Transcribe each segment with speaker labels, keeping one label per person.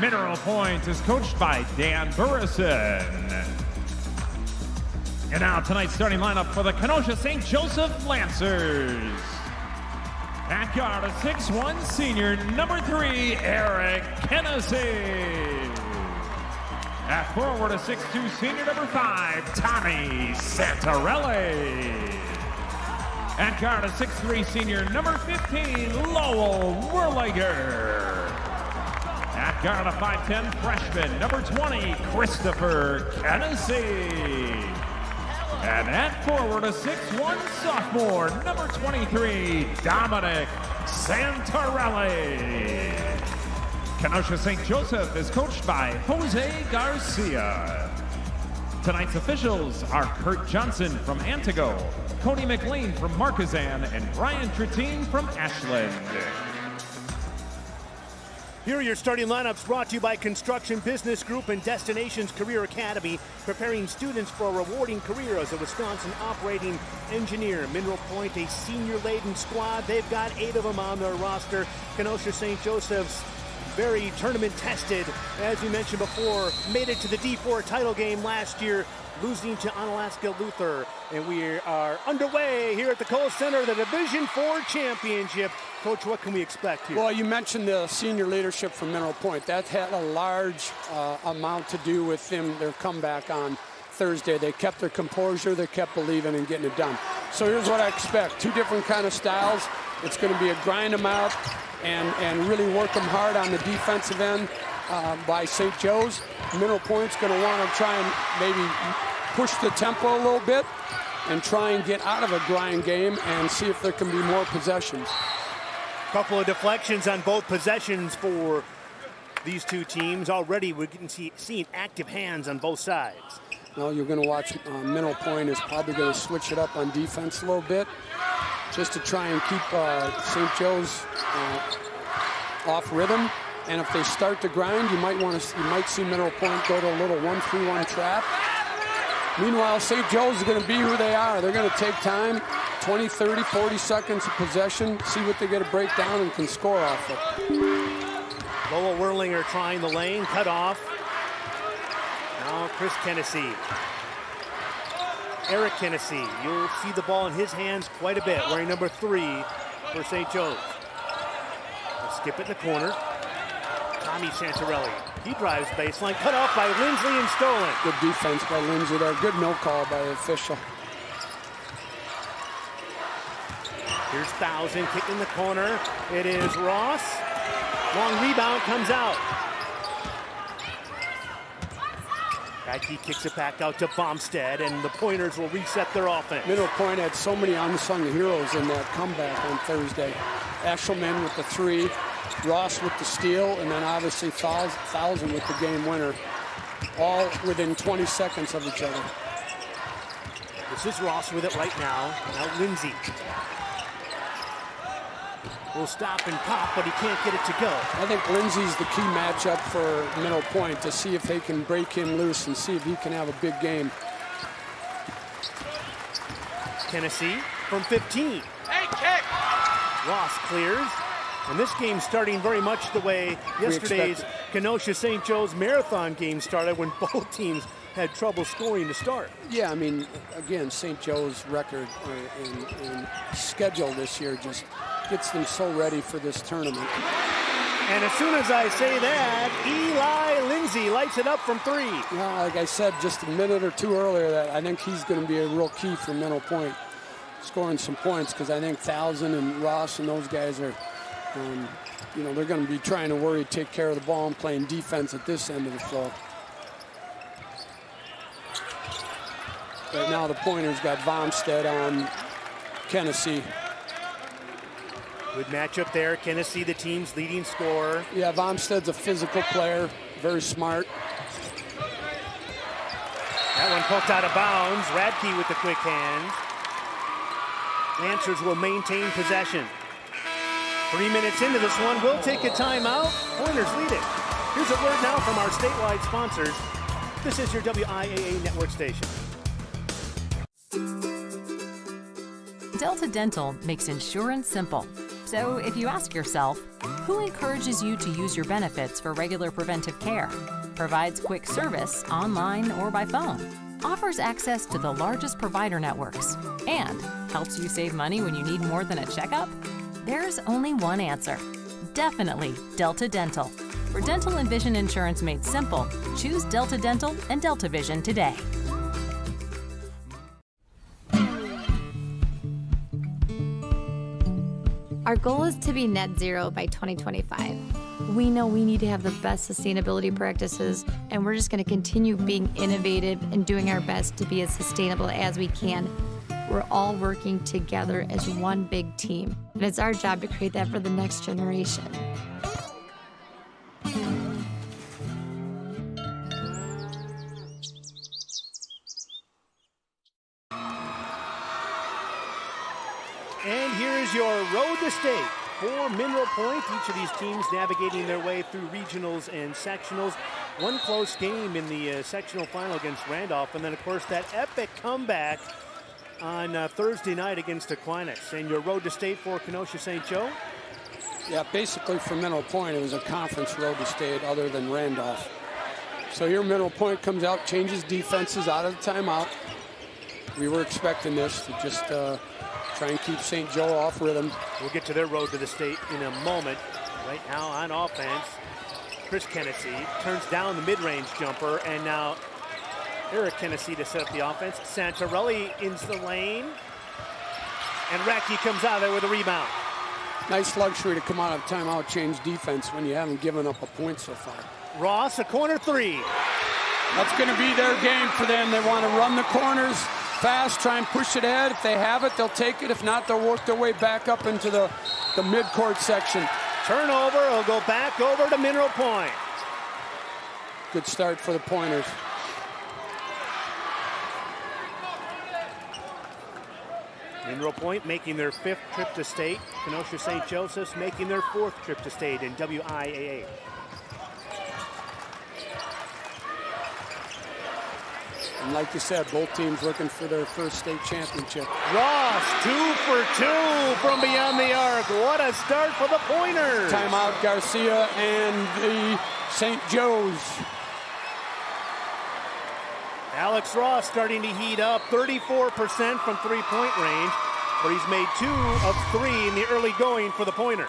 Speaker 1: Mineral Point is coached by Dan Burrison. And now tonight's starting lineup for the Kenosha St. Joseph Lancers. At guard, a 6'1" senior, number 3, Eric Hennessy. At forward, a 6'2" senior, number 5, Tommy Santarelli. At guard, a 6'3" senior, number 15, Lowell Werliger. At guard, a 5'10" freshman, number 20, Christopher Hennessy. And at forward, a 6'1" sophomore, number 23, Dominic Santarelli. Kenosha St. Joseph is coached by Jose Garcia. Tonight's officials are Kurt Johnson from Antigo, Cody McLean from Marquezan, and Brian Tritine from Ashland.
Speaker 2: Here are your starting lineups, brought to you by Construction Business Group and Destinations Career Academy, preparing students for a rewarding career as a Wisconsin operating engineer. Mineral Point, a senior-laden squad. They've got 8 of them on their roster. Kenosha St. Joseph's very tournament tested. As we mentioned before, made it to the D4 title game last year, losing to Onalaska Luther. And we are underway here at the Kohl Center, the Division IV Championship. Coach, what can we expect here?
Speaker 3: Well, you mentioned the senior leadership from Mineral Point. That had a large amount to do with them, their comeback on Thursday. They kept their composure, they kept believing and getting it done. So here's what I expect. 2 different kind of styles. It's going to be a grind them out and really work them hard on the defensive end by St. Joe's. Mineral Point's going to want to try and maybe push the tempo a little bit and try and get out of a grind game and see if there can be more possessions.
Speaker 2: Couple of deflections on both possessions for these two teams. Already we're seeing active hands on both sides.
Speaker 3: Well, you're going to watch Mineral Point is probably going to switch it up on defense a little bit just to try and keep St. Joe's off rhythm. And if they start to grind, you might see Mineral Point go to a little 1-3-1 trap. Meanwhile, St. Joe's is going to be who they are. They're going to take time, 20, 30, 40 seconds of possession, see what they get a breakdown and can score off it.
Speaker 2: Lowell Werliger trying the lane, cut off. Now Chris Hennessy. Eric Hennessy, you'll see the ball in his hands quite a bit, wearing number 3 for St. Joe's. They'll skip it in the corner. Tommy Santarelli, he drives baseline, cut off by Lindsley and stolen.
Speaker 3: Good defense by Lindsay there. Good no call by the official.
Speaker 2: Here's Thousand, kick in the corner. It is Ross. Long rebound comes out. He kicks it back out to Bomstead, and the Pointers will reset their offense.
Speaker 3: Mineral Point had so many unsung heroes in that comeback on Thursday. Eshelman with the 3, Ross with the steal, and then obviously Thousand with the game winner, all within 20 seconds of each other.
Speaker 2: This is Ross with it right now. Now Lindsay will stop and pop, but he can't get it to go.
Speaker 3: I think Lindsay's the key matchup for Mineral Point to see if they can break him loose and see if he can have a big game.
Speaker 2: Tennessee from 15. Hey, kick! Ross clears. And this game starting very much the way yesterday's Kenosha St. Joe's Marathon game started, when both teams had trouble scoring to start.
Speaker 3: Yeah, I mean, again, St. Joe's record and schedule this year just gets them so ready for this tournament.
Speaker 2: And as soon as I say that, Eli Lindsay lights it up from 3.
Speaker 3: Yeah, like I said just a minute or 2 earlier, that I think he's going to be a real key for Mineral Point, scoring some points, because I think Thousand and Ross and those guys are, they're going to be trying to worry, take care of the ball, and playing defense at this end of the floor. Right now the Pointers got Bomstead on Hennessy.
Speaker 2: Good matchup there. Hennessy, the team's leading scorer.
Speaker 3: Yeah, Bomstead's a physical player, very smart.
Speaker 2: That one poked out of bounds. Radke with the quick hands. Lancers will maintain possession. 3 minutes into this one, we'll take a timeout. Pointers lead it. Here's a word now from our statewide sponsors. This is your WIAA network station.
Speaker 4: Delta Dental makes insurance simple. So if you ask yourself, who encourages you to use your benefits for regular preventive care, provides quick service online or by phone, offers access to the largest provider networks, and helps you save money when you need more than a checkup? There's only one answer. Definitely Delta Dental. For dental and vision insurance made simple, choose Delta Dental and Delta Vision today.
Speaker 5: Our goal is to be net zero by 2025. We know we need to have the best sustainability practices, and we're just going to continue being innovative and doing our best to be as sustainable as we can. We're all working together as one big team, and it's our job to create that for the next generation.
Speaker 2: And here is your road to state for Mineral Point. Each of these teams navigating their way through regionals and sectionals. One close game in the sectional final against Randolph, and then, of course, that epic comeback on Thursday night against Aquinas. And your road to state for Kenosha St. Joe?
Speaker 3: Yeah, basically for Mineral Point, it was a conference road to state other than Randolph. So here Mineral Point comes out, changes defenses out of the timeout. We were expecting this to just try and keep St. Joe off rhythm.
Speaker 2: We'll get to their road to the state in a moment. Right now on offense, Chris Kennedy turns down the mid-range jumper, and now Eric Kennedy to set up the offense. Santarelli into the lane, and Radke comes out there with a rebound.
Speaker 3: Nice luxury to come out of timeout, change defense when you haven't given up a point so far.
Speaker 2: Ross, a corner three.
Speaker 3: That's going to be their game for them. They want to run the corners fast, try and push it ahead. If they have it, they'll take it. If not, they'll work their way back up into the mid-court section.
Speaker 2: Turnover, it'll go back over to Mineral Point.
Speaker 3: Good start for the Pointers.
Speaker 2: Mineral Point making their 5th trip to state. Kenosha St. Joseph's making their 4th trip to state in WIAA.
Speaker 3: And like you said, both teams looking for their first state championship.
Speaker 2: Ross, 2 for 2 from beyond the arc. What a start for the Pointers.
Speaker 3: Timeout Garcia and the St. Joe's.
Speaker 2: Alex Ross starting to heat up, 34% from three-point range, but he's made 2 of 3 in the early going for the Pointers.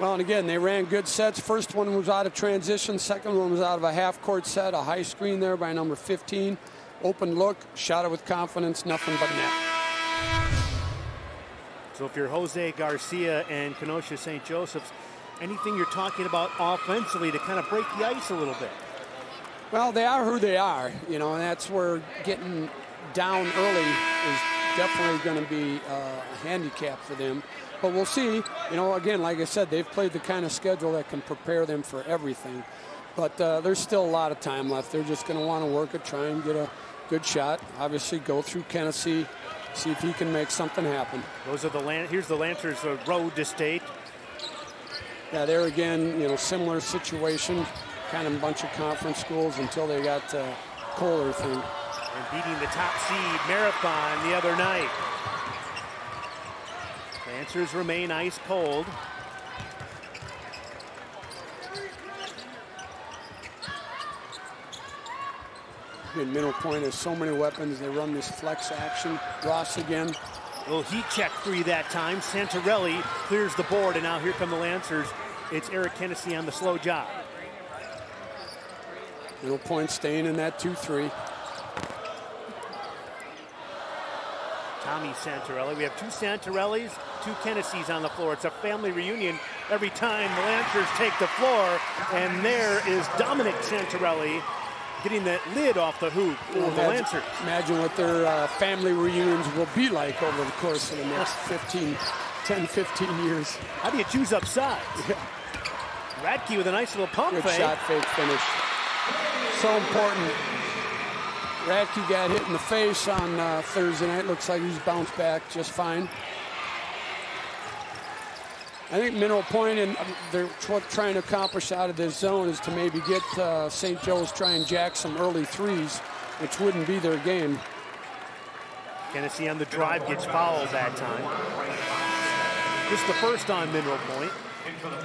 Speaker 3: Well, and again, they ran good sets. First one was out of transition. Second one was out of a half-court set, a high screen there by number 15. Open look, shot it with confidence, nothing but net.
Speaker 2: So if you're Jose Garcia and Kenosha St. Joseph's, anything you're talking about offensively to kind of break the ice a little bit?
Speaker 3: Well, they are who they are, you know, and that's where getting down early is definitely going to be a handicap for them. But we'll see. You know, again, like I said, they've played the kind of schedule that can prepare them for everything. But there's still a lot of time left. They're just going to want to work it, try and get a good shot. Obviously, go through Kennedy, see if he can make something happen.
Speaker 2: Those are here's the Lancers' road to state.
Speaker 3: Yeah, there again, you know, similar situation. Kind of a bunch of conference schools until they got Kohler thing.
Speaker 2: And beating the top seed Marathon the other night. Lancers remain ice cold.
Speaker 3: Again, Middle Point has so many weapons. They run this flex action. Ross again.
Speaker 2: Little heat check 3 that time. Santarelli clears the board, and now here come the Lancers. It's Eric Kennedy on the slow job.
Speaker 3: Middle Point staying in that 2-3.
Speaker 2: Tommy Santarelli. We have 2 Santarellis, 2 Kennedys on the floor. It's a family reunion every time the Lancers take the floor. And there is Dominic Santarelli getting that lid off the hoop for the Lancers.
Speaker 3: Imagine what their family reunions will be like over the course of the next 10, 15 years.
Speaker 2: How do you choose up sides?
Speaker 3: Yeah.
Speaker 2: Radke with a nice little pump
Speaker 3: Good
Speaker 2: fake.
Speaker 3: shot fake finish. So important. Radke got hit in the face on Thursday night. Looks like he's bounced back just fine. I think Mineral Point and they're trying to accomplish out of this zone is to maybe get St. Joe's try and jack some early threes, which wouldn't be their game.
Speaker 2: Tennessee on the drive gets fouled that time. Just the first on Mineral Point.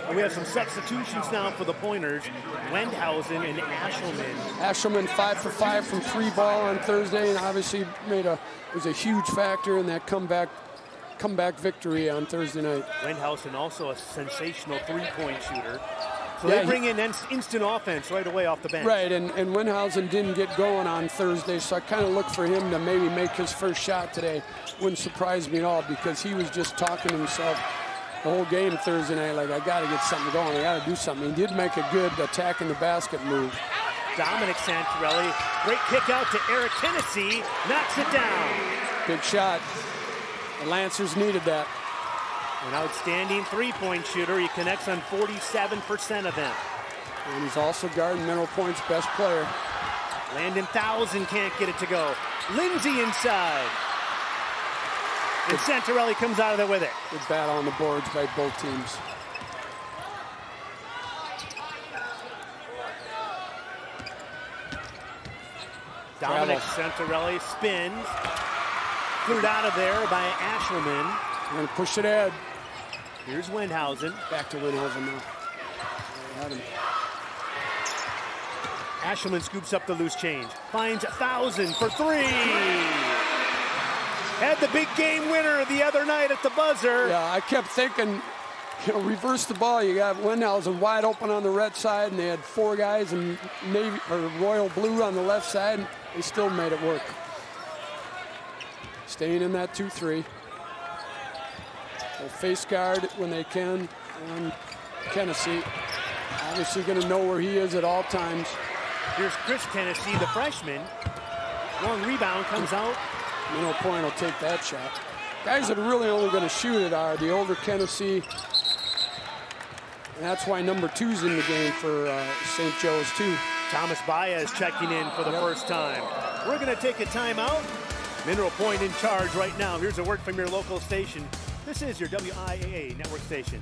Speaker 2: And we have some substitutions now for the Pointers. Wendhausen and Ashelman.
Speaker 3: Ashelman 5 for 5 from 3 ball on Thursday, and obviously was a huge factor in that comeback victory on Thursday night.
Speaker 2: Wendhausen also a sensational three-point shooter. So they bring in instant offense right away off the bench.
Speaker 3: Right, and Wendhausen didn't get going on Thursday, so I kind of look for him to maybe make his first shot today. Wouldn't surprise me at all, because he was just talking to himself the whole game Thursday night, like, I got to get something going. I got to do something. He did make a good attack in the basket move.
Speaker 2: Dominic Santorelli, great kick out to Eric Hennessy, knocks it down.
Speaker 3: Big shot. The Lancers needed that.
Speaker 2: An outstanding three-point shooter. He connects on 47% of them.
Speaker 3: And he's also guarding Mineral Point's best player.
Speaker 2: Landon Thousand can't get it to go. Lindsay inside. And Santorelli comes out of there with it.
Speaker 3: Good battle on the boards by both teams.
Speaker 2: Dominic Santorelli spins. Cleared out of there by Ashelman.
Speaker 3: We're going to push it ahead.
Speaker 2: Here's Wendhausen.
Speaker 3: Back to Wendhausen now. Had him.
Speaker 2: Ashelman scoops up the loose change. Finds Thousand for three. Had the big game winner the other night at the buzzer.
Speaker 3: Yeah, I kept thinking, reverse the ball. You got Wendhausen wide open on the red side, and they had 4 guys in navy or royal blue on the left side. And they still made it work. Staying in that 2-3. They'll face guard when they can on Tennessee. Obviously going to know where he is at all times.
Speaker 2: Here's Chris Tennessee, the freshman. Long rebound comes out.
Speaker 3: Mineral Point will take that shot. Guys that are really only going to shoot it are the older Tennessee. And that's why number 2's in the game for St. Joe's too.
Speaker 2: Thomas Baez checking in for the first time. We're going to take a timeout. Mineral Point in charge right now. Here's a word from your local station. This is your WIAA network station.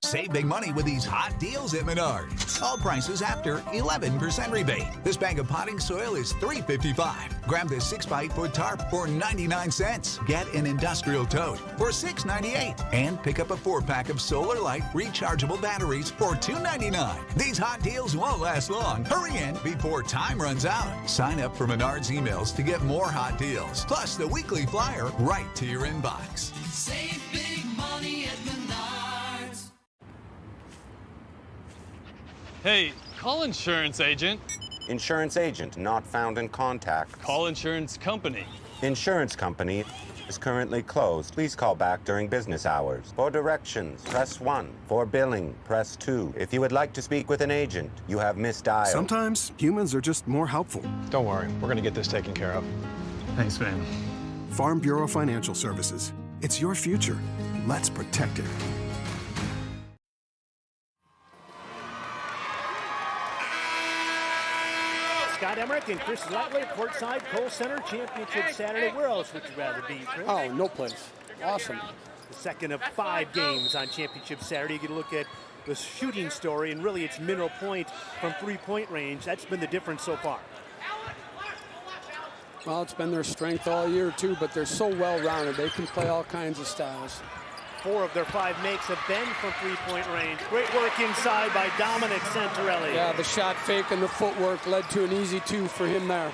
Speaker 6: Save big money with these hot deals at Menards. All prices after 11% rebate. This bag of potting soil is $3.55. Grab this 6x8-foot tarp for 99 cents. Get an industrial tote for $6.98. And pick up a 4-pack of Solar Light rechargeable batteries for $2.99. These hot deals won't last long. Hurry in before time runs out. Sign up for Menards emails to get more hot deals. Plus the weekly flyer right to your inbox.
Speaker 7: Save big money at Menards.
Speaker 8: Hey, call insurance agent.
Speaker 9: Insurance agent not found in contact.
Speaker 8: Call insurance company.
Speaker 9: Insurance company is currently closed. Please call back during business hours. For directions, press 1. For billing, press 2. If you would like to speak with an agent, you have misdialed.
Speaker 10: Sometimes humans are just more helpful.
Speaker 11: Don't worry, we're going to get this taken care of.
Speaker 8: Thanks, man.
Speaker 10: Farm Bureau Financial Services. It's your future. Let's protect it.
Speaker 2: Scott Emmerich and Chris Lattler, courtside, Kohl Center, championship Saturday. Where else would you rather be, Chris?
Speaker 3: Oh, no place. Awesome.
Speaker 2: The second of 5 games on championship Saturday. You get a look at the shooting story, and really it's Mineral Point from three-point range. That's been the difference so far.
Speaker 3: Well, it's been their strength all year, too, but they're so well-rounded. They can play all kinds of styles.
Speaker 2: 4 of their 5 makes have been from three-point range. Great work inside by Dominic Santorelli.
Speaker 3: Yeah, the shot fake and the footwork led to an easy 2 for him there.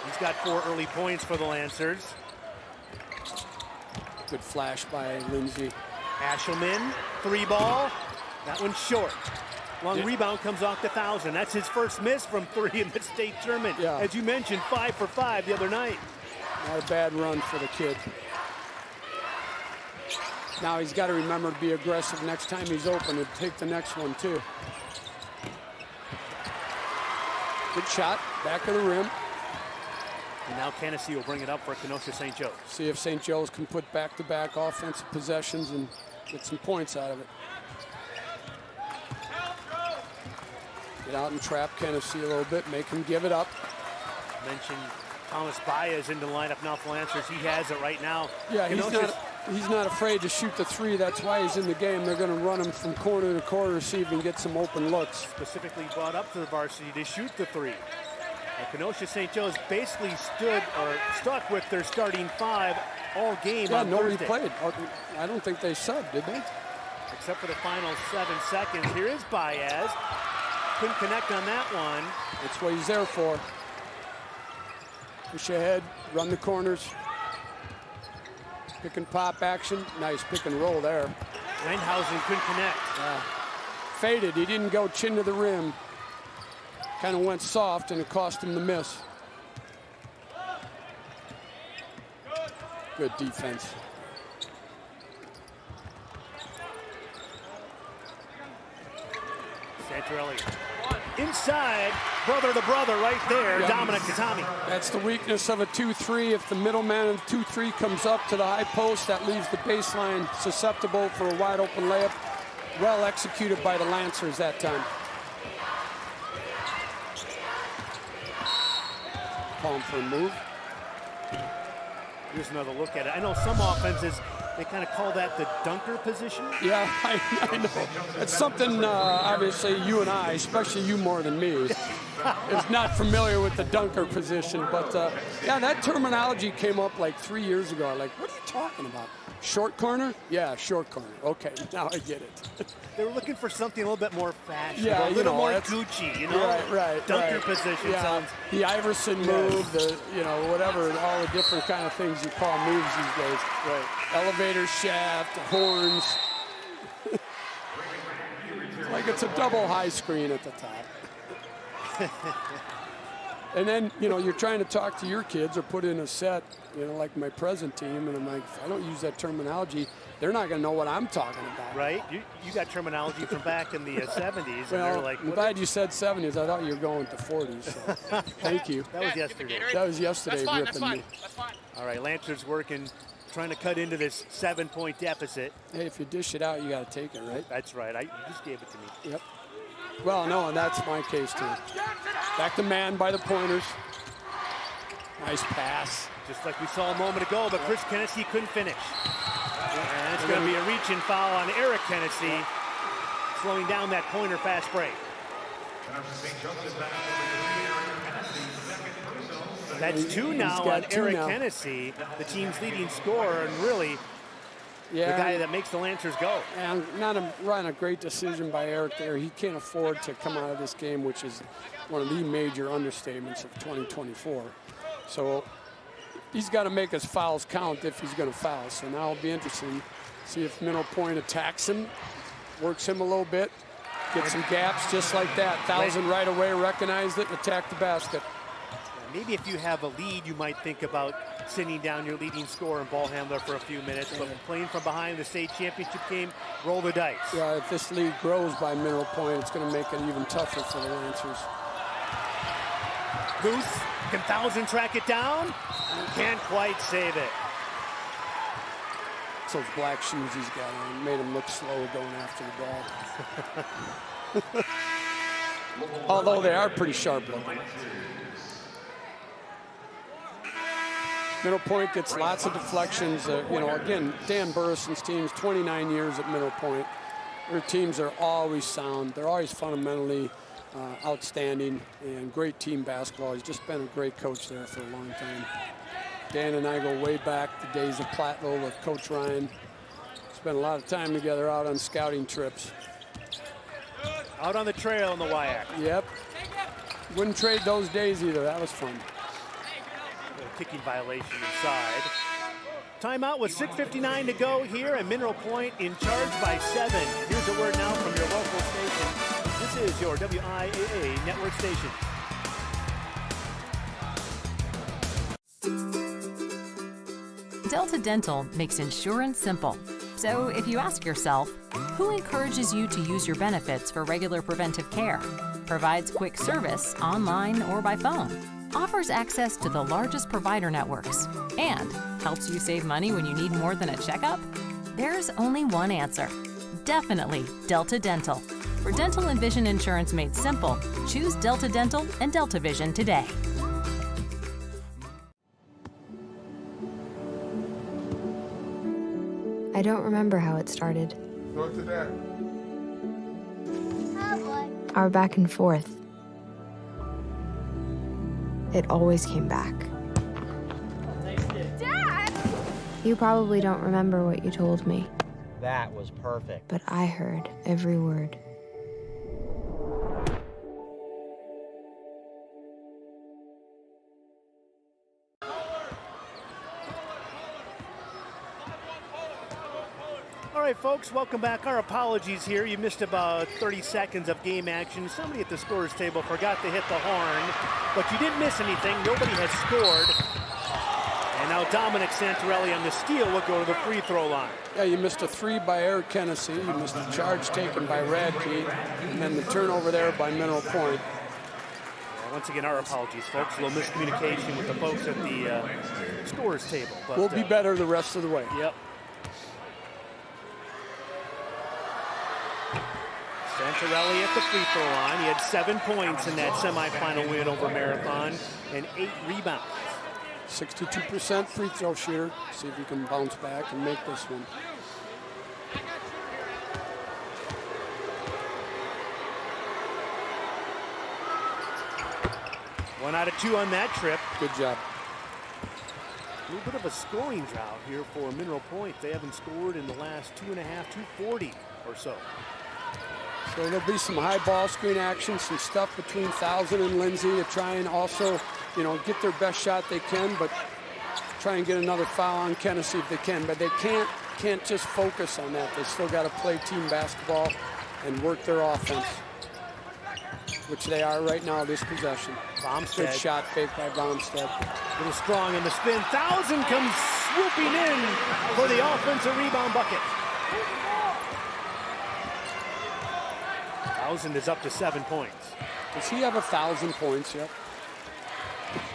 Speaker 2: He's got 4 early points for the Lancers.
Speaker 3: Good flash by Lindsay.
Speaker 2: Ashelman, 3-ball. That one's short. Long rebound comes off to Thousand. That's his first miss from 3 in the state tournament.
Speaker 3: Yeah.
Speaker 2: As you mentioned, 5 for 5 the other night.
Speaker 3: Not a bad run for the kid. Now he's got to remember to be aggressive next time he's open and take the next one too. Good shot, back of the rim.
Speaker 2: And now Tennessee will bring it up for Kenosha St. Joe's.
Speaker 3: See if St. Joe's can put back-to-back offensive possessions and get some points out of it. Get out and trap Tennessee a little bit, make him give it up.
Speaker 2: Mentioned Thomas Baez into the lineup now for Lancers. He has it right now.
Speaker 3: Yeah, he's not afraid to shoot the 3. That's why he's in the game. They're going to run him from corner to corner, see if he can get some open looks.
Speaker 2: Specifically brought up to the varsity to shoot the 3. Kenosha St. Joe's basically stood or stuck with their starting 5 all game
Speaker 3: Yeah,
Speaker 2: on
Speaker 3: nobody
Speaker 2: Thursday.
Speaker 3: played. I don't think they subbed, did they?
Speaker 2: Except for the final 7 seconds. Here is Baez. Couldn't connect on that one.
Speaker 3: That's what he's there for. Push ahead, run the corners. Pick and pop action. Nice pick and roll there.
Speaker 2: Reinhausen couldn't connect.
Speaker 3: Faded, he didn't go chin to the rim. Kind of went soft and it cost him the miss. Good defense.
Speaker 2: Santorelli inside, brother to brother right there,
Speaker 3: Yep.
Speaker 2: Dominic Katami.
Speaker 3: That's the weakness of a 2-3. If the middleman of the 2-3 comes up to the high post, that leaves the baseline susceptible for a wide open layup. Well executed by the Lancers that time. Calling for a move.
Speaker 2: Here's another look at it. I know some offenses, they kind of call that the dunker position.
Speaker 3: Yeah, I know. It's something, obviously, you and I, especially you more than me, is not familiar with the dunker position. But, yeah, that terminology came up like 3 years ago. Like, what are you talking about? Short corner? Yeah, short corner. Okay, now I get it.
Speaker 2: They were looking for something a little bit more fashionable,
Speaker 3: Yeah,
Speaker 2: a
Speaker 3: you
Speaker 2: little
Speaker 3: know,
Speaker 2: more
Speaker 3: that's-
Speaker 2: Gucci, you know?
Speaker 3: Right.
Speaker 2: Dunker position
Speaker 3: Yeah,
Speaker 2: sounds.
Speaker 3: the Iverson move, the, whatever, all the different kind of things you call moves these days.
Speaker 2: Right.
Speaker 3: Elevator shaft, horns. It's like it's a double high screen at the top. And then, you're trying to talk to your kids or put in a set, like my present team, and I'm like, if I don't use that terminology, they're not going to know what I'm talking about.
Speaker 2: Right? You got terminology from back in the 70s, and they're
Speaker 3: Well,
Speaker 2: like,
Speaker 3: I'm
Speaker 2: what
Speaker 3: glad you said 70s. I thought you were going to 40s. So. Thank you.
Speaker 2: That was yesterday.
Speaker 3: That was yesterday ripping me.
Speaker 2: All right, Lancers working, trying to cut into this 7-point deficit.
Speaker 3: Hey, if you dish it out, you got to take it, right?
Speaker 2: That's right. You just gave it to me.
Speaker 3: Yep. Well, no, and that's my case, too. Back to man by the pointers. Nice pass.
Speaker 2: Just like we saw a moment ago, but Chris Kennedy couldn't finish. And it's going to be a reach and foul on Eric Kennedy, slowing down that pointer fast break. That's 2 now on Eric Kennedy, the team's leading scorer, and really the guy that makes the Lancers go.
Speaker 3: And not a great decision by Eric there. He can't afford to come out of this game, which is one of the major understatements of 2024. So he's got to make his fouls count if he's going to foul. So now it'll be interesting. See if Mineral Point attacks him, works him a little bit, gets some gaps just like that. Thousand right away, recognized it, and attacked the basket.
Speaker 2: Maybe if you have a lead, you might think about sitting down your leading scorer and ball handler for a few minutes, but playing from behind the state championship game, roll the dice.
Speaker 3: Yeah, if this lead grows by Mineral Point, it's going to make it even tougher for the Lancers.
Speaker 2: Booth, can Thousand track it down? Can't quite save it.
Speaker 3: It's those black shoes he's got on. Made him look slow going after the ball. Although they are pretty sharp looking. Middle Point gets lots of deflections. Again, Dan Burrison's team's 29 years at Middle Point. Their teams are always sound. They're always fundamentally outstanding and great team basketball. He's just been a great coach there for a long time. Dan and I go way back the days of Platteville with Coach Ryan. Spent a lot of time together out on scouting trips.
Speaker 2: Out on the trail in the WIAC.
Speaker 3: Yep. Wouldn't trade those days either. That was fun.
Speaker 2: Kicking violation inside. Timeout with 6:59 to go here, and Mineral Point in charge by 7. Here's a word now from your local station. This is your WIAA network station.
Speaker 4: Delta Dental makes insurance simple. So if you ask yourself, who encourages you to use your benefits for regular preventive care, provides quick service online or by phone, offers access to the largest provider networks, and helps you save money when you need more than a checkup? There's only one answer. Definitely Delta Dental. For dental and vision insurance made simple, choose Delta Dental and Delta Vision today.
Speaker 5: I don't remember how it started.
Speaker 12: Go to that.
Speaker 5: Our back and forth.
Speaker 12: it always came back.
Speaker 13: Dad!
Speaker 12: You probably don't remember what you told me,
Speaker 14: That was perfect.
Speaker 12: but I heard every word.
Speaker 2: All right, folks, welcome back. Our apologies here. You missed about 30 seconds of game action. Somebody at the scorer's table forgot to hit the horn, but you didn't miss anything. Nobody has scored. And now Dominic Santorelli on the steal will go to the free throw line.
Speaker 3: Yeah, you missed a 3 by Eric Hennessy. You missed a charge taken by Radke, and then the turnover there by Mineral Point.
Speaker 2: Once again, our apologies, folks. A little miscommunication with the folks at the scorer's table. But,
Speaker 3: We'll be better the rest of the way.
Speaker 2: Yep. Santorelli at the free throw line. He had 7 points in that semifinal win over Marathon and 8 rebounds.
Speaker 3: 62% free throw shooter. See if he can bounce back and make this one.
Speaker 2: One out of 2 on that trip.
Speaker 3: Good job.
Speaker 2: A little bit of a scoring drought here for Mineral Point. They haven't scored in the last 2.5, 240 or so.
Speaker 3: So there'll be some high ball screen action, some stuff between Thousand and Lindsay to try and also, get their best shot they can, but try and get another foul on Hennessy if they can. But they can't just focus on that. They still got to play team basketball and work their offense, which they are right now this possession. Good shot fake by Bomstead.
Speaker 2: A little strong in the spin. Thousand comes swooping in for the offensive rebound bucket. Thousand is up to 7 points.
Speaker 3: Does he have 1,000 points yet?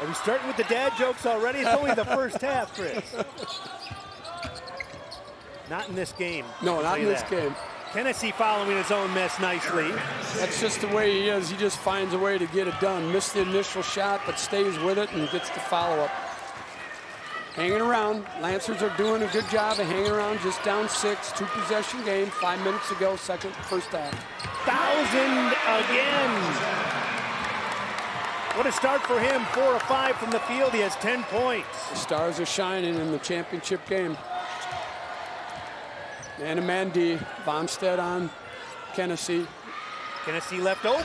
Speaker 2: Are we starting with the dad jokes already? It's only the first half, Chris. Not in this game.
Speaker 3: No, not in this game.
Speaker 2: Hennessy following his own miss nicely.
Speaker 3: That's just the way he is. He just finds a way to get it done. Missed the initial shot, but stays with it and gets the follow-up. Hanging around. Lancers are doing a good job of hanging around, just down 6, 2-possession game, 5 minutes to go, first half.
Speaker 2: Thousand again. What a start for him. 4 of 5 from the field. He has 10 points.
Speaker 3: The Stars are shining in the championship game. Man-to-man D. Bomstead on Hennessy.
Speaker 2: Hennessy left open.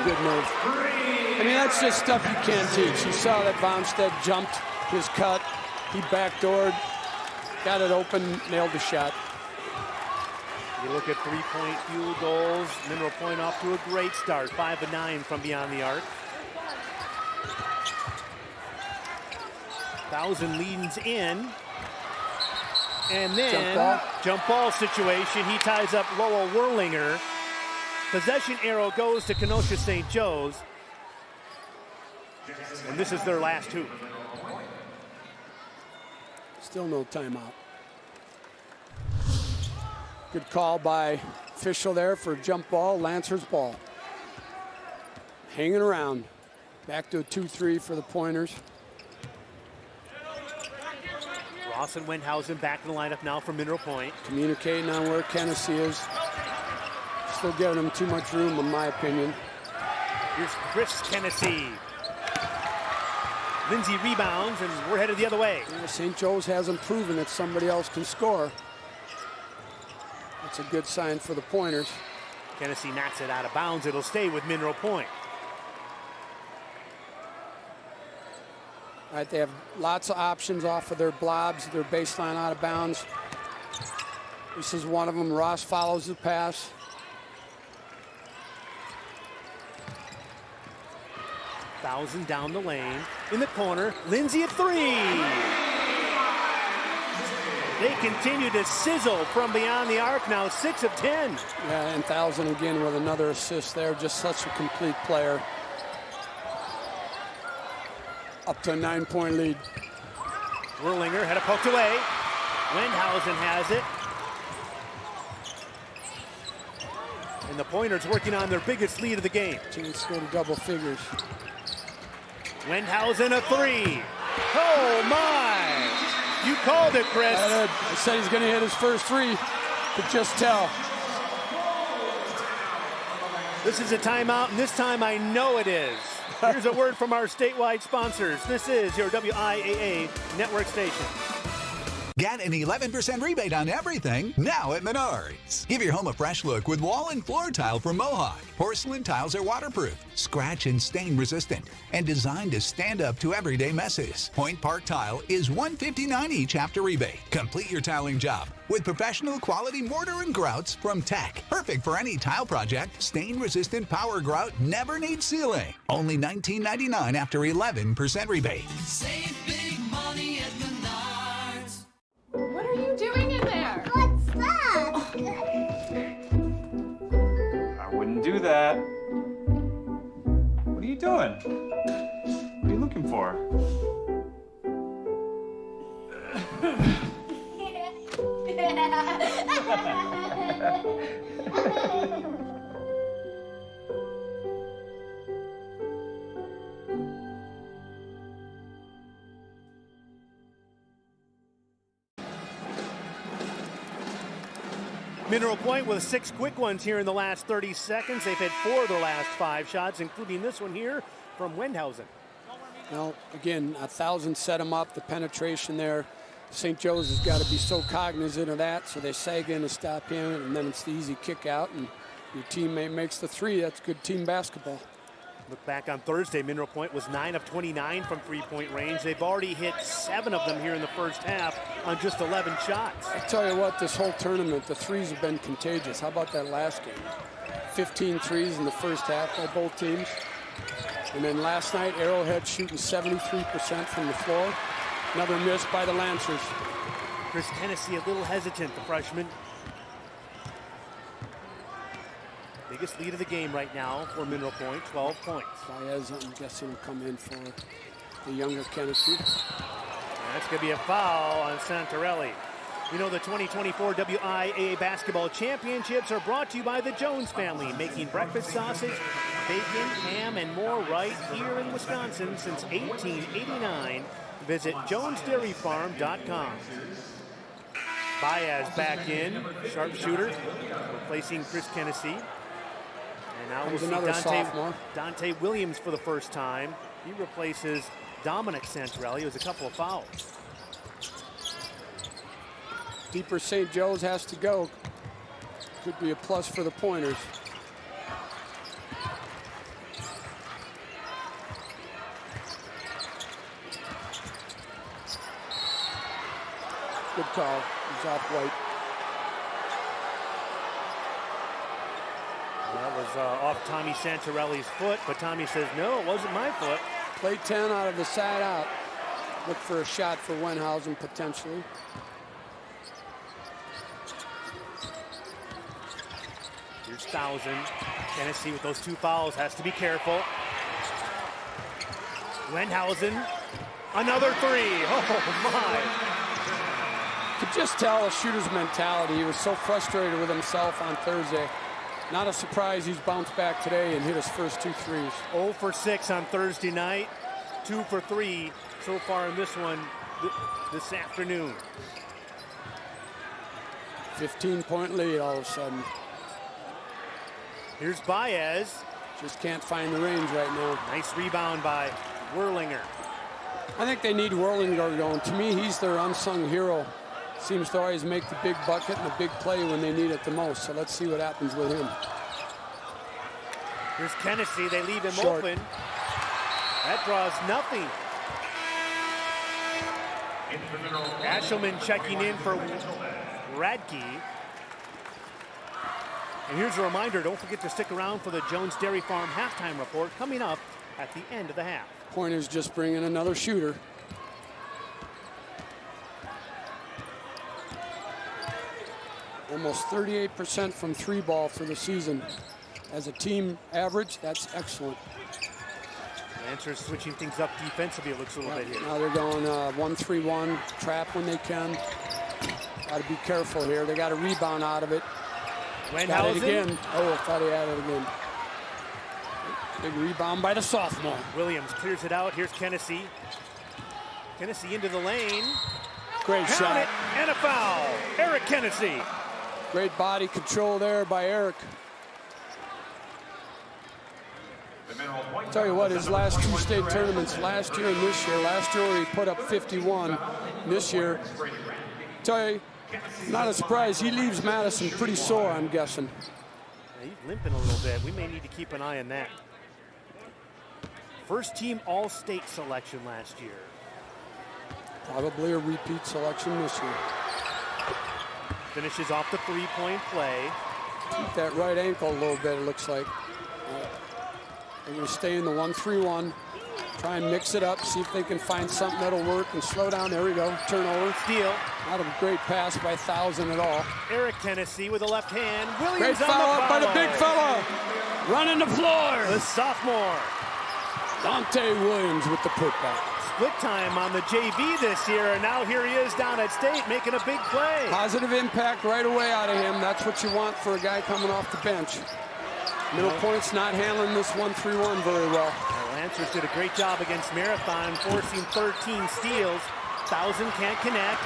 Speaker 3: Good move. I mean, that's just stuff you can't teach. You saw that Bomstead jumped his cut. He backdoored, got it open, nailed the shot.
Speaker 2: You look at 3-point field goals. Mineral Point off to a great start. 5 of 9 from beyond the arc. Thousand leans in. And then, jump ball situation. He ties up Lowell Werlinger. Possession arrow goes to Kenosha St. Joe's. And this is their last hoop.
Speaker 3: Still no timeout. Good call by official there for a jump ball, Lancer's ball. Hanging around. Back to a 2-3 for the Pointers.
Speaker 2: Ross and Wendhausen back in the lineup now for Mineral Point.
Speaker 3: Communicating on where Hennessy is. Still giving him too much room, in my opinion.
Speaker 2: Here's Chris Hennessy. Lindsay rebounds, and we're headed the other way.
Speaker 3: Yeah, St. Joe's hasn't proven that somebody else can score. That's a good sign for the Pointers.
Speaker 2: Hennessy knocks it out of bounds. It'll stay with Mineral Point.
Speaker 3: All right, they have lots of options off of their blobs, their baseline out of bounds. This is one of them. Ross follows the pass.
Speaker 2: Thousand down the lane. In the corner, Lindsay at 3. They continue to sizzle from beyond the arc now, 6 of 10.
Speaker 3: Yeah, and Thousand again with another assist there. Just such a complete player. Up to a 9-point lead.
Speaker 2: Werlinger had it poked away. Wendhausen has it. And the Pointers working on their biggest lead of the game.
Speaker 3: Chance to go to double figures.
Speaker 2: Wendhausen a 3. Oh my! You called it, Chris.
Speaker 3: I said he's going to hit his first 3. Could just tell.
Speaker 2: This is a timeout, and this time I know it is. Here's a word from our statewide sponsors. This is your WIAA network station.
Speaker 6: Get an 11% rebate on everything now at Menards. Give your home a fresh look with wall and floor tile from Mohawk. Porcelain tiles are waterproof, scratch and stain resistant, and designed to stand up to everyday messes. Point Park tile is $159 each after rebate. Complete your tiling job with professional quality mortar and grouts from Tech. Perfect for any tile project. Stain-resistant power grout never needs sealing. Only $19.99 after 11% rebate.
Speaker 7: Save big money at Menards.
Speaker 13: What are you doing in there?
Speaker 15: What's that?
Speaker 16: I wouldn't do that. What are you doing? What are you looking for?
Speaker 2: Mineral Point with 6 quick ones here in the last 30 seconds. They've hit 4 of their last 5 shots, including this one here from Wendhausen.
Speaker 3: Well, again, 1,000 set them up, the penetration there. St. Joe's has got to be so cognizant of that, so they sag in to stop him, and then it's the easy kick out, and your teammate makes the 3. That's good team basketball.
Speaker 2: Look back on Thursday, Mineral Point was 9 of 29 from three-point range. They've already hit 7 of them here in the first half on just 11 shots.
Speaker 3: I tell you what, this whole tournament, the threes have been contagious. How about that last game? 15 threes in the first half by both teams. And then last night, Arrowhead shooting 73% from the floor. Another miss by the Lancers.
Speaker 2: Chris Tennessee a little hesitant, the freshman. Biggest lead of the game right now for Mineral Point, 12 points.
Speaker 3: Baez, I'm guessing, will come in for the younger Tennessee.
Speaker 2: That's going to be a foul on Santarelli. You know, the 2024 WIAA Basketball Championships are brought to you by the Jones family, making breakfast sausage, bacon, ham, and more right here in Wisconsin since 1889. Visit jonesdairyfarm.com. Baez back in, sharpshooter, replacing Chris Tennessee. And now we'll see Dante Williams for the first time. He replaces Dominic Santarelli. It was a couple of fouls.
Speaker 3: Deeper St. Joe's has to go. Could be a plus for the Pointers. Good call. He's off white.
Speaker 2: That was off Tommy Santarelli's foot, but Tommy says, no, it wasn't my foot.
Speaker 3: Play 10 out of the side out. Look for a shot for Wendhausen potentially.
Speaker 2: Here's 1,000. Tennessee with those 2 fouls has to be careful. Wendhausen, another 3. Oh my.
Speaker 3: Could just tell a shooter's mentality. He was so frustrated with himself on Thursday. Not a surprise he's bounced back today and hit his first 2 threes.
Speaker 2: 0 for 6 on Thursday night, 2 for 3 so far in this one this afternoon.
Speaker 3: 15-point lead all of a sudden.
Speaker 2: Here's Baez.
Speaker 3: Just can't find the range right now.
Speaker 2: Nice rebound by Werlinger.
Speaker 3: I think they need Werlinger going. To me, he's their unsung hero. Seems to always make the big bucket and the big play when they need it the most. So let's see what happens with him.
Speaker 2: Here's Tennessee. They leave him
Speaker 3: Short.
Speaker 2: open. That draws nothing. Ashelman checking in for Radke. And here's a reminder, don't forget to stick around for the Jones Dairy Farm halftime report coming up at the end of the half.
Speaker 3: Pointers just bring in another shooter. Almost 38% from 3 ball for the season. As a team average, that's excellent.
Speaker 2: Lancers switching things up defensively, it looks a little bit here.
Speaker 3: Now they're going 1-3-1, trap when they can. Got to be careful here. They got a rebound out of it. Got it again. Oh, I thought he had it again. Big rebound by the sophomore.
Speaker 2: Williams clears it out. Here's Tennessee. Tennessee into the lane.
Speaker 3: Great
Speaker 2: Count
Speaker 3: shot.
Speaker 2: It, and a foul. Eric Tennessee.
Speaker 3: Great body control there by Eric. Tell you what, his last two state tournaments, last year and this year, last year he put up 51. This year, tell you, not a surprise, he leaves Madison pretty sore, I'm guessing.
Speaker 2: He's limping a little bit. We may need to keep an eye on that. First team All-State selection last year.
Speaker 3: Probably a repeat selection this year.
Speaker 2: Finishes off the three-point play.
Speaker 3: Keep that right ankle a little bit, it looks like. They're going to stay in the 1-3-1. Try and mix it up, see if they can find something that'll work and slow down. There we go, turnover.
Speaker 2: Steal.
Speaker 3: Not a great pass by Thousand at all.
Speaker 2: Eric Tennessee with the left hand. Williams
Speaker 3: great foul up by the big fella. Running the floor.
Speaker 2: The sophomore.
Speaker 3: Dante Williams with the putback.
Speaker 2: Split time on the JV this year, and now here he is down at state making a big play.
Speaker 3: Positive impact right away out of him. That's what you want for a guy coming off the bench. Middle Point's not handling this 1-3-1 very well.
Speaker 2: The Lancers did a great job against Marathon, forcing 13 steals. Thousand can't connect.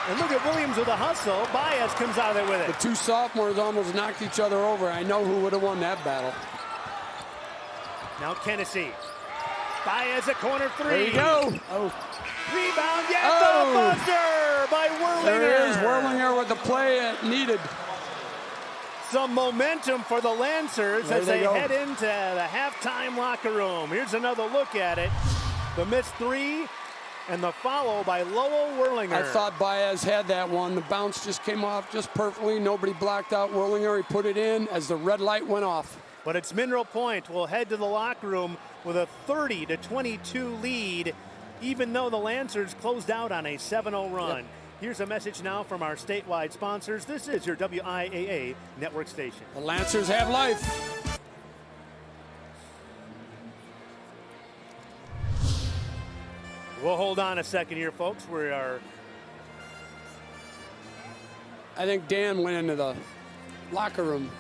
Speaker 2: And look at Williams with a hustle. Baez comes out of there with it.
Speaker 3: The two sophomores almost knocked each other over. I know who would have won that battle.
Speaker 2: Now Tennessee. Baez a corner three.
Speaker 3: There you go. Oh.
Speaker 2: Rebound, yes, the buzzer by Werlinger.
Speaker 3: There is Werlinger with the play needed.
Speaker 2: Some momentum for the Lancers as they head into the halftime locker room. Here's another look at it. The missed three and the follow by Lowell Werlinger.
Speaker 3: I thought Baez had that one. The bounce just came off just perfectly. Nobody blocked out Werlinger. He put it in as the red light went off.
Speaker 2: But it's Mineral Point will head to the locker room with a 30-22 lead, even though the Lancers closed out on a 7-0 run. Yep. Here's a message now from our statewide sponsors. This is your WIAA network station.
Speaker 3: The Lancers have life.
Speaker 2: We'll hold on a second here, folks. We are.
Speaker 3: I think Dan went into the locker room.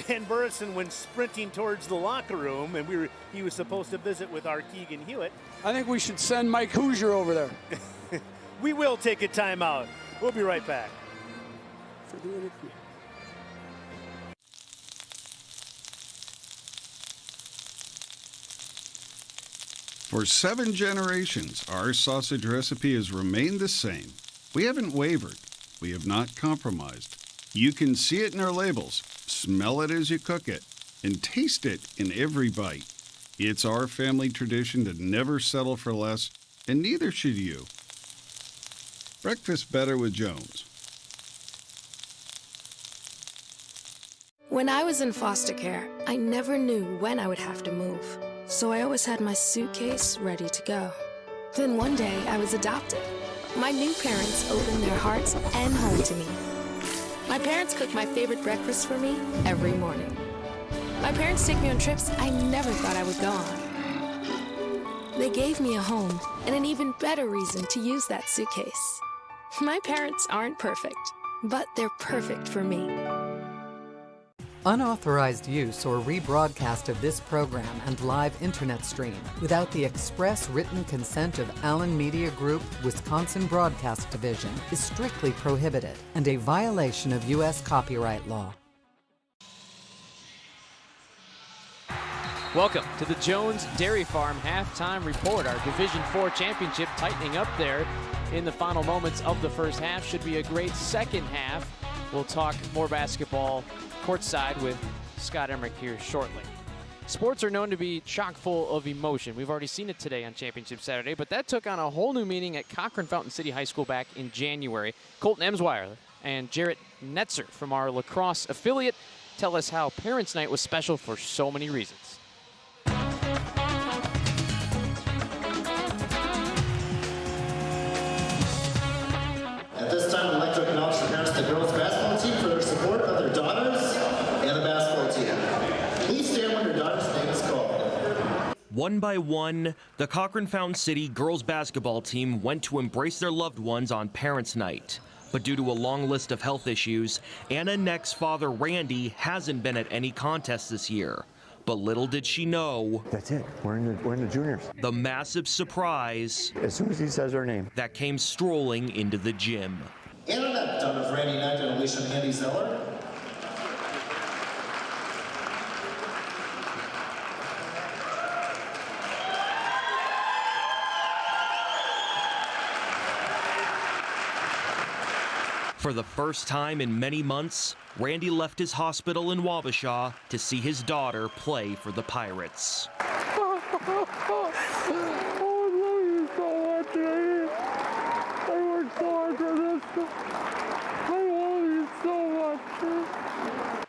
Speaker 2: Dan Burrison went sprinting towards the locker room, and he was supposed to visit with our Keegan Hewitt.
Speaker 3: I think we should send Mike Hoosier over there.
Speaker 2: We will take a timeout. We'll be right back.
Speaker 15: For 7 generations, our sausage recipe has remained the same. We haven't wavered. We have not compromised. You can see it in our labels, smell it as you cook it, and taste it in every bite. It's our family tradition to never settle for less, and neither should you. Breakfast better with Jones.
Speaker 17: When I was in foster care, I never knew when I would have to move. So I always had my suitcase ready to go. Then one day I was adopted. My new parents opened their hearts and home to me. My parents cook my favorite breakfast for me every morning. My parents take me on trips I never thought I would go on. They gave me a home and an even better reason to use that suitcase. My parents aren't perfect, but they're perfect for me.
Speaker 18: Unauthorized use or rebroadcast of this program and live internet stream without the express written consent of Allen Media Group, Wisconsin Broadcast Division is strictly prohibited and a violation of U.S. copyright law.
Speaker 19: Welcome to the Jones Dairy Farm halftime report. Our Division IV championship tightening up there in the final moments of the first half. Should be a great second half. We'll talk more basketball courtside with Scott Emmerich here shortly. Sports are known to be chock full of emotion. We've already seen it today on Championship Saturday, but that took on a whole new meaning at Cochran Fountain City High School back in January. Colton Emsweiler and Jarrett Netzer from our lacrosse affiliate tell us how Parents' Night was special for so many reasons.
Speaker 20: At this time, I'd like to acknowledge the parents of the girls basketball team for their support of their daughters and the basketball team. Please stand when your daughter's name is called.
Speaker 21: One by one, the Cochran Fountain City girls basketball team went to embrace their loved ones on Parents' Night. But due to a long list of health issues, Anna Neck's father, Randy, hasn't been at any contests this year. But little did she know.
Speaker 22: That's it. We're in the juniors.
Speaker 21: The massive surprise.
Speaker 22: As soon as he says her name.
Speaker 21: That came strolling into the gym.
Speaker 20: Anna Neck, daughter of Randy Neck and Alicia and Andy Zeller.
Speaker 21: For the first time in many months, Randy left his hospital in Wabasha to see his daughter play for the Pirates.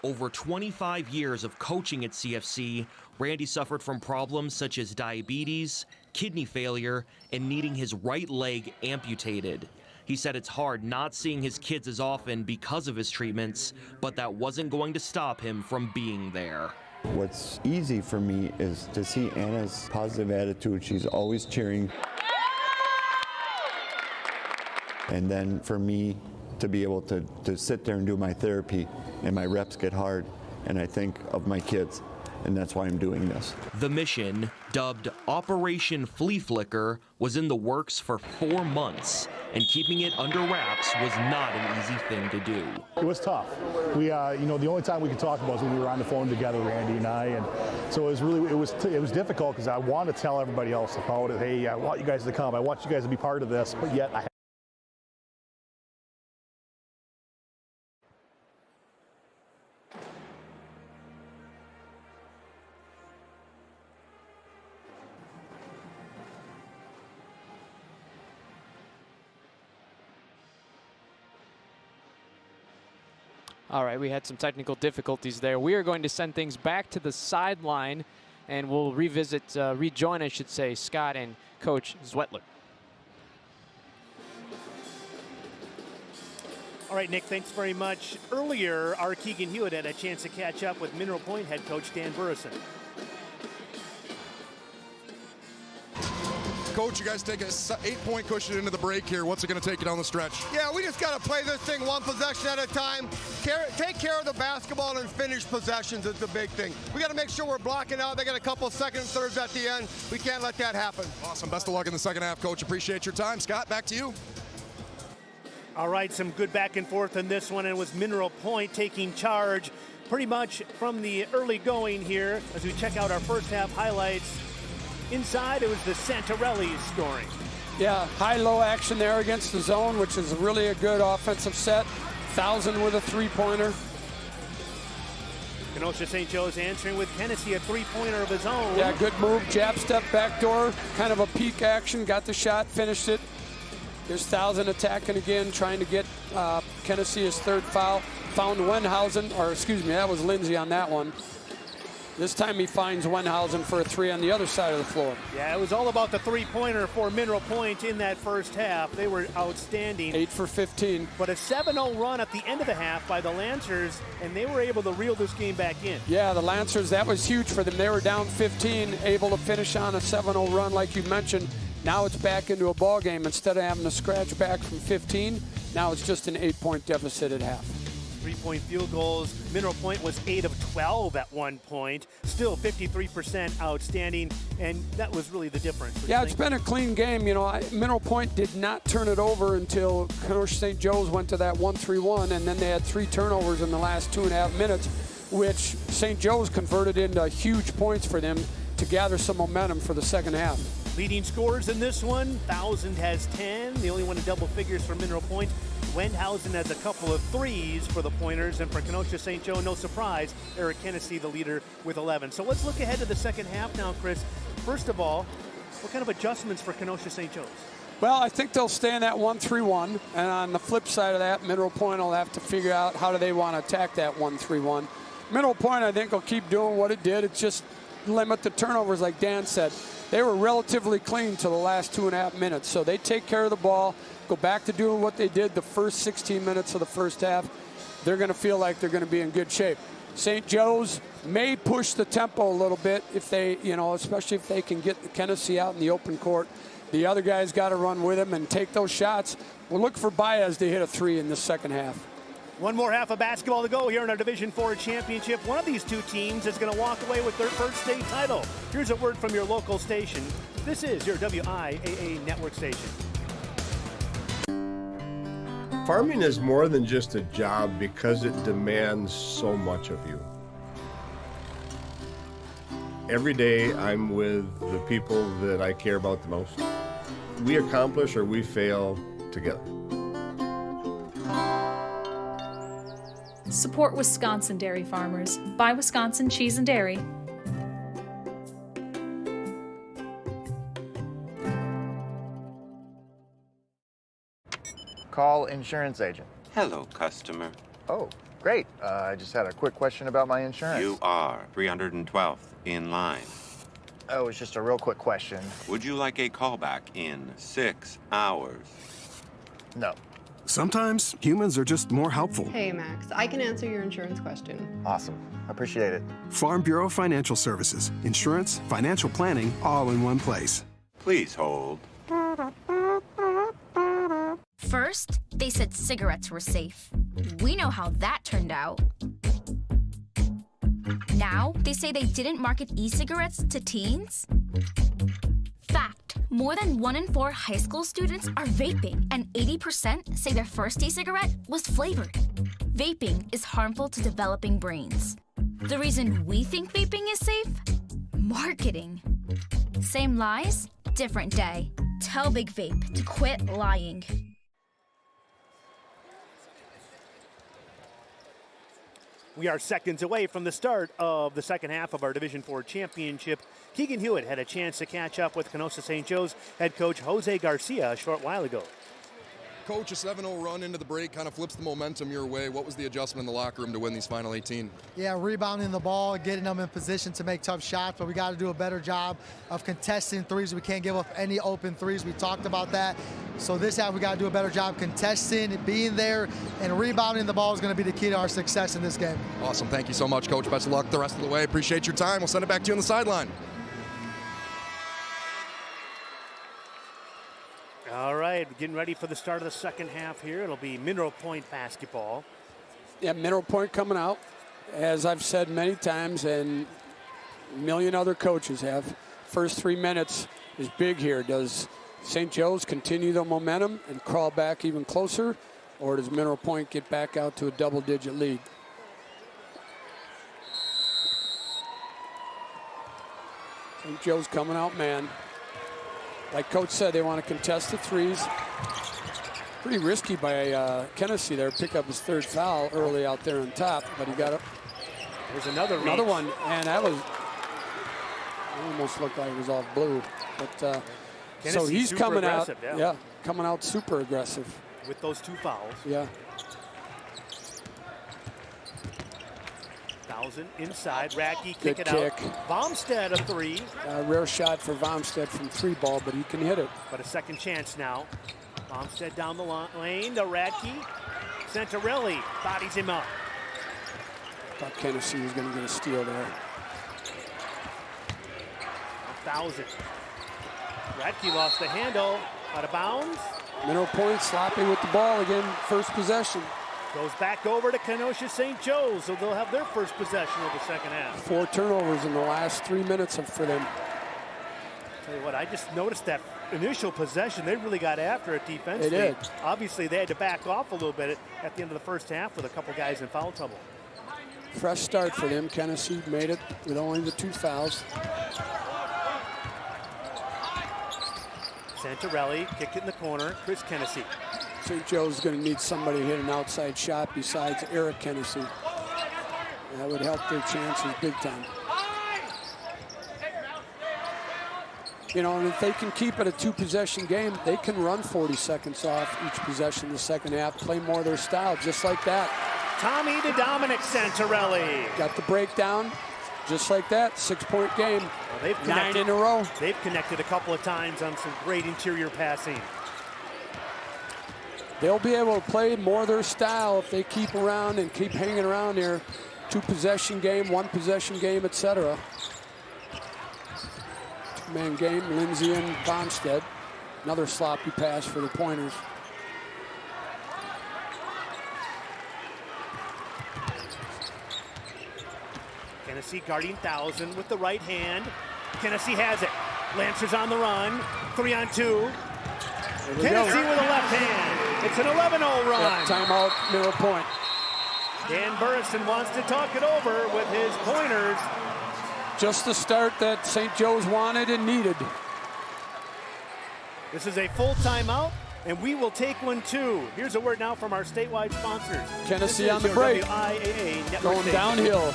Speaker 21: Over 25 years of coaching at CFC, Randy suffered from problems such as diabetes, kidney failure, and needing his right leg amputated. He said it's hard not seeing his kids as often because of his treatments, but that wasn't going to stop him from being there.
Speaker 22: What's easy for me is to see Anna's positive attitude. She's always cheering. And then for me to be able to sit there and do my therapy, and my reps get hard, and I think of my kids. And that's why I'm doing this.
Speaker 21: The mission, dubbed Operation Flea Flicker, was in the works for 4 months, and keeping it under wraps was not an easy thing to do.
Speaker 1: It was tough. We, the only time we could talk about was when we were on the phone together, Randy and I, and so it was difficult because I wanted to tell everybody else about it. Hey, I want you guys to come. I want you guys to be part of this, but yet I.
Speaker 19: All right, we had some technical difficulties there. We are going to send things back to the sideline, and we'll rejoin, I should say, Scott and Coach Zwetler.
Speaker 2: All right, Nick, thanks very much. Earlier, our Keegan Hewitt had a chance to catch up with Mineral Point head coach Dan Burrison.
Speaker 9: Coach, you guys take an 8-point cushion into the break here. What's it going to take you down the stretch?
Speaker 23: Yeah, we just got to play this thing one possession at a time. Take care of the basketball and finish possessions is the big thing. We got to make sure we're blocking out. They got a couple second and thirds at the end. We can't let that happen.
Speaker 9: Awesome. Best of luck in the second half, Coach. Appreciate your time. Scott, back to you.
Speaker 2: All right, some good back and forth in this one, and it was Mineral Point taking charge pretty much from the early going here as we check out our first half highlights. Inside, it was the Santarellis scoring.
Speaker 3: Yeah, high-low action there against the zone, which is really a good offensive set. 1,000 with a three-pointer.
Speaker 2: Kenosha St. Joe's answering with Hennessy, a three-pointer of his own.
Speaker 3: Yeah, good move. Jab step backdoor, kind of a peak action. Got the shot, finished it. There's 1,000 attacking again, trying to get Hennessy his third foul. Found Wenhausen, or excuse me, that was Lindsay on that one. This time he finds Wenhausen for a three on the other side of the floor.
Speaker 2: Yeah, it was all about the three-pointer for Mineral Point in that first half. They were outstanding.
Speaker 3: 8 for 15.
Speaker 2: But a 7-0 run at the end of the half by the Lancers, and they were able to reel this game back in.
Speaker 3: Yeah, the Lancers, that was huge for them. They were down 15, able to finish on a 7-0 run like you mentioned. Now it's back into a ball game. Instead of having to scratch back from 15, now it's just an 8-point deficit at half.
Speaker 2: 3-point field goals. Mineral Point was 8 of 12 at one point. Still 53% outstanding, and that was really the difference.
Speaker 3: Yeah, it's been a clean game. You know, Mineral Point did not turn it over until Kenosha St. Joe's went to that 1-3-1, and then they had 3 turnovers in the last 2.5 minutes, which St. Joe's converted into huge points for them to gather some momentum for the second half.
Speaker 2: Leading scorers in this one, 1,000 has 10. The only one in double figures for Mineral Point. Wenhausen has a couple of threes for the Pointers, and for Kenosha St. Joe, no surprise, Eric Hennessy, the leader, with 11. So let's look ahead to the second half now, Chris. First of all, what kind of adjustments for Kenosha St. Joe's?
Speaker 3: Well, I think they'll stay in that 1-3-1, and on the flip side of that, Mineral Point will have to figure out how do they want to attack that 1-3-1. Mineral Point, I think, will keep doing what it did. It's just limit the turnovers, like Dan said. They were relatively clean to the last 2.5 minutes, so they take care of the ball, go back to doing what they did the first 16 minutes of the first half. They're going to feel like they're going to be in good shape. St. Joe's may push the tempo a little bit if they, especially if they can get Hennessy out in the open court. The other guys got to run with him and take those shots. We'll look for Baez to hit a 3 in the second half.
Speaker 2: One more half of basketball to go here in our Division IV championship. One of these two teams is going to walk away with their first state title. Here's a word from your local station. This is your WIAA network station.
Speaker 24: Farming is more than just a job because it demands so much of you. Every day I'm with the people that I care about the most. We accomplish or we fail together.
Speaker 4: Support Wisconsin dairy farmers. Buy Wisconsin cheese and dairy.
Speaker 8: Call insurance agent.
Speaker 10: Hello, customer.
Speaker 8: Oh, great. I just had a quick question about my insurance.
Speaker 10: You are 312th in line.
Speaker 8: Oh, it's just a real quick question.
Speaker 10: Would you like a callback in 6 hours?
Speaker 8: No.
Speaker 11: Sometimes humans are just more helpful.
Speaker 25: Hey, Max, I can answer your insurance question.
Speaker 8: Awesome. Appreciate it.
Speaker 11: Farm Bureau Financial Services. Insurance, financial planning, all in one place.
Speaker 10: Please hold.
Speaker 26: First, they said cigarettes were safe. We know how that turned out. Now, they say they didn't market e-cigarettes to teens? Fact, more than 1 in 4 high school students are vaping, and 80% say their first e-cigarette was flavored. Vaping is harmful to developing brains. The reason we think vaping is safe? Marketing. Same lies, different day. Tell Big Vape to quit lying.
Speaker 2: We are seconds away from the start of the second half of our Division IV championship. Keegan Hewitt had a chance to catch up with Kenosha St. Joe's head coach Jose Garcia a short while ago.
Speaker 9: Coach, a 7-0 run into the break kind of flips the momentum your way. What was the adjustment in the locker room to win these final 18?
Speaker 27: Yeah, rebounding the ball, getting them in position to make tough shots, but we got to do a better job of contesting threes. We can't give up any open threes. We talked about that. So this half, we got to do a better job contesting, being there, and rebounding the ball is going to be the key to our success in this game.
Speaker 9: Awesome. Thank you so much, Coach. Best of luck the rest of the way. Appreciate your time. We'll send it back to you on the sideline.
Speaker 2: All right, getting ready for the start of the second half here. It'll be Mineral Point basketball.
Speaker 3: Yeah, Mineral Point coming out. As I've said many times, and a million other coaches have, first 3 minutes is big here. Does St. Joe's continue the momentum and crawl back even closer, or does Mineral Point get back out to a double-digit lead? St. Joe's coming out, man. Like Coach said, they want to contest the threes. Pretty risky by Kennedy there. Pick up his 3rd foul early out there on top, but he got it.
Speaker 2: There's another
Speaker 3: one, and that was almost looked like it was off blue. But so he's coming out, coming out super aggressive
Speaker 2: with those 2 fouls.
Speaker 3: Yeah.
Speaker 2: 1,000 inside. Radke
Speaker 3: Good
Speaker 2: kick it
Speaker 3: kick.
Speaker 2: out. Vomstead a 3.
Speaker 3: A rare shot for Vomstead from 3 ball, but he can hit it.
Speaker 2: But a second chance now. Vomstead down the lane to Radke. Santarelli bodies him up.
Speaker 3: Thought Kennedy was going to get a steal there.
Speaker 2: 1,000. Radke lost the handle. Out of bounds.
Speaker 3: Mineral Point sloppy with the ball again. First possession.
Speaker 2: Goes back over to Kenosha St. Joe's, so they'll have their first possession of the second half.
Speaker 3: 4 turnovers in the last 3 minutes for them.
Speaker 2: Tell you what, I just noticed that initial possession, they really got after it defensively.
Speaker 3: They did.
Speaker 2: Obviously, they had to back off a little bit at the end of the first half with a couple guys in foul trouble.
Speaker 3: Fresh start for them. Kennedy made it with only the 2 fouls.
Speaker 2: Santarelli kicked it in the corner. Chris Kennedy.
Speaker 3: St. Joe's going to need somebody to hit an outside shot besides Eric Kennedy. That would help their chances big time. You know, and if they can keep it a 2-possession game, they can run 40 seconds off each possession in the second half, play more of their style, just like that.
Speaker 2: Tommy to Dominic Santarelli.
Speaker 3: Got the breakdown, just like that, 6-point game.
Speaker 2: Well, they've
Speaker 3: 9 in a row.
Speaker 2: They've connected a couple of times on some great interior passing.
Speaker 3: They'll be able to play more of their style if they keep around and keep hanging around here. 2-possession game, 1-possession game, etc. 2-man game, Lindsay and Bonstead. Another sloppy pass for the Pointers.
Speaker 2: Kennedy guarding 1,000 with the right hand. Kennedy has it. Lancers on the run. 3-on-2. Kennedy with a left hand. It's an 11-0 run.
Speaker 3: Yep, timeout, Mineral Point.
Speaker 2: Dan Burrison wants to talk it over with his Pointers.
Speaker 3: Just the start that St. Joe's wanted and needed.
Speaker 2: This is a full timeout. And we will take one too. Here's a word now from our statewide sponsors.
Speaker 3: Tennessee on the break.
Speaker 2: WIAA Network
Speaker 3: Going
Speaker 2: Station.
Speaker 3: downhill.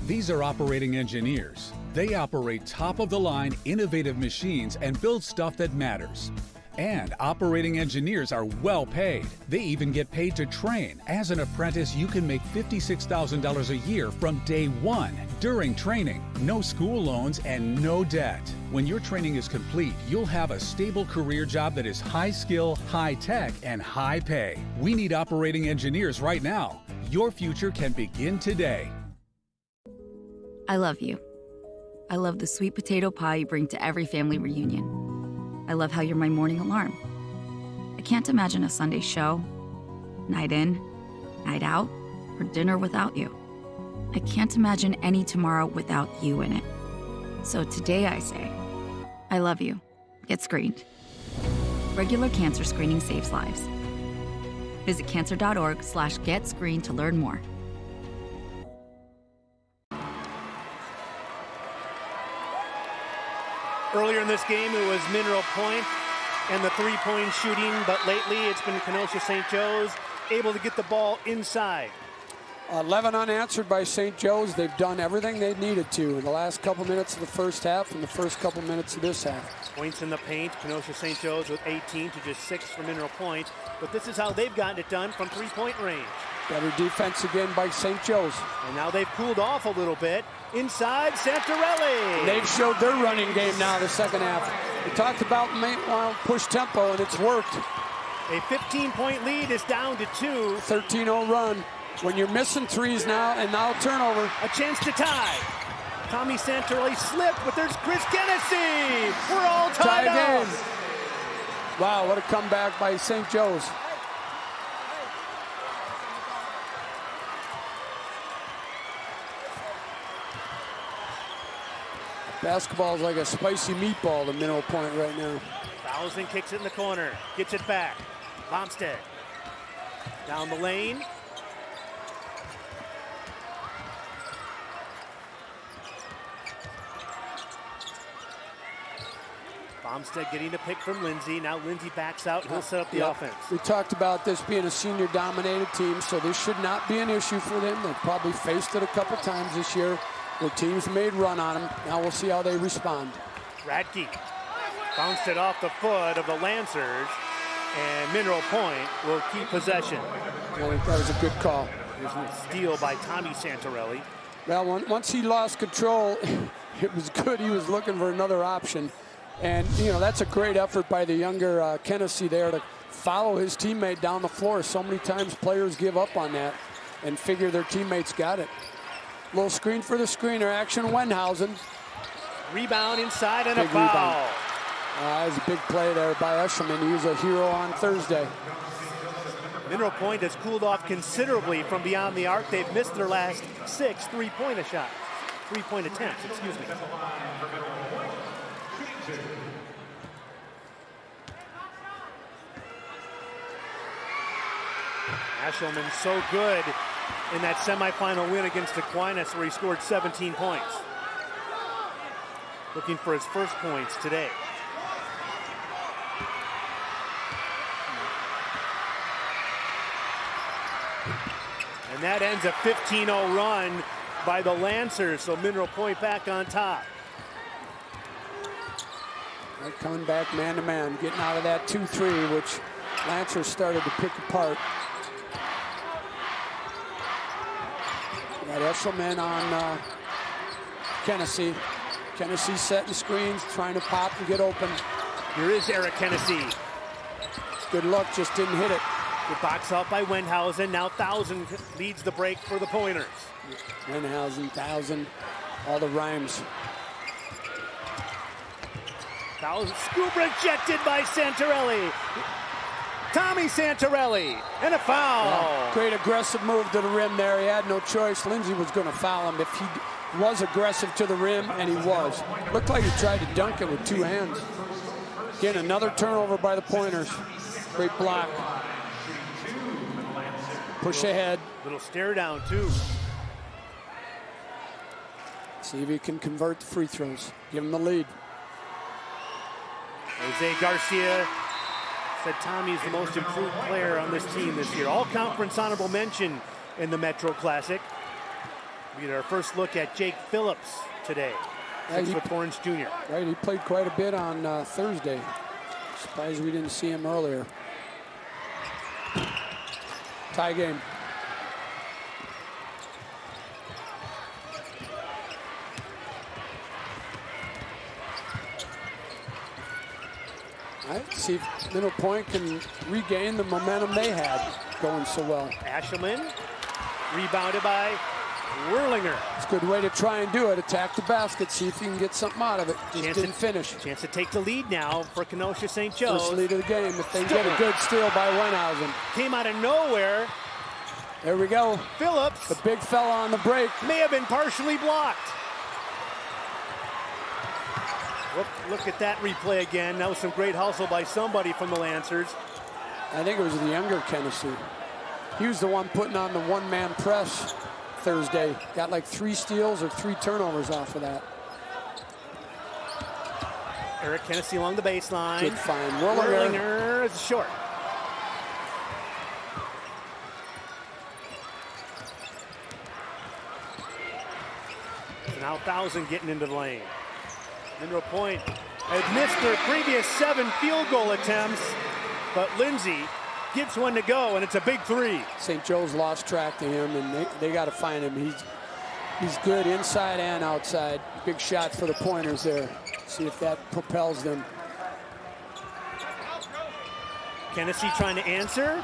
Speaker 5: These are operating engineers. They operate top-of-the-line innovative machines and build stuff that matters. And operating engineers are well paid. They even get paid to train. As an apprentice, you can make $56,000 a year from day one during training. No school loans and no debt. When your training is complete, you'll have a stable career job that is high skill, high tech, and high pay. We need operating engineers right now. Your future can begin today.
Speaker 6: I love you. I love the sweet potato pie you bring to every family reunion. I love how you're my morning alarm. I can't imagine a Sunday show, night in, night out, or dinner without you. I can't imagine any tomorrow without you in it. So today I say, I love you. Get screened. Regular cancer screening saves lives. Visit cancer.org/getscreened to learn more.
Speaker 2: Earlier in this game, it was Mineral Point and the three-point shooting, but lately it's been Kenosha St. Joe's able to get the ball inside.
Speaker 3: 11 unanswered by St. Joe's. They've done everything they needed to in the last couple minutes of the first half and the first couple minutes of this half.
Speaker 2: Points in the paint, Kenosha St. Joe's with 18 to just 6 for Mineral Point, but this is how they've gotten it done from three-point range.
Speaker 3: Better defense again by St. Joe's.
Speaker 2: And now they've cooled off a little bit. Inside, Santarelli.
Speaker 3: They've showed their running game now the second half. We talked about push tempo, and it's worked.
Speaker 2: A 15-point lead is down to 2.
Speaker 3: 13-0 run. When you're missing threes now, and now turnover.
Speaker 2: A chance to tie. Tommy Santarelli slipped, but there's Chris Genesee. We're all tied up.
Speaker 3: Wow, what a comeback by St. Joe's. Basketball is like a spicy meatball to Mineral Point right now.
Speaker 2: Thousand kicks it in the corner, gets it back. Bomstead down the lane. Bomstead getting a pick from Lindsay. Now Lindsay backs out. He'll set up the offense.
Speaker 3: We talked about this being a senior-dominated team, so this should not be an issue for them. They've probably faced it a couple times this year where teams made run on them. Now we'll see how they respond.
Speaker 2: Radke bounced it off the foot of the Lancers, and Mineral Point will keep possession.
Speaker 3: I think that was a good call.
Speaker 2: There's a steal by Tommy Santarelli.
Speaker 3: Well, once he lost control, it was good. He was looking for another option. And, you know, that's a great effort by the younger Kenesee there to follow his teammate down the floor. So many times players give up on that and figure their teammates got it. Little screen for the screener action, Wenhausen.
Speaker 2: Rebound inside and
Speaker 3: big
Speaker 2: a foul.
Speaker 3: Rebound. That was a big play there by Eshelman. He was a hero on Thursday.
Speaker 2: Mineral Point has cooled off considerably from beyond the arc. They've missed their last 6 three-point attempts, excuse me. Eshelman so good in that semifinal win against Aquinas where he scored 17 points. Looking for his first points today. And that ends a 15-0 run by the Lancers, so Mineral Point back on top.
Speaker 3: They're coming back man-to-man, getting out of that 2-3, which Lancers started to pick apart. Got Eshelman on Kenesee. Kenesee setting screens, trying to pop and get open.
Speaker 2: Here is Eric Kenesee.
Speaker 3: Good luck, just didn't hit it.
Speaker 2: Good box out by Wenhausen. Now Thousand leads the break for the Pointers.
Speaker 3: Wenhausen, Thousand, all the rhymes.
Speaker 2: Thousand, scoop rejected by Santarelli. Tommy Santarelli, and a foul.
Speaker 3: Yeah, great aggressive move to the rim there. He had no choice. Lindsay was going to foul him if he was aggressive to the rim, and he was. Looked like he tried to dunk it with 2 hands. Again, another turnover by the Pointers. Great block. Push ahead.
Speaker 2: Little stare down, too.
Speaker 3: See if he can convert the free throws. Give him the lead.
Speaker 2: Jose Garcia said Tommy's the most improved player on this team this year. All conference honorable mention in the Metro Classic. We get our first look at Jake Phillips today. 6'4" Orange Jr.
Speaker 3: Right, he played quite a bit on Thursday. Surprised we didn't see him earlier. Tie game. All right, see if Middle Point can regain the momentum they had going so well.
Speaker 2: Ashelman, rebounded by Whirlinger.
Speaker 3: It's a good way to try and do it. Attack the basket, see if you can get something out of it. Just didn't finish.
Speaker 2: Chance to take the lead now for Kenosha St. Joe's.
Speaker 3: First lead of the game. If they get a good steal by Wenhausen.
Speaker 2: Came out of nowhere.
Speaker 3: There we go.
Speaker 2: Phillips.
Speaker 3: The big fella on the break.
Speaker 2: May have been partially blocked. Look at that replay again. That was some great hustle by somebody from the Lancers.
Speaker 3: I think it was the younger Kenesee. He was the one putting on the one-man press Thursday. Got like 3 steals or 3 turnovers off of that.
Speaker 2: Eric Kenesee along the baseline.
Speaker 3: Good find.
Speaker 2: Whirlinger is short. So now 1,000 getting into the lane. Monroe Point had missed their previous 7 field goal attempts, but Lindsay gets one to go, and it's a big 3.
Speaker 3: St. Joe's lost track to him, and they got to find him. He's good inside and outside. Big shot for the Pointers there. See if that propels them.
Speaker 2: Kenesee trying to answer.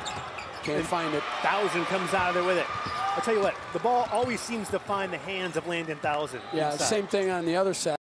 Speaker 3: Can't find it.
Speaker 2: 1,000 comes out of there with it. I'll tell you what, the ball always seems to find the hands of Landon 1,000.
Speaker 3: Yeah,
Speaker 2: inside.
Speaker 3: Same thing on the other side.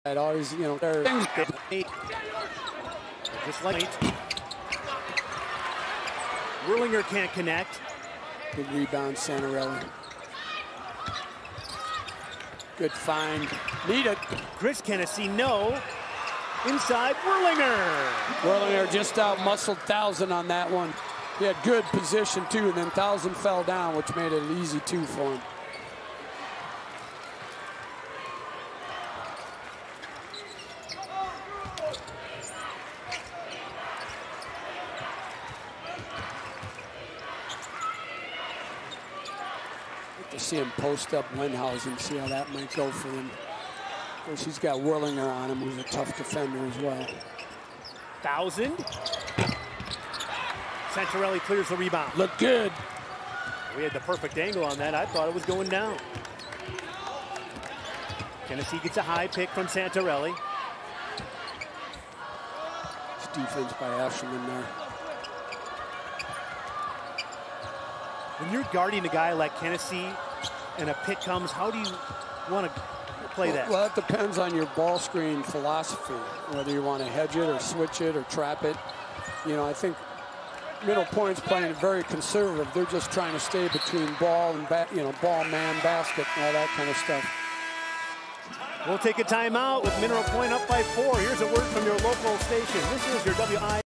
Speaker 3: It always, you know, things
Speaker 2: just like Whirlinger can't connect.
Speaker 3: Good rebound, Santarelli. Good find. Need it.
Speaker 2: Chris Kenesee, no. Inside, Whirlinger.
Speaker 3: Whirlinger just out-muscled 1,000 on that one. He had good position, too, and then 1,000 fell down, which made it an easy 2 for him. To see him post up Wenhausen, see how that might go for him. Of course, he's got Whirlinger on him, who's a tough defender as well.
Speaker 2: 1,000. Santarelli clears the rebound.
Speaker 3: Look good.
Speaker 2: We had the perfect angle on that. I thought it was going down. Kenesee gets a high pick from Santarelli.
Speaker 3: It's defense by Ashelman there.
Speaker 2: When you're guarding a guy like Kenesee and a pick comes, how do you want to play that?
Speaker 3: Well, it depends on your ball screen philosophy, whether you want to hedge it or switch it or trap it. You know, I think Middle Point's playing very conservative. They're just trying to stay between ball and ball, man, basket, and all that kind of stuff.
Speaker 2: We'll take a timeout with Mineral Point up by 4. Here's a word from your local station. This is your WI.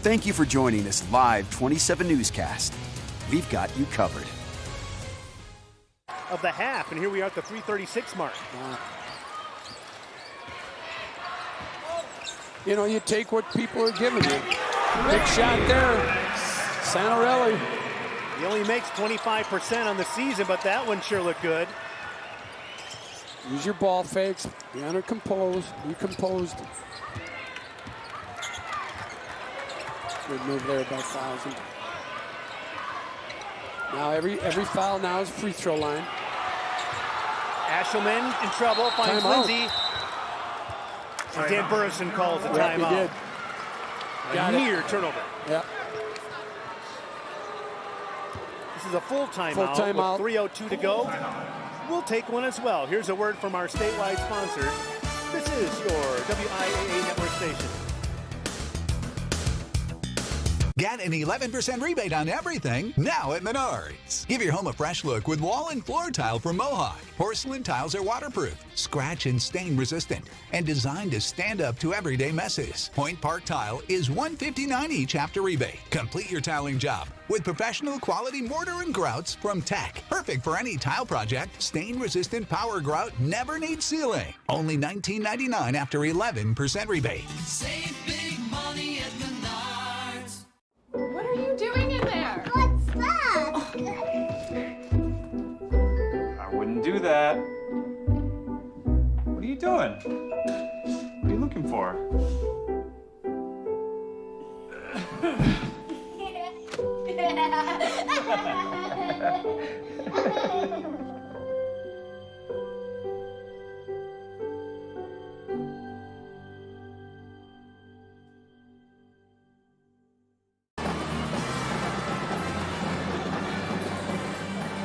Speaker 7: Thank you for joining this live 27 newscast. We've got you covered.
Speaker 2: Of the half, and here we are at the 3:36 mark.
Speaker 3: You know, you take what people are giving you. Big shot there, Santarelli.
Speaker 2: He only makes 25% on the season, but that one sure looked good.
Speaker 3: Use your ball fakes, be composed. Good move there by 1,000. Now every foul now is free throw line.
Speaker 2: Ashelman in trouble, finds Lindsay. And Dan Burrison calls a timeout.
Speaker 3: He did.
Speaker 2: A near turnover.
Speaker 3: Yeah.
Speaker 2: This is a full timeout.
Speaker 3: Full timeout.
Speaker 2: With 3:02 to go. We'll take one as well. Here's a word from our statewide sponsors. This is your WIAA network station.
Speaker 12: Get an 11% rebate on everything now at Menards. Give your home a fresh look with wall and floor tile from Mohawk. Porcelain tiles are waterproof, scratch and stain resistant, and designed to stand up to everyday messes. Point Park tile is $159 each after rebate. Complete your tiling job with professional quality mortar and grouts from Tech. Perfect for any tile project. Stain-resistant power grout never needs sealing. Only $19.99 after 11% rebate.
Speaker 13: Save big money at Menards.
Speaker 14: What are you doing in there?
Speaker 13: What's that?
Speaker 15: I wouldn't do that. What are you doing? What are you looking for?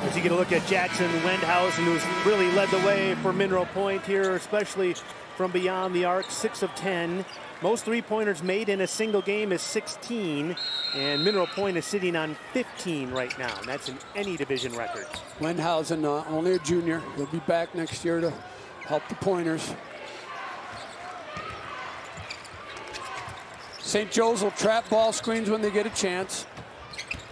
Speaker 2: As you get a look at Jackson Wendhausen, who's really led the way for Mineral Point here, especially from beyond the arc, 6 of 10. Most three-pointers made in a single game is 16, and Mineral Point is sitting on 15 right now, and that's in any division record.
Speaker 3: Wendhausen, only a junior. He'll be back next year to help the Pointers. St. Joe's will trap ball screens when they get a chance.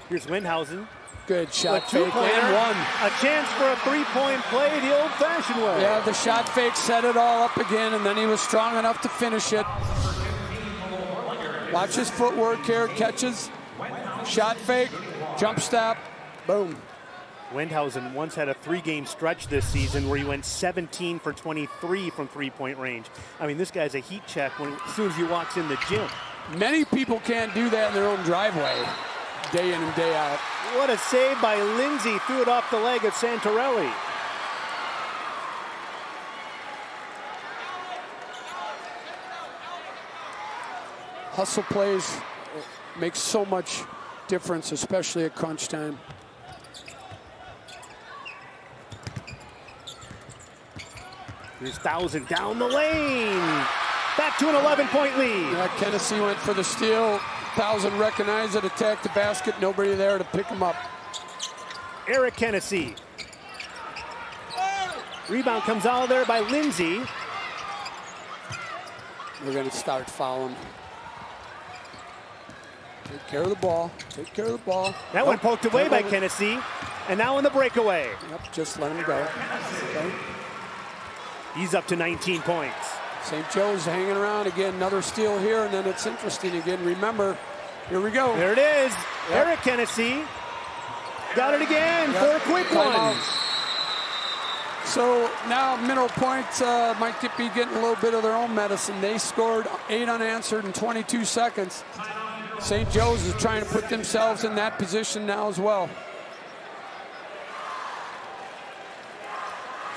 Speaker 2: Here's Wendhausen.
Speaker 3: Good shot fake and one.
Speaker 2: A chance for a three-point play the old-fashioned way.
Speaker 3: Yeah, the shot fake set it all up again, and then he was strong enough to finish it. Watch his footwork here. Catches, shot fake, jump stop, boom.
Speaker 2: Wendhausen once had a 3-game stretch this season where he went 17 for 23 from three-point range. I mean, this guy's a heat check as soon as he walks in the gym.
Speaker 3: Many people can't do that in their own driveway, day in and day out.
Speaker 2: What a save by Lindsay. Threw it off the leg of Santarelli.
Speaker 3: Hustle plays make so much difference, especially at crunch time.
Speaker 2: Here's 1,000 down the lane. Back to an 11-point lead.
Speaker 3: Yeah, Tennessee went for the steal. 1,000 recognized it, attacked the basket. Nobody there to pick him up.
Speaker 2: Eric Hennessy. Rebound comes out of there by Lindsay.
Speaker 3: We're going to start fouling. Take care of the ball. Take care of the ball.
Speaker 2: That one poked away by Hennessy. And now in the breakaway.
Speaker 3: Yep, just let him go. Okay.
Speaker 2: He's up to 19 points.
Speaker 3: St. Joe's hanging around again. Another steal here, and then it's interesting again. Remember, here we go.
Speaker 2: There it is. Yep. Eric Hennessy got it again for a quick one.
Speaker 3: So now Mineral Point might be getting a little bit of their own medicine. They scored 8 unanswered in 22 seconds. St. Joe's is trying to put themselves in that position now as well.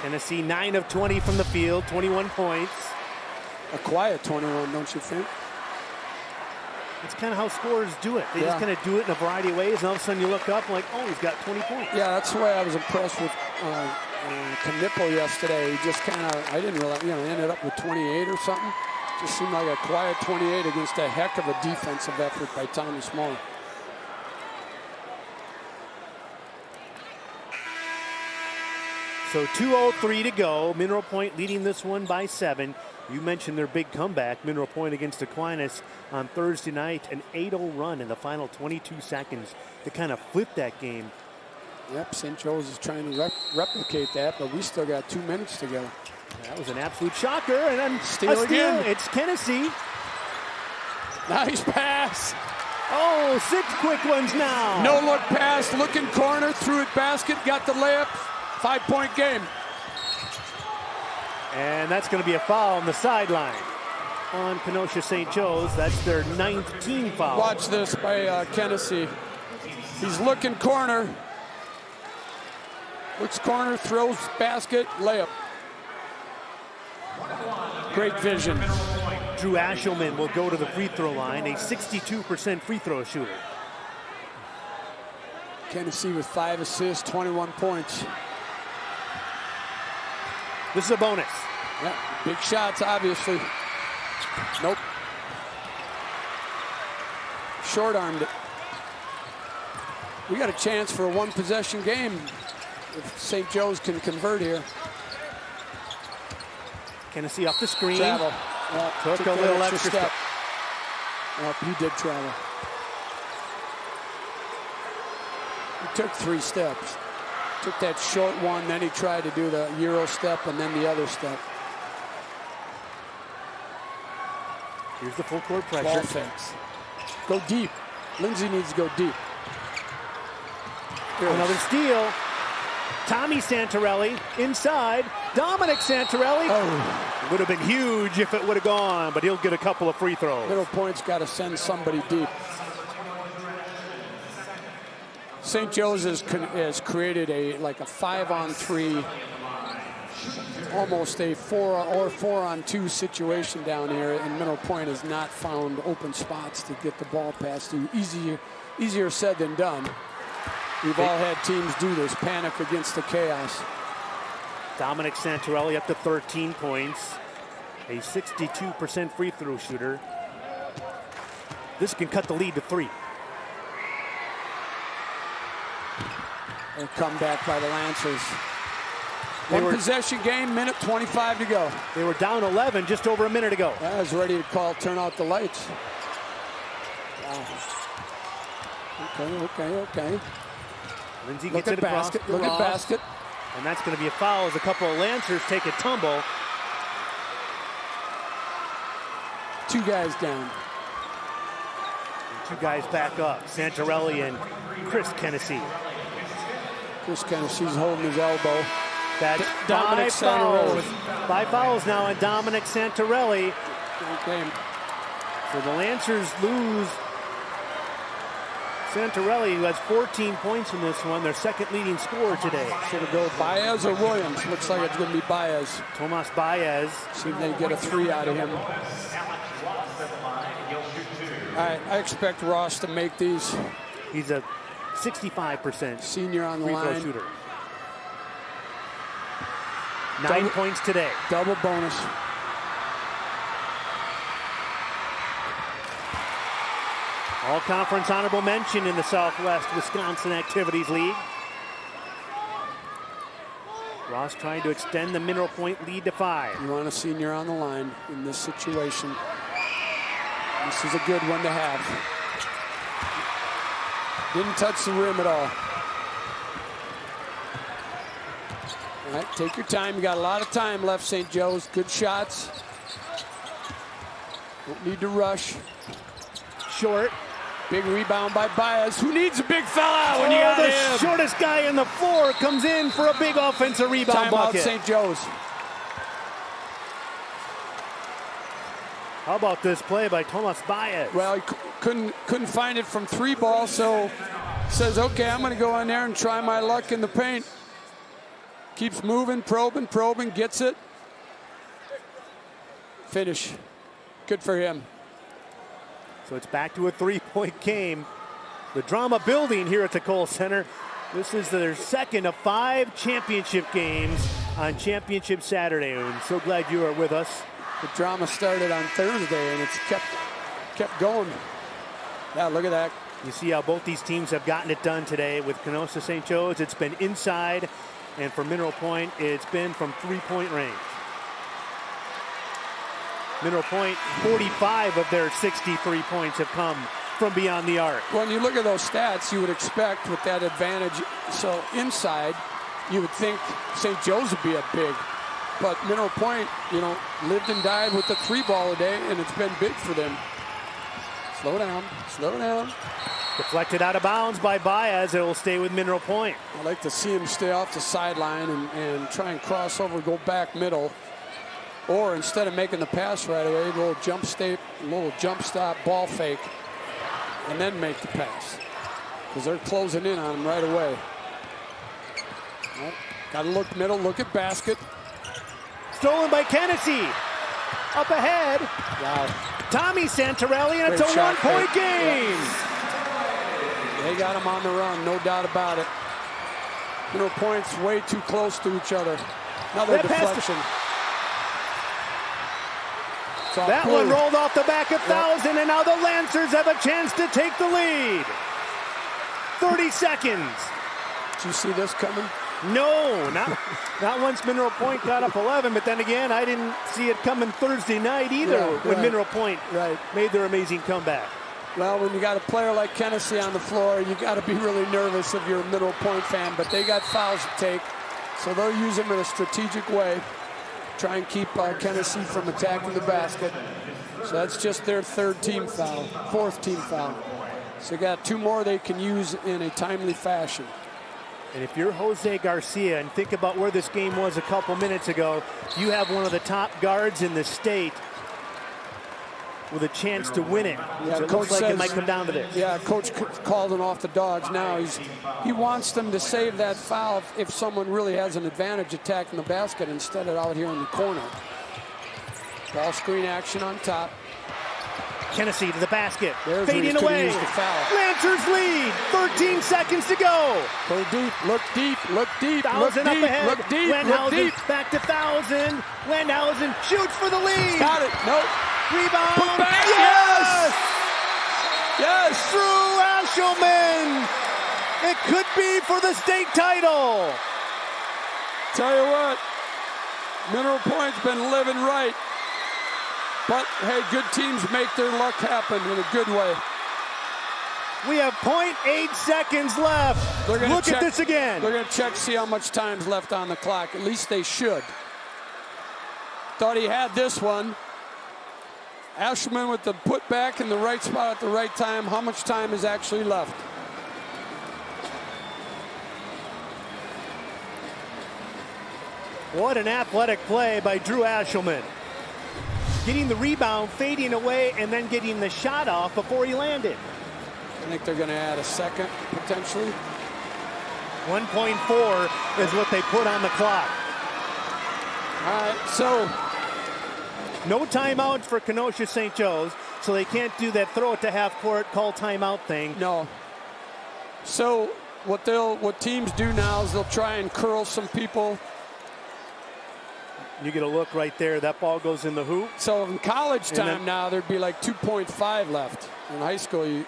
Speaker 2: Tennessee 9 of 20 from the field, 21 points.
Speaker 3: A quiet 21, don't you think?
Speaker 2: That's kind of how scorers do it. They just kind of do it in a variety of ways, and all of a sudden you look up and like, oh, he's got 20 points.
Speaker 3: Yeah, that's the way I was impressed with Knipple yesterday. He just kind of, I didn't realize, ended up with 28 or something. Just seemed like a quiet 28 against a heck of a defensive effort by Thomas More.
Speaker 2: So 2:03 to go. Mineral Point leading this one by 7. You mentioned their big comeback. Mineral Point against Aquinas on Thursday night. An 8-0 run in the final 22 seconds to kind of flip that game.
Speaker 3: Yep, St. Joe's is trying to replicate that, but we still got 2 minutes to go.
Speaker 2: That was an absolute shocker, and then
Speaker 3: steal again.
Speaker 2: It's Tennessee.
Speaker 3: Nice pass.
Speaker 2: Oh, 6 quick ones now.
Speaker 3: No look pass, looking corner, threw it basket, got the layup. 5-point game.
Speaker 2: And that's going to be a foul on the sideline on Kenosha St. Joe's. That's their 9th team foul.
Speaker 3: Watch this by Tennessee. He's looking corner. Looks corner, throws basket, layup. Great vision.
Speaker 2: Drew Ashelman will go to the free throw line, a 62% free throw shooter.
Speaker 3: Tennessee with 5 assists, 21 points.
Speaker 2: This is a bonus.
Speaker 3: Yeah, big shots, obviously. Nope. Short-armed it. We got a chance for a one-possession game if St. Joe's can convert here.
Speaker 2: Tennessee off the screen.
Speaker 3: Travel. Yeah,
Speaker 2: took a little extra step.
Speaker 3: Well, he did travel. He took 3 steps. Took that short one, then he tried to do the Euro step and then the other step.
Speaker 2: Here's the full court pressure.
Speaker 3: Ball fakes. Go deep. Lindsay needs to go deep.
Speaker 2: Another steal. Tommy Santorelli inside. Dominic Santorelli.
Speaker 3: Oh.
Speaker 2: Would have been huge if it would have gone, but he'll get a couple of free throws.
Speaker 3: Middle Point's got to send somebody deep. St. Joe's has created a 5-on-3, almost a 4-on-2 situation down here, and Mineral Point has not found open spots to get the ball past to. Easier said than done. We've all had teams do this, panic against the chaos.
Speaker 2: Dominic Santorelli up to 13 points, a 62% free throw shooter. This can cut the lead to 3.
Speaker 3: A comeback by the Lancers. One possession game, minute 25 to go.
Speaker 2: They were down 11 just over a minute ago.
Speaker 3: I was ready to call turn out the lights. Wow. Okay.
Speaker 2: Lindsay gets it across
Speaker 3: basket.
Speaker 2: the
Speaker 3: Look at
Speaker 2: Ross.
Speaker 3: basket.
Speaker 2: And that's going to be a foul as a couple of Lancers take a tumble.
Speaker 3: 2 guys down.
Speaker 2: And 2 guys back up. Santorelli and Chris Tennessee.
Speaker 3: Chris Tennessee's holding his elbow.
Speaker 2: That's
Speaker 3: Dominic
Speaker 2: 5 fouls now on Dominic Santorelli.
Speaker 3: Okay.
Speaker 2: So the Lancers lose Santorelli, who has 14 points in this one, their second leading scorer today.
Speaker 3: Should it go Baez or Williams? Looks like it's going to be Baez.
Speaker 2: Tomas Baez.
Speaker 3: See if they get a 3 out of him. I expect Ross to make these.
Speaker 2: He's a 65%
Speaker 3: senior on the
Speaker 2: free throw
Speaker 3: line.
Speaker 2: shooter. 9 points today.
Speaker 3: Double bonus.
Speaker 2: All conference honorable mention in the Southwest Wisconsin Activities League. Ross trying to extend the Mineral Point lead to 5.
Speaker 3: You want a senior on the line in this situation. This is a good one to have. Didn't touch the rim at all. All right, take your time. You got a lot of time left, St. Joe's. Good shots. Don't need to rush.
Speaker 2: Short.
Speaker 3: Big rebound by Baez. Who needs a big fella when you got
Speaker 2: the
Speaker 3: him?
Speaker 2: Shortest guy on the floor comes in for a big offensive rebound bucket.
Speaker 3: Timeout, St. Joe's.
Speaker 2: How about this play by Tomas Baez?
Speaker 3: Well, he couldn't find it from 3 ball, so says, okay, I'm going to go in there and try my luck in the paint. Keeps moving, probing, gets it. Finish. Good for him.
Speaker 2: So it's back to a 3-point game. The drama building here at the Kohl Center. This is their second of 5 championship games on Championship Saturday. I'm so glad you are with us.
Speaker 3: The drama started on Thursday, and it's kept going. Yeah, look at that.
Speaker 2: You see how both these teams have gotten it done today. With Kenosha St. Joe's, it's been inside, and for Mineral Point, it's been from three-point range. Mineral Point, 45 of their 63 points have come from beyond the arc.
Speaker 3: When you look at those stats, you would expect with that advantage, so inside, you would think St. Joe's would be up big. But Mineral Point, you know, lived and died with the 3-ball a day, and it's been big for them. Slow down, slow down.
Speaker 2: Deflected out of bounds by Baez. It will stay with Mineral Point.
Speaker 3: I like to see him stay off the sideline and try and cross over, go back middle. Or instead of making the pass right away, a little jump stop, ball fake, and then make the pass. Because they're closing in on him right away. Well, got to look middle, look at basket.
Speaker 2: Stolen by Kennedy. Up ahead.
Speaker 3: Wow.
Speaker 2: Tommy Santorelli, and
Speaker 3: Great
Speaker 2: it's a
Speaker 3: shot,
Speaker 2: one-point
Speaker 3: Kate.
Speaker 2: game.
Speaker 3: Yeah. They got him on the run, no doubt about it. Mineral Point's way too close to each other. Another deflection.
Speaker 2: That one rolled off the back of Thousand, and now the Lancers have a chance to take the lead. 30 seconds.
Speaker 3: Did you see this coming?
Speaker 2: No, not once Mineral Point got up 11, but then again, I didn't see it coming Thursday night either when Mineral Point made their amazing comeback.
Speaker 3: Well, when you got a player like Kennedy on the floor, you got to be really nervous if you're a Mineral Point fan, but they got fouls to take, so they'll use them in a strategic way. Try and keep Kennedy from attacking the basket. So that's just their fourth team foul. So they got 2 more they can use in a timely fashion.
Speaker 2: And if you're Jose Garcia and think about where this game was a couple minutes ago, you have one of the top guards in the state with a chance to win it.
Speaker 3: Yeah,
Speaker 2: so it
Speaker 3: coach
Speaker 2: looks like
Speaker 3: says,
Speaker 2: it might come down to this.
Speaker 3: Yeah, coach called him off the Dogs now. He wants them to save that foul if someone really has an advantage attacking the basket instead of out here in the corner. Ball screen action on top.
Speaker 2: Kennedy to the basket.
Speaker 3: There's
Speaker 2: fading away. Lancers lead. 13 seconds to go.
Speaker 3: Go deep. Look deep. Look deep.
Speaker 2: Thousand
Speaker 3: look
Speaker 2: up
Speaker 3: deep.
Speaker 2: ahead.
Speaker 3: Look deep.
Speaker 2: Wendhausen
Speaker 3: look deep.
Speaker 2: back to Thousand. Wendhausen shoots for the lead.
Speaker 3: Got it. Nope.
Speaker 2: Rebound.
Speaker 3: Put back.
Speaker 2: Yes!
Speaker 3: Yes.
Speaker 2: Drew Ashelman. It could be for the state title.
Speaker 3: Tell you what, Mineral Point's been living right. But, hey, good teams make their luck happen in a good way.
Speaker 2: We have 0.8 seconds left. Look at this again.
Speaker 3: They're going to check, see how much time's left on the clock. At least they should. Thought he had this one. Ashelman with the putback in the right spot at the right time. How much time is actually left?
Speaker 2: What an athletic play by Drew Ashelman. Getting the rebound, fading away, and then getting the shot off before he landed.
Speaker 3: I think they're going to add a second, potentially.
Speaker 2: 1.4 is what they put on the clock.
Speaker 3: All right, so
Speaker 2: no timeouts for Kenosha St. Joe's, so they can't do that throw it to half court, call timeout thing.
Speaker 3: No. So what teams do now is they'll try and curl some people.
Speaker 2: You get a look right there. That ball goes in the hoop.
Speaker 3: So in college time now, there'd be like 2.5 left. In high school, the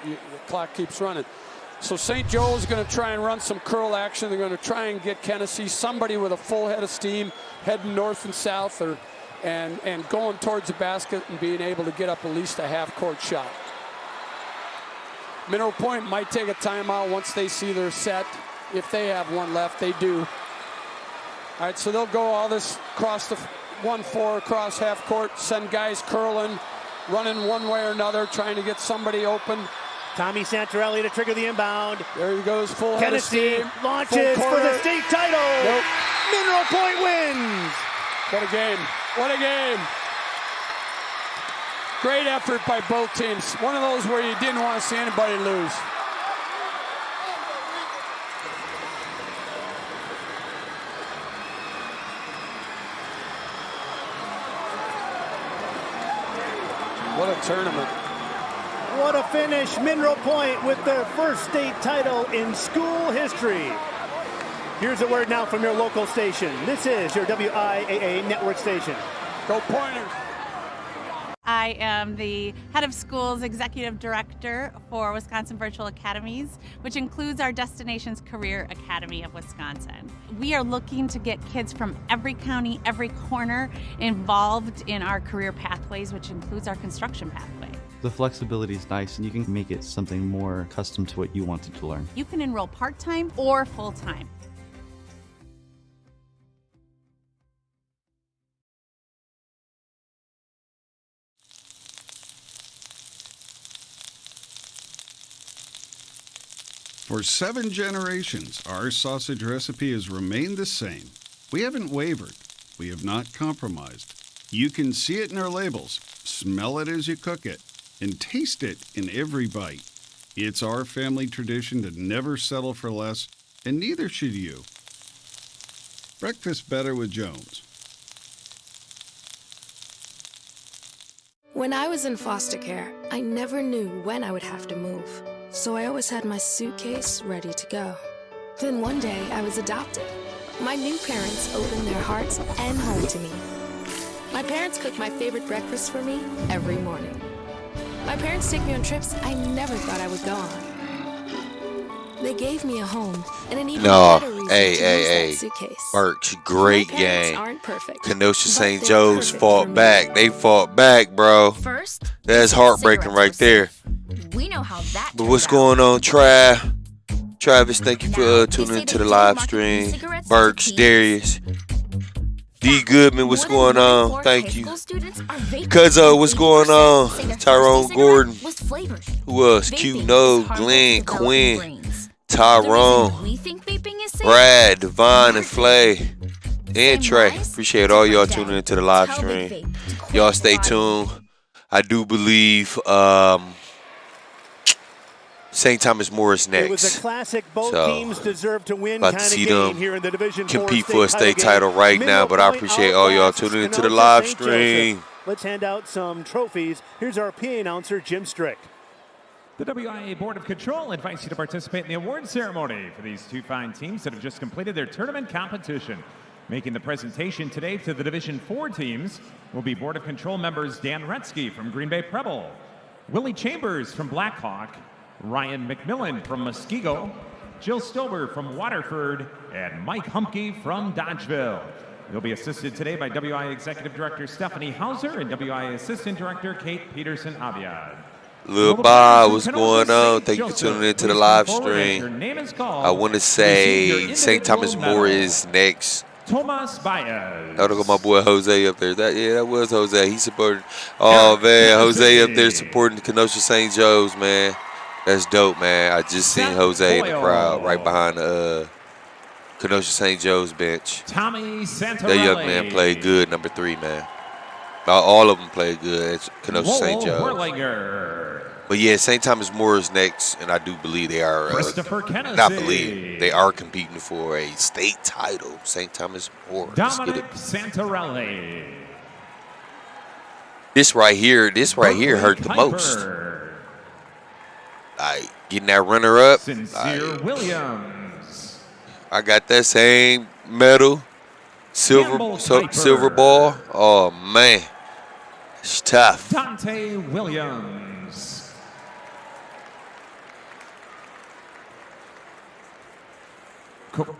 Speaker 3: clock keeps running. So St. Joe's is going to try and run some curl action. They're going to try and get Kennedy, somebody with a full head of steam, heading north and south, and going towards the basket and being able to get up at least a half-court shot. Mineral Point might take a timeout once they see their set. If they have one left, they do. All right, so they'll go all this across the 1-4 across half court, send guys curling, running one way or another, trying to get somebody open.
Speaker 2: Tommy Santorelli to trigger the inbound.
Speaker 3: There he goes, full head of steam.
Speaker 2: Launches for the state title.
Speaker 3: Nope.
Speaker 2: Mineral Point wins.
Speaker 3: What a game. What a game. Great effort by both teams. One of those where you didn't want to see anybody lose. What a tournament.
Speaker 2: What a finish. Mineral Point with their first state title in school history. Here's a word now from your local station. This is your WIAA network station.
Speaker 3: Go Pointers.
Speaker 1: I am the head of schools executive director for Wisconsin Virtual Academies, which includes our Destinations Career Academy of Wisconsin. We are looking to get kids from every county, every corner involved in our career pathways, which includes our construction pathway.
Speaker 16: The flexibility is nice, and you can make it something more custom to what you wanted to learn.
Speaker 1: You can enroll part-time or full-time.
Speaker 17: For 7 generations, our sausage recipe has remained the same. We haven't wavered. We have not compromised. You can see it in our labels, smell it as you cook it, and taste it in every bite. It's our family tradition to never settle for less, and neither should you. Breakfast better with Jones.
Speaker 18: When I was in foster care, I never knew when I would have to move. So I always had my suitcase ready to go. Then one day, I was adopted. My new parents opened their hearts and home to me. My parents cook my favorite breakfast for me every morning. My parents take me on trips I never thought I would go on. They gave me a home and an even better reason to use that suitcase.
Speaker 20: Birch, great
Speaker 18: My parents
Speaker 20: game.
Speaker 18: aren't perfect,
Speaker 20: Kenosha
Speaker 18: but
Speaker 20: St.
Speaker 18: they're
Speaker 20: Joe's
Speaker 18: perfect
Speaker 20: fought
Speaker 18: for me.
Speaker 20: back. They fought back, bro.
Speaker 26: First,
Speaker 20: That's heartbreaking right there.
Speaker 26: we know how that
Speaker 20: But what's going on, Travis, thank you for tuning into the live stream. Burks, Darius, D. Goodman, what's going on? Thank you. Cuzzo, what's going on? Tyrone Gordon. Who else? Q No, Glenn, Quinn, Tyrone, Brad, Devon, and Flay, and Trey. Appreciate all y'all tuning into the live stream. Y'all stay tuned. I do believe St. Thomas More is next.
Speaker 2: It was a classic. Both teams deserve to win
Speaker 20: about
Speaker 2: kind
Speaker 20: to
Speaker 2: of
Speaker 20: see
Speaker 2: game
Speaker 20: them
Speaker 2: here in the Division
Speaker 20: compete
Speaker 2: 4
Speaker 20: for a state title right now, but I appreciate all y'all tuning into the live stream.
Speaker 2: Let's hand out some trophies. Here's our PA announcer, Jim Strick.
Speaker 21: The WIA Board of Control invites you to participate in the award ceremony for these two fine teams that have just completed their tournament competition. Making the presentation today to the Division 4 teams will be Board of Control members Dan Retzky from Green Bay Preble, Willie Chambers from Blackhawk, Ryan McMillan from Muskego, Jill Stober from Waterford, and Mike Humke from Dodgeville. They'll be assisted today by WIA Executive Director Stephanie Hauser and WIA Assistant Director Kate Peterson-Aviad.
Speaker 20: Lil Bob, what's going on? Thank you for tuning into the live stream. I want to say St. Thomas More is next.
Speaker 21: Tomas Baez.
Speaker 20: Oh, look at my boy Jose up there. That was Jose. He supported. Oh man, Jose up there supporting Kenosha St. Joe's, man. That's dope, man. I just seen Jose in the crowd right behind the Kenosha St. Joe's bench.
Speaker 21: Tommy Santorelli.
Speaker 20: That young man played good, number 3, man. All of them played good at Kenosha St. Joe's. But yeah, St. Thomas More is next, and I do believe they are. Not believe they are competing for a state title. St. Thomas More.
Speaker 21: Dominic Santorelli.
Speaker 20: This right here hurt the most. Like getting that runner up.
Speaker 21: Sincere Williams.
Speaker 20: I got that same medal, silver ball. Oh man, it's tough.
Speaker 21: Dante Williams.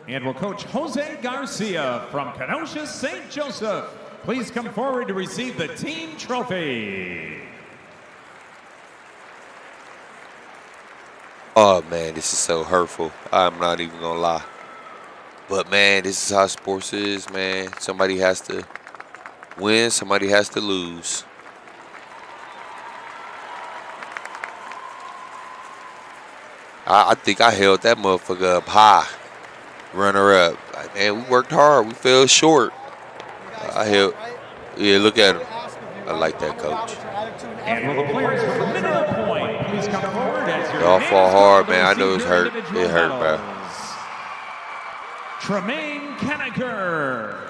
Speaker 21: And will coach Jose Garcia from Kenosha St. Joseph. Please come forward to receive the team trophy.
Speaker 20: Oh man, this is so hurtful. I'm not even gonna lie. But man, this is how sports is, man. Somebody has to win, somebody has to lose. I think I held that motherfucker up high. Runner up. Like, man, we worked hard. We fell short. Yeah, look at him. I like that, coach.
Speaker 21: And will the players from Mineral Point please come forward as your
Speaker 20: Y'all
Speaker 21: names
Speaker 20: fall hard, man. I
Speaker 21: called
Speaker 20: know it's hurt.
Speaker 21: individual
Speaker 20: It hurt, bro.
Speaker 21: medals. Tremaine Kenneker.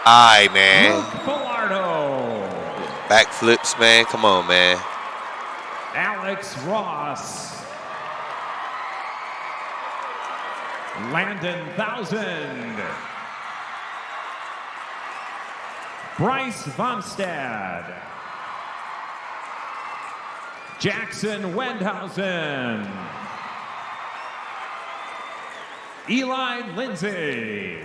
Speaker 20: Aye, man.
Speaker 21: Luke Villardo.
Speaker 20: Backflips, man. Come on, man.
Speaker 21: Alex Ross. Landon Thousand. Bryce Vomstad. Jackson Wendhausen. Eli Lindsay.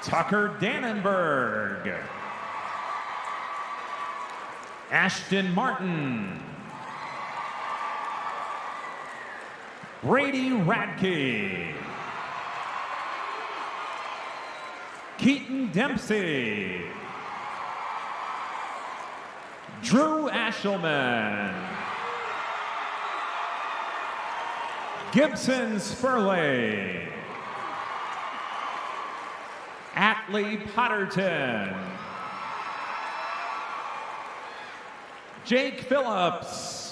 Speaker 21: Tucker Dannenberg. Ashton Martin. Brady Radke. Keaton Dempsey. Drew Ashelman. Gibson Spurley. Atlee Potterton. Jake Phillips.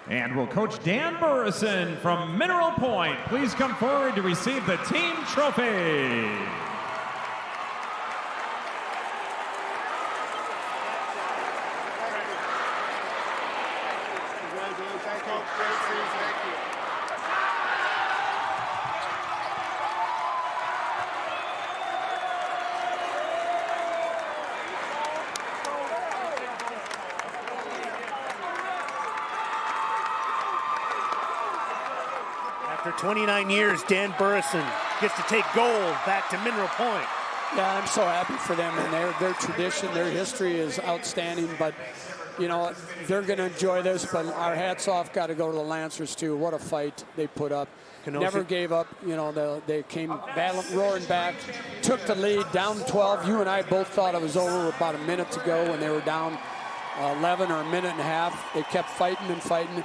Speaker 21: And will Coach Dan Burrison from Mineral Point please come forward to receive the team trophy.
Speaker 2: After 29 years, Dan Burrison gets to take gold back to Mineral Point.
Speaker 3: Yeah, I'm so happy for them, and their tradition, their history is outstanding. But you know, they're going to enjoy this. But our hats off got to go to the Lancers too. What a fight they put up.
Speaker 2: Kenosha.
Speaker 3: Never gave up. You know, they came roaring back, took the lead, down 12. You and I both thought it was over with about a minute to go when they were down 11 or a minute and a half. They kept fighting and fighting.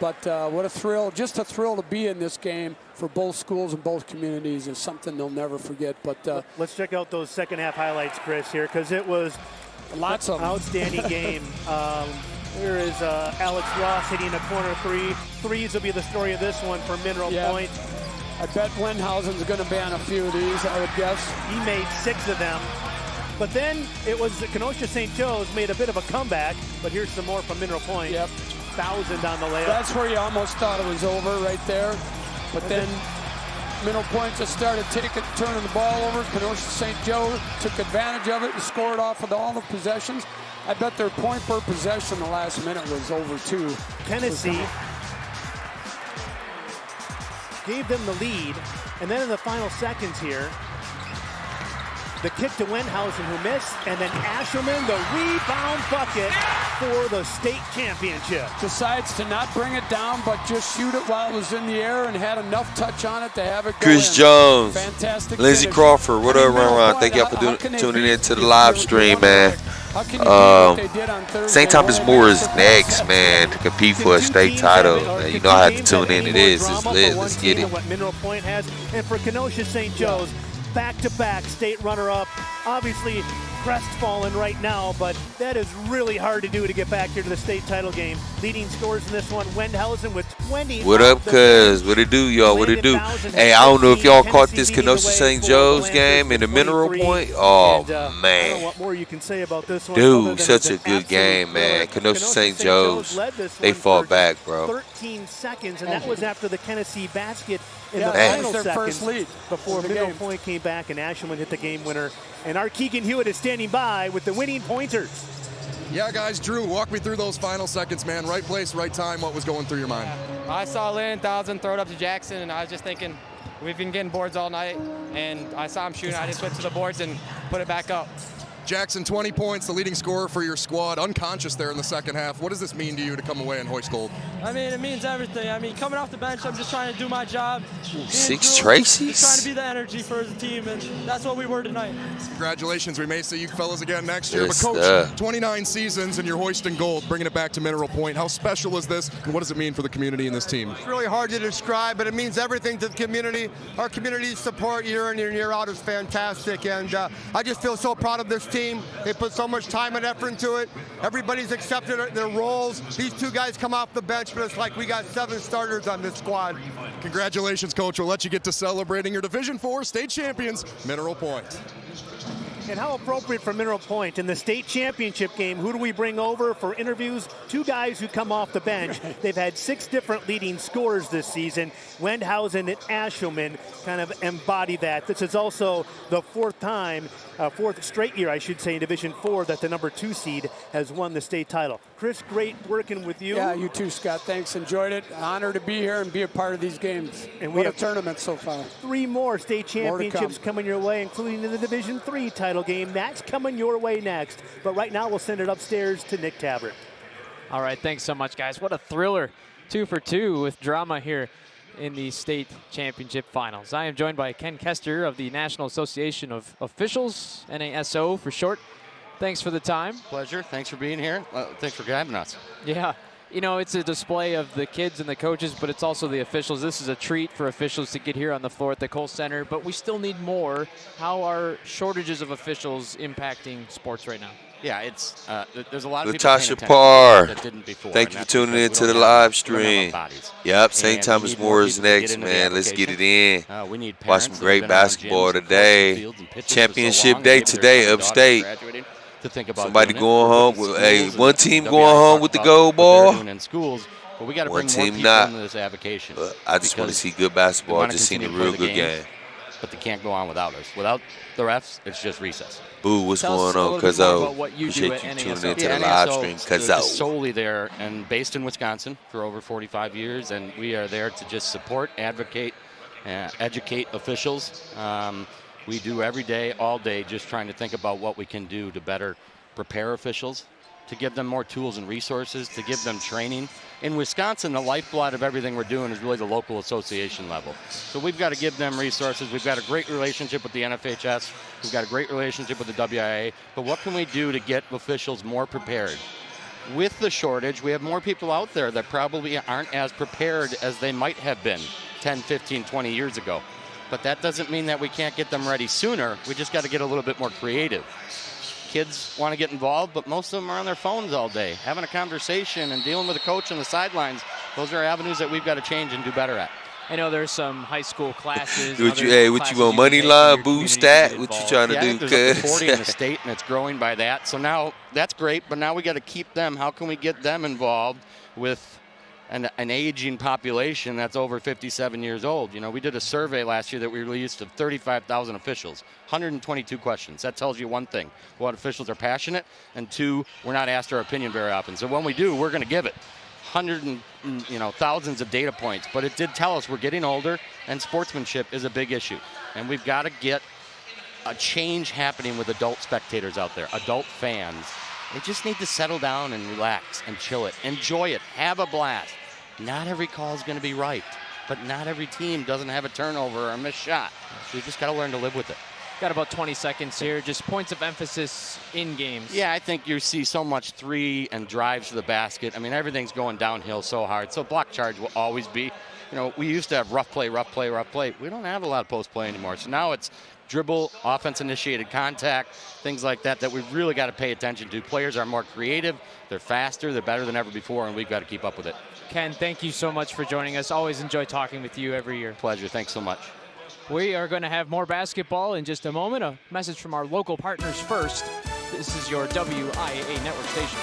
Speaker 3: But what a thrill, just a thrill to be in this game for both schools and both communities is something they'll never forget. But
Speaker 2: let's check out those second half highlights, Chris, here, because it was
Speaker 3: lots of
Speaker 2: outstanding game. Here is Alex Ross hitting a corner three. Threes will be the story of this one for Mineral Point.
Speaker 3: I bet Wendhausen's going to be on a few of these, I would guess.
Speaker 2: He made 6 of them. But then it was Kenosha St. Joe's made a bit of a comeback. But here's some more from Mineral Point.
Speaker 3: Yep.
Speaker 2: 1,000 on the layup.
Speaker 3: That's where you almost thought it was over right there. But then Mineral Point just started turning the ball over. Kenosha St. Joe took advantage of it and scored off with all the possessions. I bet their point per possession the last minute was over 2.
Speaker 2: Tennessee gave them the lead. And then in the final seconds here, the kick to Wendhausen, who missed, and then Ashelman, the rebound bucket for the state championship.
Speaker 3: Decides to not bring it down, but just shoot it while it was in the air and had enough touch on it to have it go
Speaker 20: Chris
Speaker 3: in.
Speaker 20: Jones,
Speaker 3: Fantastic
Speaker 20: Lindsey
Speaker 3: finish.
Speaker 20: Crawford, what up, Ron? Thank y'all for tuning in to the live stream, man. St. Thomas More is next, man, to compete for a state title. Man, you know how to tune in. It is. It's lit. Let's get it.
Speaker 2: What Mineral Point has, and for Kenosha St. Joe's, back-to-back state runner-up. Obviously crestfallen right now, but that is really hard to do to get back here to the state title game. Leading scores in this one, Wendhausen with 20.
Speaker 20: What up, cuz? What it do, y'all? What it do? Hey, I don't know if y'all caught this Kenosha St. Joe's game in the Mineral Point. Oh,
Speaker 2: I don't know
Speaker 20: man.
Speaker 2: what more you can say about this one.
Speaker 20: Dude, such a good game, man. Kenosha St. Joe's, they fought back, bro.
Speaker 2: 13 seconds, and that was after the Tennessee basket in the
Speaker 3: that
Speaker 2: final
Speaker 3: was their
Speaker 2: seconds
Speaker 3: first lead
Speaker 2: before Mineral Point came back and Ashelman hit the game winner. And our Keegan Hewitt is standing by with the winning pointers.
Speaker 9: Yeah, guys, Drew, walk me through those final seconds, man. Right place, right time. What was going through your mind?
Speaker 4: I saw Wendhausen throw it up to Jackson, and I was just thinking, we've been getting boards all night, and I saw him shooting. I just went to the boards and put it back up.
Speaker 9: Jackson, 20 points, the leading scorer for your squad, unconscious there in the second half. What does this mean to you to come away and hoist gold?
Speaker 4: I mean, it means everything. I mean, coming off the bench, I'm just trying to do my job.
Speaker 20: 6 Tracy's?
Speaker 4: Just trying to be the energy for the team, and that's what we were tonight.
Speaker 9: Congratulations. We may see you fellas again next year.
Speaker 20: Yes,
Speaker 9: but, Coach, 29 seasons and you're hoisting gold, bringing it back to Mineral Point. How special is this, and what does it mean for the community and this team?
Speaker 8: It's really hard to describe, but it means everything to the community. Our community's support year in and year out is fantastic, and I just feel so proud of this team. They put so much time and effort into it. Everybody's accepted their roles. These 2 guys come off the bench, but it's like we got 7 starters on this squad.
Speaker 9: Congratulations, Coach. We'll let you get to celebrating your Division IV state champions, Mineral Point.
Speaker 2: And how appropriate for Mineral Point. In the state championship game, who do we bring over for interviews? Two guys who come off the bench. They've had 6 different leading scorers this season. Wendhausen and Ashelman kind of embody that. This is also the 4th straight year, I should say, in Division 4 that the number 2 seed has won the state title. Chris, great working with you.
Speaker 3: Yeah, you too, Scott. Thanks. Enjoyed it. Honor to be here and be a part of these games.
Speaker 2: And
Speaker 3: what a tournament so far.
Speaker 2: 3 more state championships coming your way, including in the Division 3 title game. That's coming your way next. But right now, we'll send it upstairs to Nick Tabbert.
Speaker 10: All right, thanks so much, guys. What a thriller. 2 for 2 with drama here in the state championship finals. I am joined by Ken Kester of the National Association of Officials, NASO for short. Thanks for the time.
Speaker 11: Pleasure. Thanks for being here. Thanks for having us.
Speaker 10: Yeah. You know, it's a display of the kids and the coaches, but it's also the officials. This is a treat for officials to get here on the floor at the Kohl Center, but we still need more. How are shortages of officials impacting sports right now?
Speaker 11: Yeah, it's there's a lot of
Speaker 20: Latasha
Speaker 11: people
Speaker 20: Parr,
Speaker 11: that didn't before.
Speaker 20: Thank you for tuning in to the live stream. Yep, St. Thomas More is next, man. Let's get it in.
Speaker 11: We need
Speaker 20: watch some great basketball today. Championship day today, upstate.
Speaker 11: To think about
Speaker 20: somebody going home with one team going home with the gold ball.
Speaker 11: In schools, but we got to bring
Speaker 20: one
Speaker 11: more
Speaker 20: team
Speaker 11: people
Speaker 20: not.
Speaker 11: into this avocation.
Speaker 20: But I just want to see good basketball. I just seen a real good game.
Speaker 11: But they can't go on without us. Without the refs, it's just recess.
Speaker 20: Boo, what's going on, Cuzzo? Appreciate you tuning into the live stream, Cuzzo.
Speaker 11: Solely there and based in Wisconsin for over 45 years, and we are there to just support, advocate, educate officials. We do every day, all day, just trying to think about what we can do to better prepare officials, to give them more tools and resources, to give them training. In Wisconsin, the lifeblood of everything we're doing is really the local association level. So we've got to give them resources. We've got a great relationship with the NFHS. We've got a great relationship with the WIA. But what can we do to get officials more prepared? With the shortage, we have more people out there that probably aren't as prepared as they might have been 10, 15, 20 years ago. But that doesn't mean that we can't get them ready sooner. We just got to get a little bit more creative. Kids want to get involved, but most of them are on their phones all day, having a conversation and dealing with a coach on the sidelines. Those are avenues that we've got to change and do better at.
Speaker 10: I know there's some high school classes.
Speaker 20: what you on money line, boo stat? What you trying to do,
Speaker 11: there's up to 40 in the state, and it's growing by that. So now that's great, but now we got to keep them. How can we get them involved with an aging population that's over 57 years old? You know, we did a survey last year that we released of 35,000 officials, 122 questions. That tells you one thing: what officials are passionate, and 2, we're not asked our opinion very often. So when we do, we're going to give it. Thousands of data points, but it did tell us we're getting older, and sportsmanship is a big issue, and we've got to get a change happening with adult spectators out there, adult fans. They just need to settle down and relax and chill it, enjoy it, have a blast. Not every call is going to be right, but not every team doesn't have a turnover or a missed shot. We just got to learn to live with it.
Speaker 10: Got about 20 seconds here. Just points of emphasis in games.
Speaker 11: Yeah, I think you see so much 3 and drives to the basket. I mean, everything's going downhill so hard. So block charge will always be. We used to have rough play, rough play, rough play. We don't have a lot of post play anymore. So now it's dribble, offense-initiated contact, things like that we've really got to pay attention to. Players are more creative, they're faster, they're better than ever before, and we've got to keep up with it.
Speaker 10: Ken, thank you so much for joining us. Always enjoy talking with you every year.
Speaker 11: Pleasure. Thanks so much.
Speaker 10: We are going to have more basketball in just a moment. A message from our local partners first. This is your WIAA network station.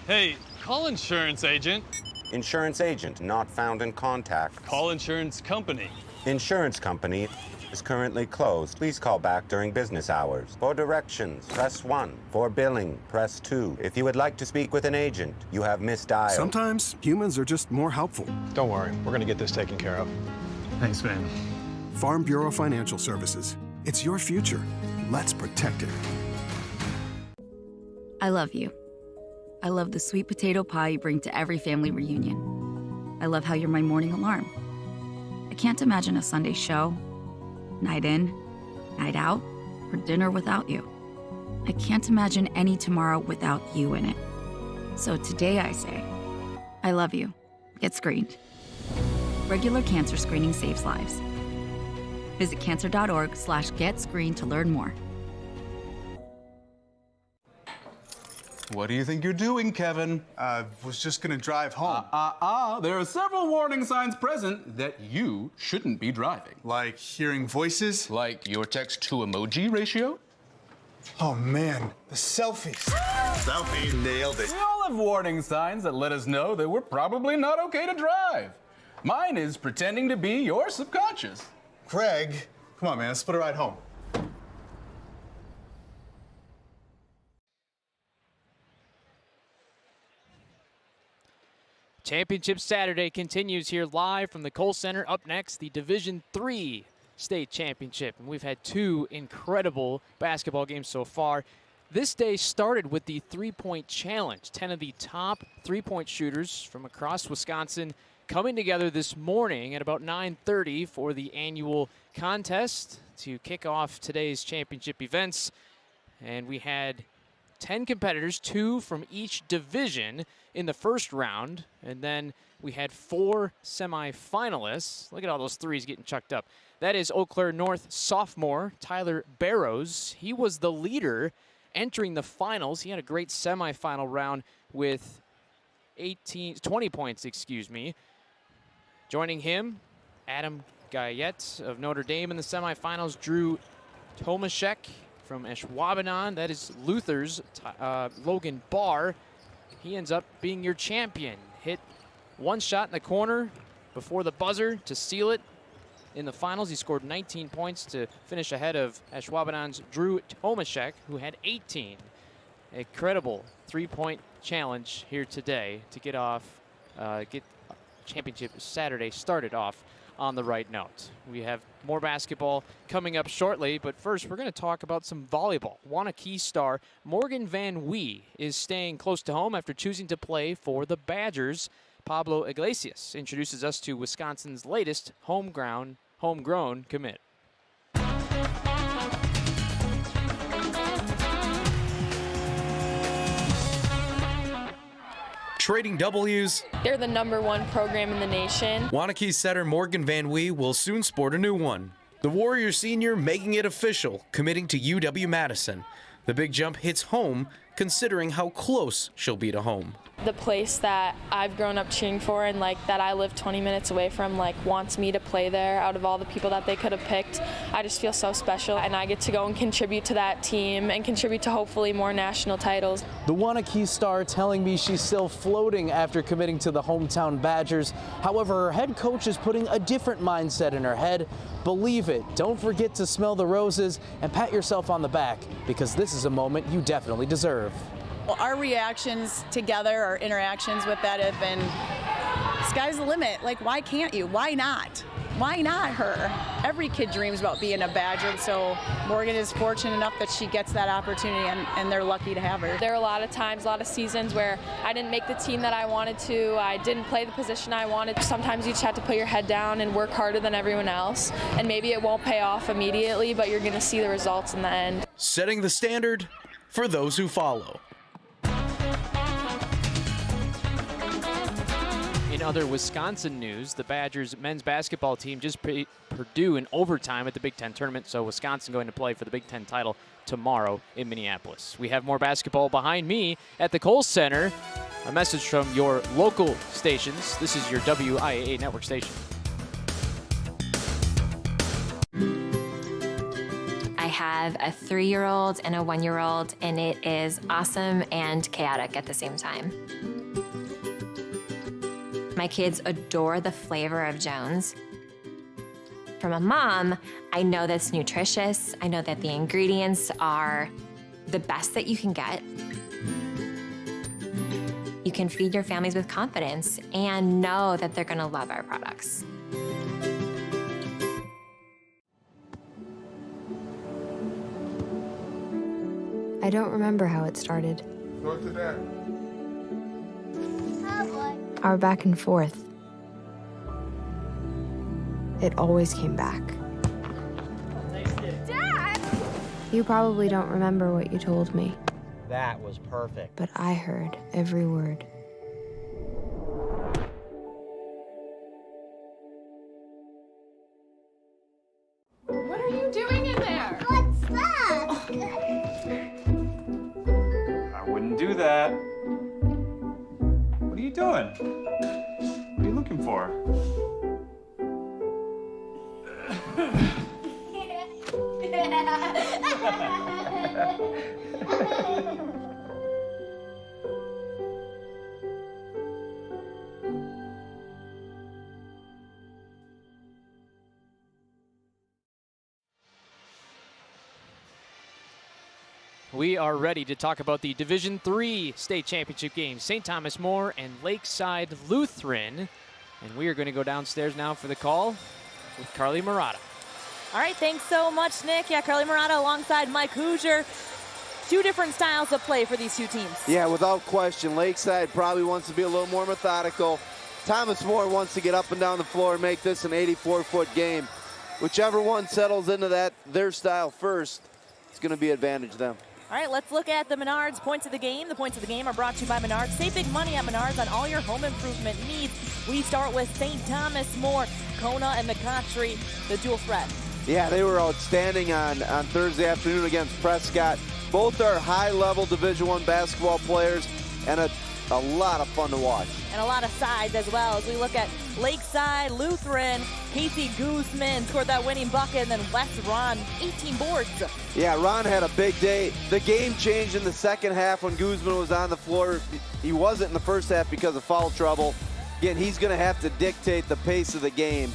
Speaker 19: Hey, call insurance agent.
Speaker 22: Insurance agent not found in contact.
Speaker 19: Call insurance company.
Speaker 22: Insurance company is currently closed. Please call back during business hours. For directions, press 1. For billing, press 2. If you would like to speak with an agent, you have misdialed.
Speaker 23: Sometimes humans are just more helpful.
Speaker 24: Don't worry, we're going to get this taken care of.
Speaker 19: Thanks, man.
Speaker 23: Farm Bureau Financial Services. It's your future. Let's protect it.
Speaker 6: I love you. I love the sweet potato pie you bring to every family reunion. I love how you're my morning alarm. I can't imagine a Sunday show, night in, night out, or dinner without you. I can't imagine any tomorrow without you in it. So today I say, I love you. Get screened. Regular cancer screening saves lives. Visit cancer.org/getscreened to learn more.
Speaker 5: What do you think you're doing, Kevin?
Speaker 7: Was just gonna drive home.
Speaker 5: There are several warning signs present that you shouldn't be driving.
Speaker 7: Like hearing voices?
Speaker 5: Like your text-to-emoji ratio?
Speaker 7: Oh man, the selfies.
Speaker 5: Selfie. Nailed it. We all have warning signs that let us know that we're probably not okay to drive. Mine is pretending to be your subconscious.
Speaker 7: Craig, come on, man, let's split a ride home.
Speaker 10: Championship Saturday continues here live from the Kohl Center. Up next, the Division III State Championship. And we've had two incredible basketball games so far. This day started with the three-point challenge. 10 of the top three-point shooters from across Wisconsin coming together this morning at about 9:30 for the annual contest to kick off today's championship events. And we had 10 competitors, 2 from each division in the first round. And then we had 4 semifinalists. Look at all those threes getting chucked up. That is Eau Claire North sophomore Tyler Barrows. He was the leader entering the finals. He had a great semifinal round with 20 points, Joining him, Adam Gayette of Notre Dame in the semifinals. Drew Tomaszek from Ashwaubenon. That is Luther's Logan Barr. He ends up being your champion. Hit one shot in the corner before the buzzer to seal it. In the finals, he scored 19 points to finish ahead of Ashwaubenon's Drew Tomaszek, who had 18. Incredible three-point challenge here today to get Championship Saturday started off on the right note. We have more basketball coming up shortly, but first we're going to talk about some volleyball. Waunakee star Morgan Van Wee is staying close to home after choosing to play for the Badgers. Pablo Iglesias introduces us to Wisconsin's latest homegrown commit.
Speaker 12: Trading W's.
Speaker 13: They're the #1 program in the nation.
Speaker 12: Waunakee setter Morgan Van Wee will soon sport a new one. The Warrior senior making it official, committing to UW-Madison. The big jump hits home, considering how close she'll be to home.
Speaker 13: The place that I've grown up cheering for and that I live 20 minutes away from wants me to play there out of all the people that they could have picked. I just feel so special, and I get to go and contribute to that team and contribute to hopefully more national titles.
Speaker 12: The Waunakee star telling me she's still floating after committing to the hometown Badgers. However, her head coach is putting a different mindset in her head. Believe it, don't forget to smell the roses and pat yourself on the back, because this is a moment you definitely deserve.
Speaker 14: Well, our reactions together, our interactions with that have been, sky's the limit. Why can't you? Why not? Why not her? Every kid dreams about being a Badger, so Morgan is fortunate enough that she gets that opportunity, and they're lucky to have her.
Speaker 13: There are a lot of times, a lot of seasons where I didn't make the team that I wanted to, I didn't play the position I wanted. Sometimes you just have to put your head down and work harder than everyone else, and maybe it won't pay off immediately, but you're going to see the results in the end.
Speaker 12: Setting the standard for those who follow.
Speaker 10: In other Wisconsin news, the Badgers men's basketball team just beat Purdue in overtime at the Big Ten tournament, so Wisconsin going to play for the Big Ten title tomorrow in Minneapolis. We have more basketball behind me at the Kohl Center. A message from your local stations. This is your WIAA network station.
Speaker 25: I have a 3-year-old and a 1-year-old, and it is awesome and chaotic at the same time. My kids adore the flavor of Jones. From a mom, I know that's nutritious. I know that the ingredients are the best that you can get. You can feed your families with confidence and know that they're gonna love our products.
Speaker 27: I don't remember how it started.
Speaker 8: Go to that.
Speaker 27: Our back and forth. It always came back. Dad! You probably don't remember what you told me,
Speaker 28: That was perfect.
Speaker 27: but I heard every word.
Speaker 29: What are you doing in there? What's that?
Speaker 15: I wouldn't do that. doing? What are you looking for?
Speaker 10: We are ready to talk about the Division III state championship games, St. Thomas More and Lakeside Lutheran. And we are going to go downstairs now for the call with Carly Murata.
Speaker 1: All right, thanks so much, Nick. Yeah, Carly Murata alongside Mike Hoosier. Two different styles of play for these two teams.
Speaker 3: Yeah, without question. Lakeside probably wants to be a little more methodical. Thomas More wants to get up and down the floor and make this an 84-foot game. Whichever one settles into their style first, it's going to be advantage them.
Speaker 1: All right, let's look at the Menards points of the game. The points of the game are brought to you by Menards. Save big money at Menards on all your home improvement needs. We start with St. Thomas More, Kona and McCottry, the dual threat.
Speaker 3: Yeah, they were outstanding on Thursday afternoon against Prescott. Both are high-level Division I basketball players and a lot of fun to watch.
Speaker 1: And a lot of sides as well as we look at Lakeside Lutheran. Casey Guzman scored that winning bucket, and then Wes Ron, 18 boards.
Speaker 3: Yeah, Ron had a big day. The game changed in the second half when Guzman was on the floor. He wasn't in the first half because of foul trouble. Again, he's going to have to dictate the pace of the game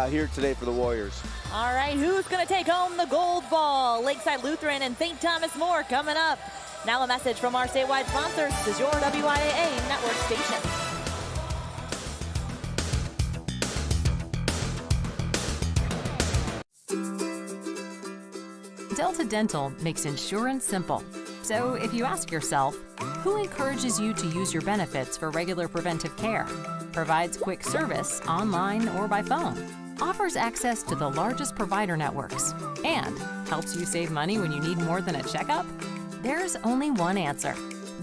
Speaker 3: here today for the Warriors.
Speaker 1: All right, who's going to take home the gold ball? Lakeside Lutheran and St. Thomas More coming up. Now a message from our statewide sponsors. This is your WIAA network station.
Speaker 4: Delta Dental makes insurance simple. So if you ask yourself, who encourages you to use your benefits for regular preventive care, provides quick service online or by phone, offers access to the largest provider networks, and helps you save money when you need more than a checkup? There's only one answer.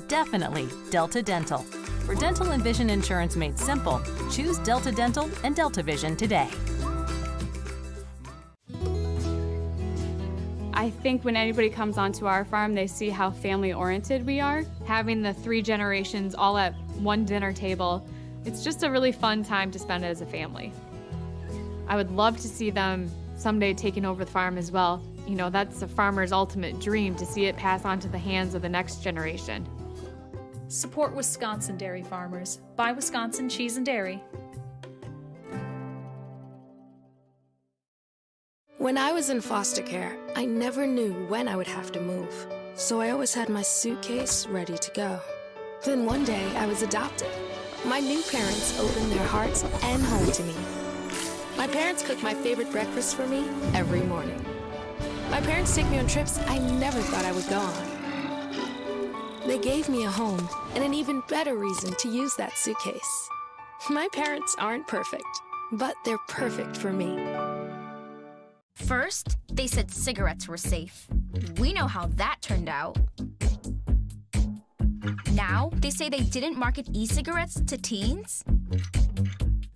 Speaker 4: Definitely Delta Dental. For dental and vision insurance made simple, choose Delta Dental and Delta Vision today.
Speaker 9: I think when anybody comes onto our farm, they see how family-oriented we are. Having the 3 generations all at one dinner table, it's just a really fun time to spend as a family. I would love to see them someday taking over the farm as well. You know, that's a farmer's ultimate dream, to see it pass on to the hands of the next generation.
Speaker 16: Support Wisconsin dairy farmers. Buy Wisconsin cheese and dairy.
Speaker 27: When I was in foster care, I never knew when I would have to move, so I always had my suitcase ready to go. Then one day, I was adopted. My new parents opened their hearts and home to me. My parents cook my favorite breakfast for me every morning. My parents take me on trips I never thought I would go on. They gave me a home and an even better reason to use that suitcase. My parents aren't perfect, but they're perfect for me.
Speaker 17: First, they said cigarettes were safe. We know how that turned out. Now, they say they didn't market e-cigarettes to teens.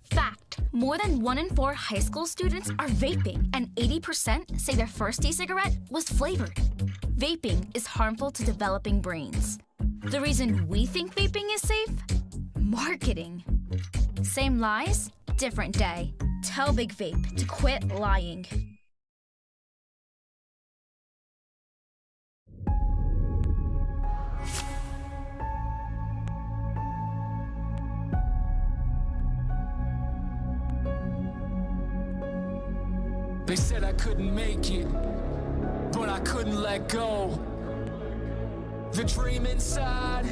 Speaker 17: Fact, more than 1 in 4 high school students are vaping, and 80% say their first e-cigarette was flavored. Vaping is harmful to developing brains. The reason we think vaping is safe? Marketing. Same lies, different day. Tell Big Vape to quit lying.
Speaker 18: They said I couldn't make it, but I couldn't let go. The dream inside,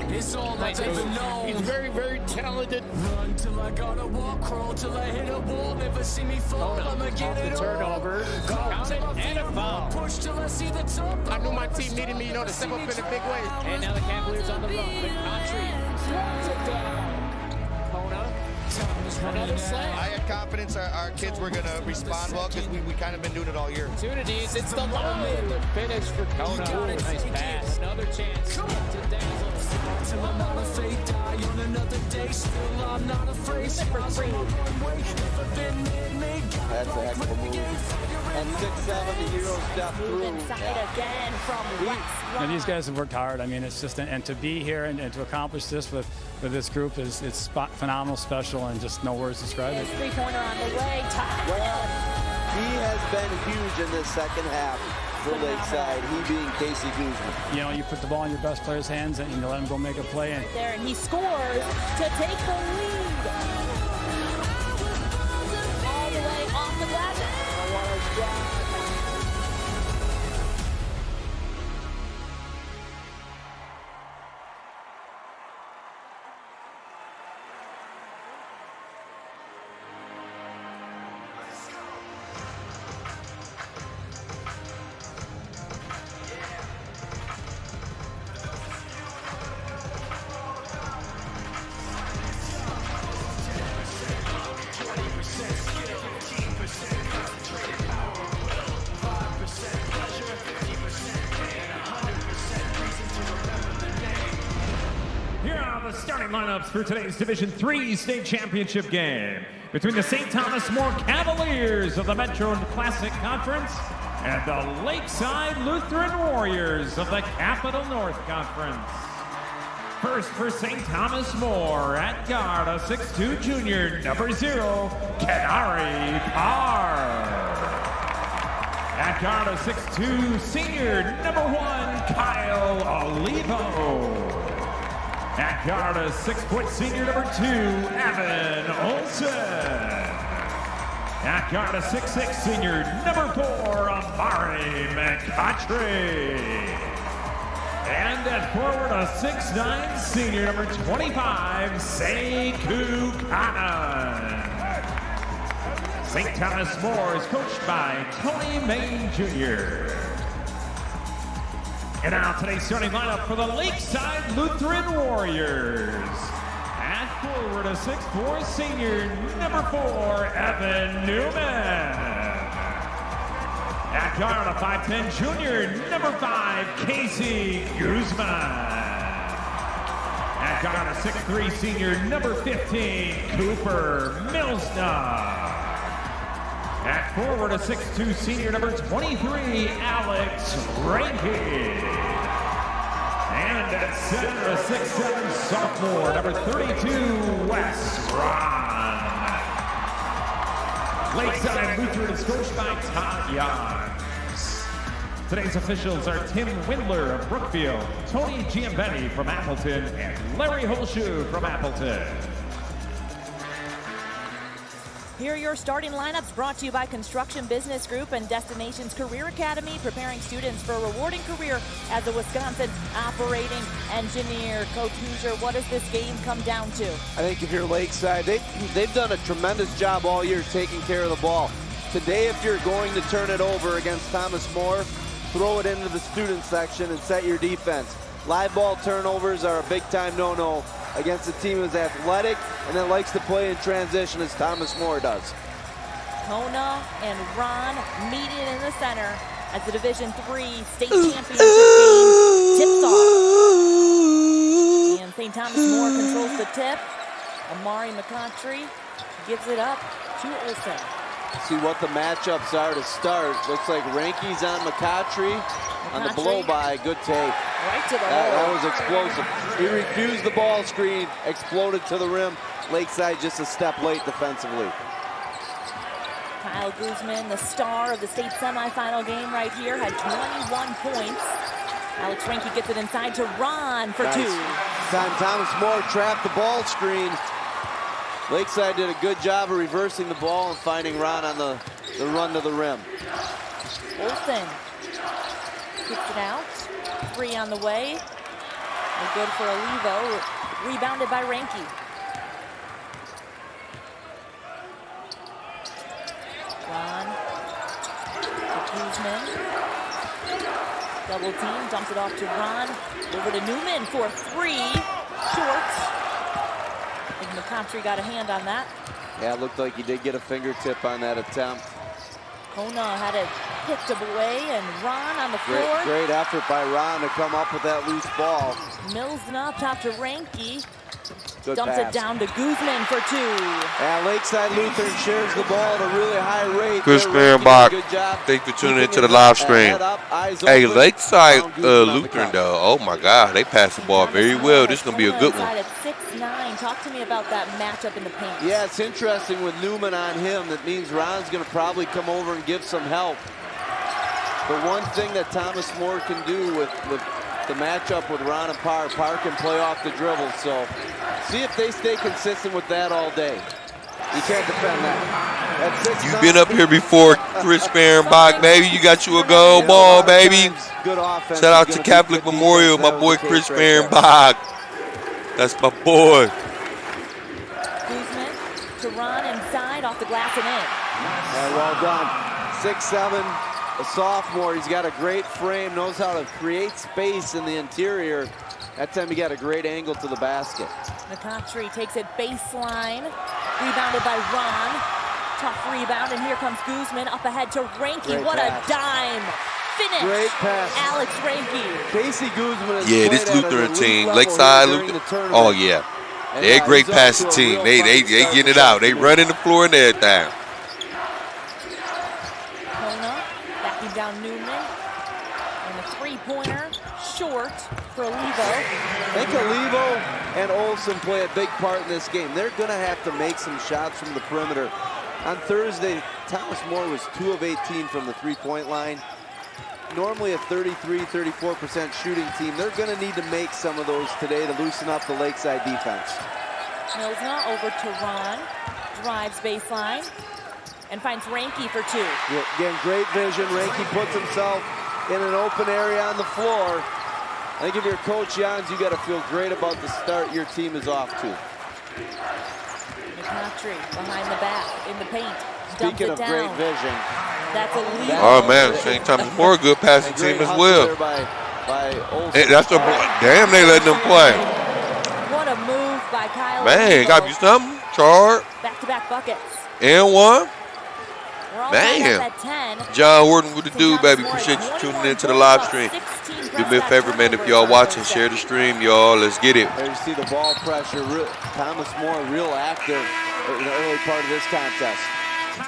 Speaker 18: it's all I've ever known.
Speaker 2: He's very, very talented.
Speaker 18: Run till I gotta walk, crawl till I hit a wall. Never see me fall, I'ma get it all.
Speaker 2: Turnover. Count it, and a foul.
Speaker 18: Push till I see the top.
Speaker 21: I knew my team needed me, to step up in a big way.
Speaker 10: And now the Cavaliers on the run. McCottry throws it down. Kona.
Speaker 18: Time is Another slam.
Speaker 21: I had confidence our kids were going to respond well because we kind of been doing it all year.
Speaker 10: Opportunities. It's the low finish for Kona. Ooh, nice pass. Another chance to dazzle.
Speaker 18: Till I'm not a fake die on another day. Still, I'm not afraid. Smiles on my runway. Never been made.
Speaker 3: That's a heck of a move. And 6'7", the Hero step through.
Speaker 1: Inside again from West.
Speaker 5: And these guys have worked hard. I mean, it's just, and to be here and to accomplish this with this group it's phenomenal, special, and just no words to describe it.
Speaker 1: Three-pointer on the way.
Speaker 3: Well, he has been huge in this second half for Lakeside, he being Casey Guzman.
Speaker 5: You know, you put the ball in your best player's hands and you let him go make a play. And
Speaker 1: there, and he scores to take the lead. All the way off the glass. What a shot.
Speaker 6: Here are the starting lineups for today's Division III state championship game between the St. Thomas More Cavaliers of the Metro Classic Conference and the Lakeside Lutheran Warriors of the Capital North Conference. First for St. Thomas More at guard, a 6'2" junior, number 0, Kenari Parr. At guard, a 6'2" senior, number 1, Kyle Olivo. At guard, a 6' senior, number 2, Evan Olsen. At guard, a 6'6" senior, number 4, Amari McCautry. And at forward, a 6'9" senior, number 25, Sekou Kanan. St. Thomas More is coached by Tony Main Jr. And now today's starting lineup for the Lakeside Lutheran Warriors. At forward, a 6'4" senior, number 4, Evan Newman. At guard, a 5'10" junior, number 5, Casey Guzman. At guard, a 6'3" senior, number 15, Cooper Milsna. At forward, a 6'2" senior, number 23, Alex Ranke. And at center, a 6'7" sophomore, number 32, Wes Ron. Lakeside Lutheran is coached by Todd Yons. Today's officials are Tim Windler of Brookfield, Tony Giambetti from Appleton, and Larry Holshoe from Appleton.
Speaker 1: Here are your starting lineups brought to you by Construction Business Group and Destinations Career Academy, preparing students for a rewarding career as a Wisconsin operating engineer. Coach Hoosier, what does this game come down to?
Speaker 3: I think if you're Lakeside, they've done a tremendous job all year taking care of the ball. Today, if you're going to turn it over against Thomas More, throw it into the student section and set your defense. Live ball turnovers are a big-time no-no against a team who's athletic and that likes to play in transition as Thomas More does.
Speaker 1: Kona and Ron meeting in the center as the Division III state championship game tips off. And St. Thomas More controls the tip. Amari McCautry gives it up to Olsen.
Speaker 3: See what the matchups are to start. Looks like Ranke's on McCautry. On the blow-by, good take.
Speaker 1: Right to the
Speaker 3: that was explosive. He refused the ball screen, exploded to the rim. Lakeside just a step late defensively.
Speaker 1: Kyle Guzman, the star of the state semifinal game right here, had 21 points. Alex Ranke gets it inside to Ron for 2.
Speaker 3: Time Thomas More trapped the ball screen. Lakeside did a good job of reversing the ball and finding Ron on the run to the rim.
Speaker 1: Olsen kicks it out. 3 on the way. And good for Olivo. Rebounded by Ranke. Ron to Guzman. Double team, dumps it off to Ron. Over to Newman for 3. Short. I think McCautry got a hand on that.
Speaker 3: Yeah, it looked like he did get a fingertip on that attempt.
Speaker 1: Kona had it picked away, and Ron on the floor.
Speaker 3: Great effort by Ron to come up with that loose ball.
Speaker 1: Mills up top to Ranky.
Speaker 3: Good
Speaker 1: Dumps
Speaker 3: pass.
Speaker 1: it down to Guzman for 2.
Speaker 3: And Lakeside Lutheran shares the ball at a really high rate.
Speaker 7: Chris Fehrenbach, thanks for tuning into the live stream. Hey, Lakeside Lutheran, though, oh my God, they pass the ball very well. This is going to be a good one.
Speaker 1: At 6'9". Talk to me about that matchup in the paint.
Speaker 3: Yeah, it's interesting with Newman on him. That means Ron's going to probably come over and give some help. The one thing that Thomas More can do with the matchup with Ron and Parr can play off the dribble. So see if they stay consistent with that all day. You can't defend that.
Speaker 7: You've been up here before, Chris Fehrenbach, baby. You got you a gold ball, baby.
Speaker 3: Good offense.
Speaker 7: Shout out to Catholic Memorial, my boy Chris Fehrenbach. That's my boy.
Speaker 1: Guzman to Ron inside, off the glass and in.
Speaker 3: And well done. 6'7", a sophomore. He's got a great frame, knows how to create space in the interior. That time he got a great angle to the basket.
Speaker 1: McCottry takes it baseline. Rebounded by Ron. Tough rebound, and here comes Guzman up ahead to Ranky.
Speaker 3: Great
Speaker 1: what
Speaker 3: pass.
Speaker 1: a dime. Finish.
Speaker 3: Great pass.
Speaker 1: Alex Ranky.
Speaker 3: Casey Guzman is
Speaker 7: Yeah, this Lutheran team, Lakeside Lutheran. Oh, yeah. They're a great passing team. They getting it out. They running the floor and everything.
Speaker 1: Kona backing down Newman. And a three-pointer short for Olivo.
Speaker 3: I think Olivo and Olsen play a big part in this game. They're going to have to make some shots from the perimeter. On Thursday, Thomas More was 2 of 18 from the three-point line. Normally a 33-34% shooting team. They're going to need to make some of those today to loosen up the Lakeside defense.
Speaker 1: Milsna over to Ron. Drives baseline and finds Ranky for 2.
Speaker 3: Yeah, again, great vision. Ranky puts himself in an open area on the floor. I think if you're Coach Jans, you got to feel great about the start your team is off to.
Speaker 1: McCottry behind the back in the paint.
Speaker 3: Speaking of great vision.
Speaker 1: That's a lead.
Speaker 7: Oh, man, St. Thomas More, good passing team as well.
Speaker 3: By
Speaker 7: Hey, that's a damn, they letting them play.
Speaker 1: What a move by Kyle.
Speaker 7: Man, got you something, Chard.
Speaker 1: Back-to-back buckets.
Speaker 7: And one.
Speaker 1: We're all
Speaker 7: Man.
Speaker 1: up at 10.
Speaker 7: John Wharton with the dude, baby. Appreciate you tuning into the live stream. Do me a favor, man, if y'all watching, share the stream, y'all. Let's get it.
Speaker 3: There you see the ball pressure. Thomas More real active in the early part of this contest.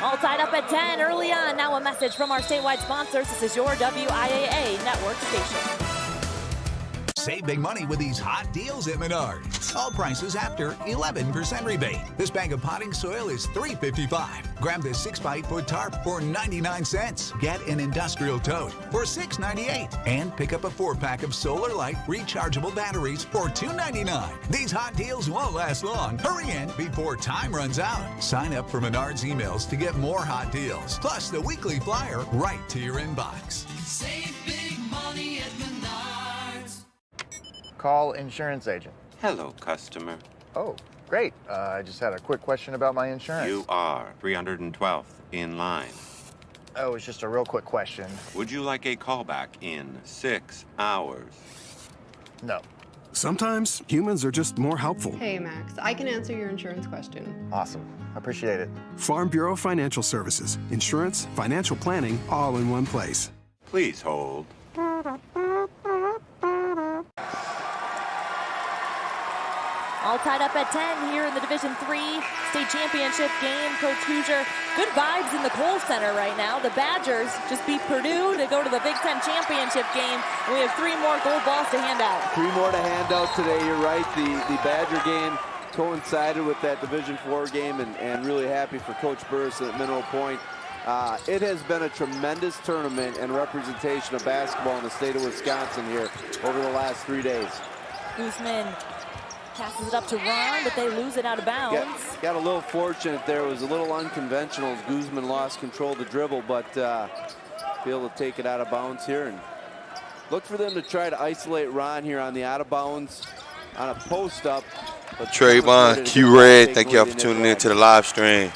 Speaker 1: All tied up at 10 early on. Now a message from our statewide sponsors. This is your WIAA network station.
Speaker 11: Save big money with these hot deals at Menards. All prices after 11% rebate. This bag of potting soil is $3.55. Grab this 6x8-foot tarp for 99 cents. Get an industrial tote for $6.98. And pick up a 4-pack of Solar Light rechargeable batteries for $2.99. These hot deals won't last long. Hurry in before time runs out. Sign up for Menards emails to get more hot deals. Plus the weekly flyer right to your inbox.
Speaker 18: Save big money at Menards.
Speaker 14: Call insurance agent.
Speaker 19: Hello, customer.
Speaker 14: Oh, great. I just had a quick question about my insurance.
Speaker 19: You are 312th in line.
Speaker 14: Oh, it's just a real quick question.
Speaker 19: Would you like a callback in 6 hours?
Speaker 14: No.
Speaker 20: Sometimes humans are just more helpful.
Speaker 22: Hey, Max, I can answer your insurance question.
Speaker 14: Awesome. Appreciate it.
Speaker 20: Farm Bureau Financial Services. Insurance, financial planning, all in one place.
Speaker 19: Please hold.
Speaker 1: All tied up at 10 here in the Division III state championship game. Coach Hoosier, good vibes in the Kohl Center right now. The Badgers just beat Purdue to go to the Big Ten championship game. We have 3 more gold balls to hand out.
Speaker 3: 3 more to hand out today. You're right. The Badger game coincided with that Division IV game, and really happy for Coach Burris at Mineral Point. It has been a tremendous tournament and representation of basketball in the state of Wisconsin here over the last 3 days.
Speaker 1: Guzman passes it up to Ron, but they lose it out of bounds.
Speaker 3: Got a little fortunate there. It was a little unconventional as Guzman lost control of the dribble, but be able to take it out of bounds here. And look for them to try to isolate Ron here on the out of bounds on a post up.
Speaker 7: Trayvon, Q-Red, thank y'all for tuning in to the live stream.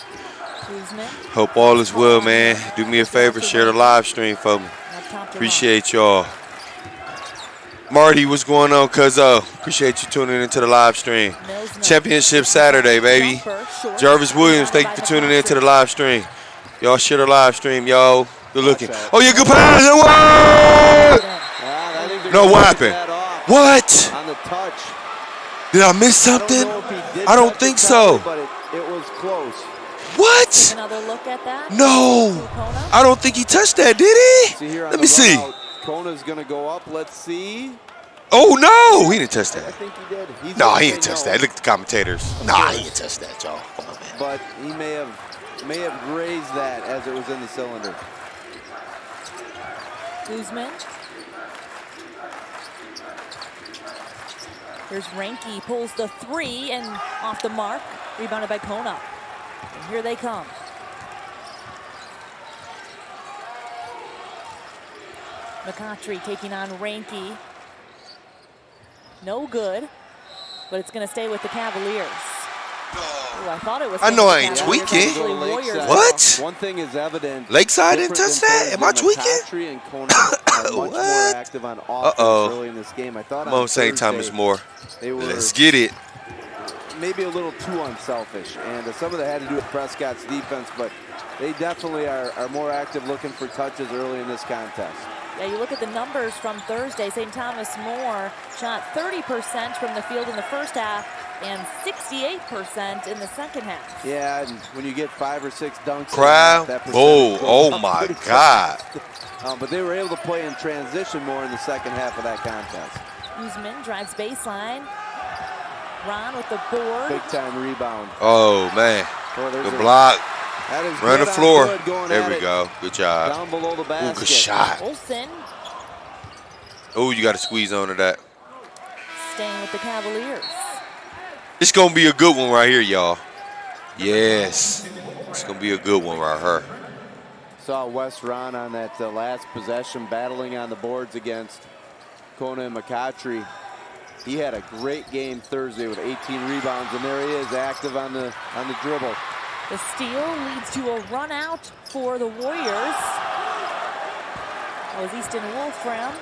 Speaker 7: Hope all is well, man. Do me a favor, share the live stream for me. Appreciate y'all. Marty, what's going on, cuzzo? Appreciate you tuning into the live stream. Championship Saturday, baby. Jarvis Williams, thank you for tuning into the live stream. Y'all share the live stream, yo. Good looking. Oh, yeah, good pass. No, what happened? What?
Speaker 3: On the touch.
Speaker 7: Did I miss something? I don't think so.
Speaker 3: But it was close.
Speaker 7: What?
Speaker 1: Another look at that.
Speaker 7: No. I don't think he touched that, did he? Let me see.
Speaker 3: Kona's going to go up. Let's see.
Speaker 7: Oh, no. He didn't touch that.
Speaker 3: I think he did.
Speaker 7: No, he didn't touch that. Look at the commentators. Nah, he didn't touch that, y'all. Come on, man.
Speaker 3: But he may have grazed that as it was in the cylinder.
Speaker 1: Guzman. Here's Ranky, pulls the 3 and off the mark. Rebounded by Kona. And here they come. McCautry taking on Ranky. No good, but it's going to stay with the Cavaliers. Ooh, I thought it was.
Speaker 7: I know I ain't tweaking. What?
Speaker 3: One thing is evident.
Speaker 7: Lakeside didn't touch that? Am I tweaking?
Speaker 3: McCautry and Kona are much more active on offense early in this game. I thought on
Speaker 7: St. Thomas more.
Speaker 3: They were
Speaker 7: Let's get it.
Speaker 3: Maybe a little too unselfish, and some of that had to do with Prescott's defense, but they definitely are more active looking for touches early in this contest.
Speaker 1: Yeah, you look at the numbers from Thursday. St. Thomas More shot 30% from the field in the first half and 68% in the second half.
Speaker 3: Yeah, and when you get 5 or 6 dunks,
Speaker 7: oh my God.
Speaker 3: But they were able to play in transition more in the second half of that contest.
Speaker 1: Guzman drives baseline. Ron with the board.
Speaker 3: Big time rebound.
Speaker 7: Oh, man. Good block. Run the floor. There we go. Good job.
Speaker 3: Down below the basket.
Speaker 7: Ooh, good shot.
Speaker 1: Olsen.
Speaker 7: Oh, you got to squeeze onto that.
Speaker 1: Staying with the Cavaliers.
Speaker 7: It's going to be a good one right here, y'all. Yes. It's going to be a good one right here.
Speaker 3: Saw Wes Ron on that last possession battling on the boards against Kona and McCautry. He had a great game Thursday with 18 rebounds, and there he is, active on the dribble.
Speaker 1: The steal leads to a run out for the Warriors. That was Easton Wolfram.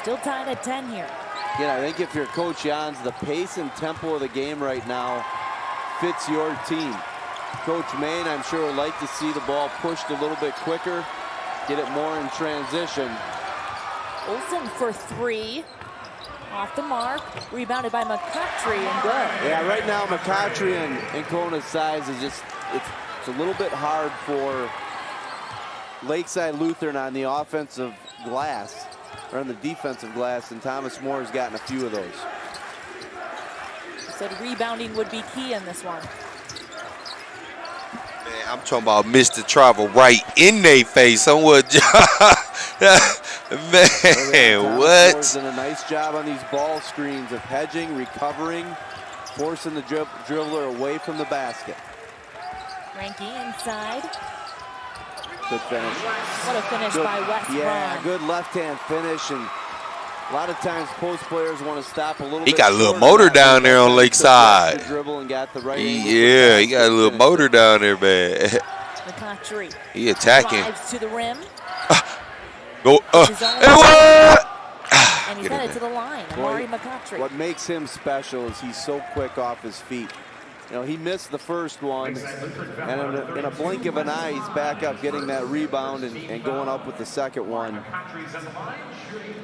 Speaker 1: Still tied at 10 here.
Speaker 3: Yeah, I think if you're Coach Jans, the pace and tempo of the game right now fits your team. Coach Main, I'm sure, would like to see the ball pushed a little bit quicker, get it more in transition.
Speaker 1: Olsen for 3. Off the mark, rebounded by McCautry and good.
Speaker 3: Yeah, right now McCautry and Kona's size is just, it's a little bit hard for Lakeside Lutheran on the offensive glass, or on the defensive glass, and Thomas More has gotten a few of those.
Speaker 1: Said rebounding would be key in this one.
Speaker 7: Man, I'm talking about Mr. Travel right in their face. On what man, what?
Speaker 3: Done a nice job on these ball screens of hedging, recovering, forcing the dribbler away from the basket.
Speaker 1: Ranky inside.
Speaker 3: Good finish.
Speaker 1: What a finish by Wes Ron.
Speaker 3: Yeah, good left-hand finish, and a lot of times post players want to stop a little bit.
Speaker 7: He got a little motor down there on Lakeside.
Speaker 3: Dribble and got the right
Speaker 7: yeah, he got a little motor down there, man.
Speaker 1: McCautry.
Speaker 7: He attacking.
Speaker 1: Drives to the rim.
Speaker 7: Go.
Speaker 1: And he's headed to the line. Amari McCautry.
Speaker 3: What makes him special is he's so quick off his feet. You know, he missed the first one, and in a blink of an eye, he's back up getting that rebound and going up with the second one.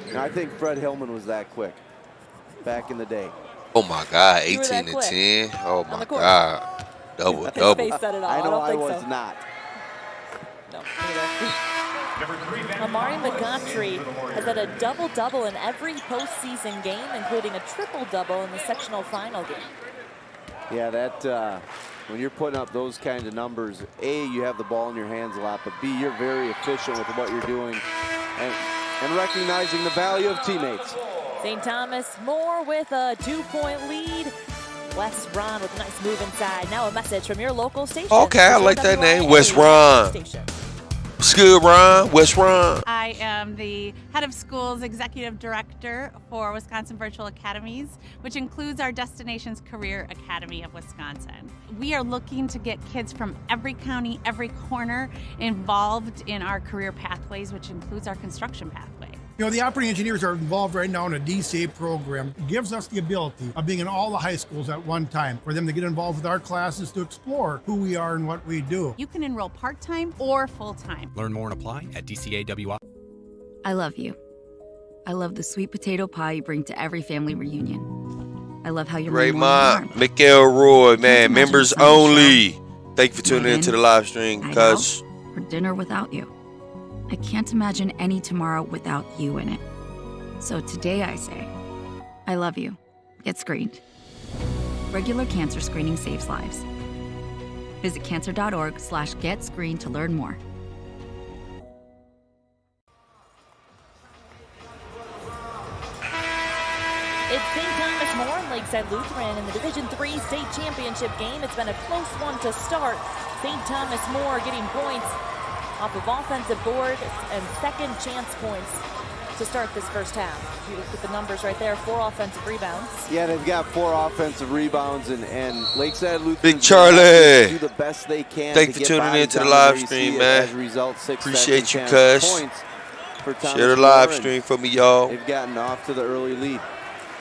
Speaker 3: And I think Fred Hillman was that quick back in the day.
Speaker 7: Oh, my God, 18 to 10. Oh, my God. Double.
Speaker 3: I know I was not.
Speaker 1: No, Amari McCautry has had a double-double in every postseason game, including a triple-double in the sectional final game.
Speaker 3: Yeah, that when you're putting up those kinds of numbers, A, you have the ball in your hands a lot, but B, you're very efficient with what you're doing and recognizing the value of teammates.
Speaker 1: St. Thomas More with a 2-point lead. Wes Ron with a nice move inside. Now a message from your local station.
Speaker 7: Okay, I like that name, Wes Ron. What's good, Ron? What's Ron?
Speaker 8: I am the head of schools executive director for Wisconsin Virtual Academies, which includes our Destinations Career Academy of Wisconsin. We are looking to get kids from every county, every corner involved in our career pathways, which includes our construction pathway.
Speaker 12: You know, the operating engineers are involved right now in a DCA program. It gives us the ability of being in all the high schools at one time, for them to get involved with our classes to explore who we are and what we do.
Speaker 8: You can enroll part-time or full-time.
Speaker 13: Learn more and apply at DCAWI.
Speaker 23: I love you. I love the sweet potato pie you bring to every family reunion. I love how you're
Speaker 7: Great mom. Mikael Roy, man. Members only. Thank you for tuning in to the live stream, cuz.
Speaker 23: For dinner without you. I can't imagine any tomorrow without you in it. So today I say, I love you. Get screened. Regular cancer screening saves lives. Visit cancer.org/getscreened to learn more.
Speaker 1: It's St. Thomas More and Lakeside Lutheran in the Division III state championship game. It's been a close one to start. St. Thomas More getting points off of offensive board and second chance points to start this first half. You look at the numbers right there, 4 offensive rebounds.
Speaker 3: Yeah, they've got 4 offensive rebounds, and Lakeside Lutheran
Speaker 7: Big Charlie.
Speaker 3: do the best they can.
Speaker 7: Thank you for tuning in to the live stream, man.
Speaker 3: As a result, 6
Speaker 7: Appreciate you,
Speaker 3: second
Speaker 7: cuz.
Speaker 3: chance points for Thomas
Speaker 7: Share the live
Speaker 3: More,
Speaker 7: stream for me, y'all.
Speaker 3: They've gotten off to the early lead.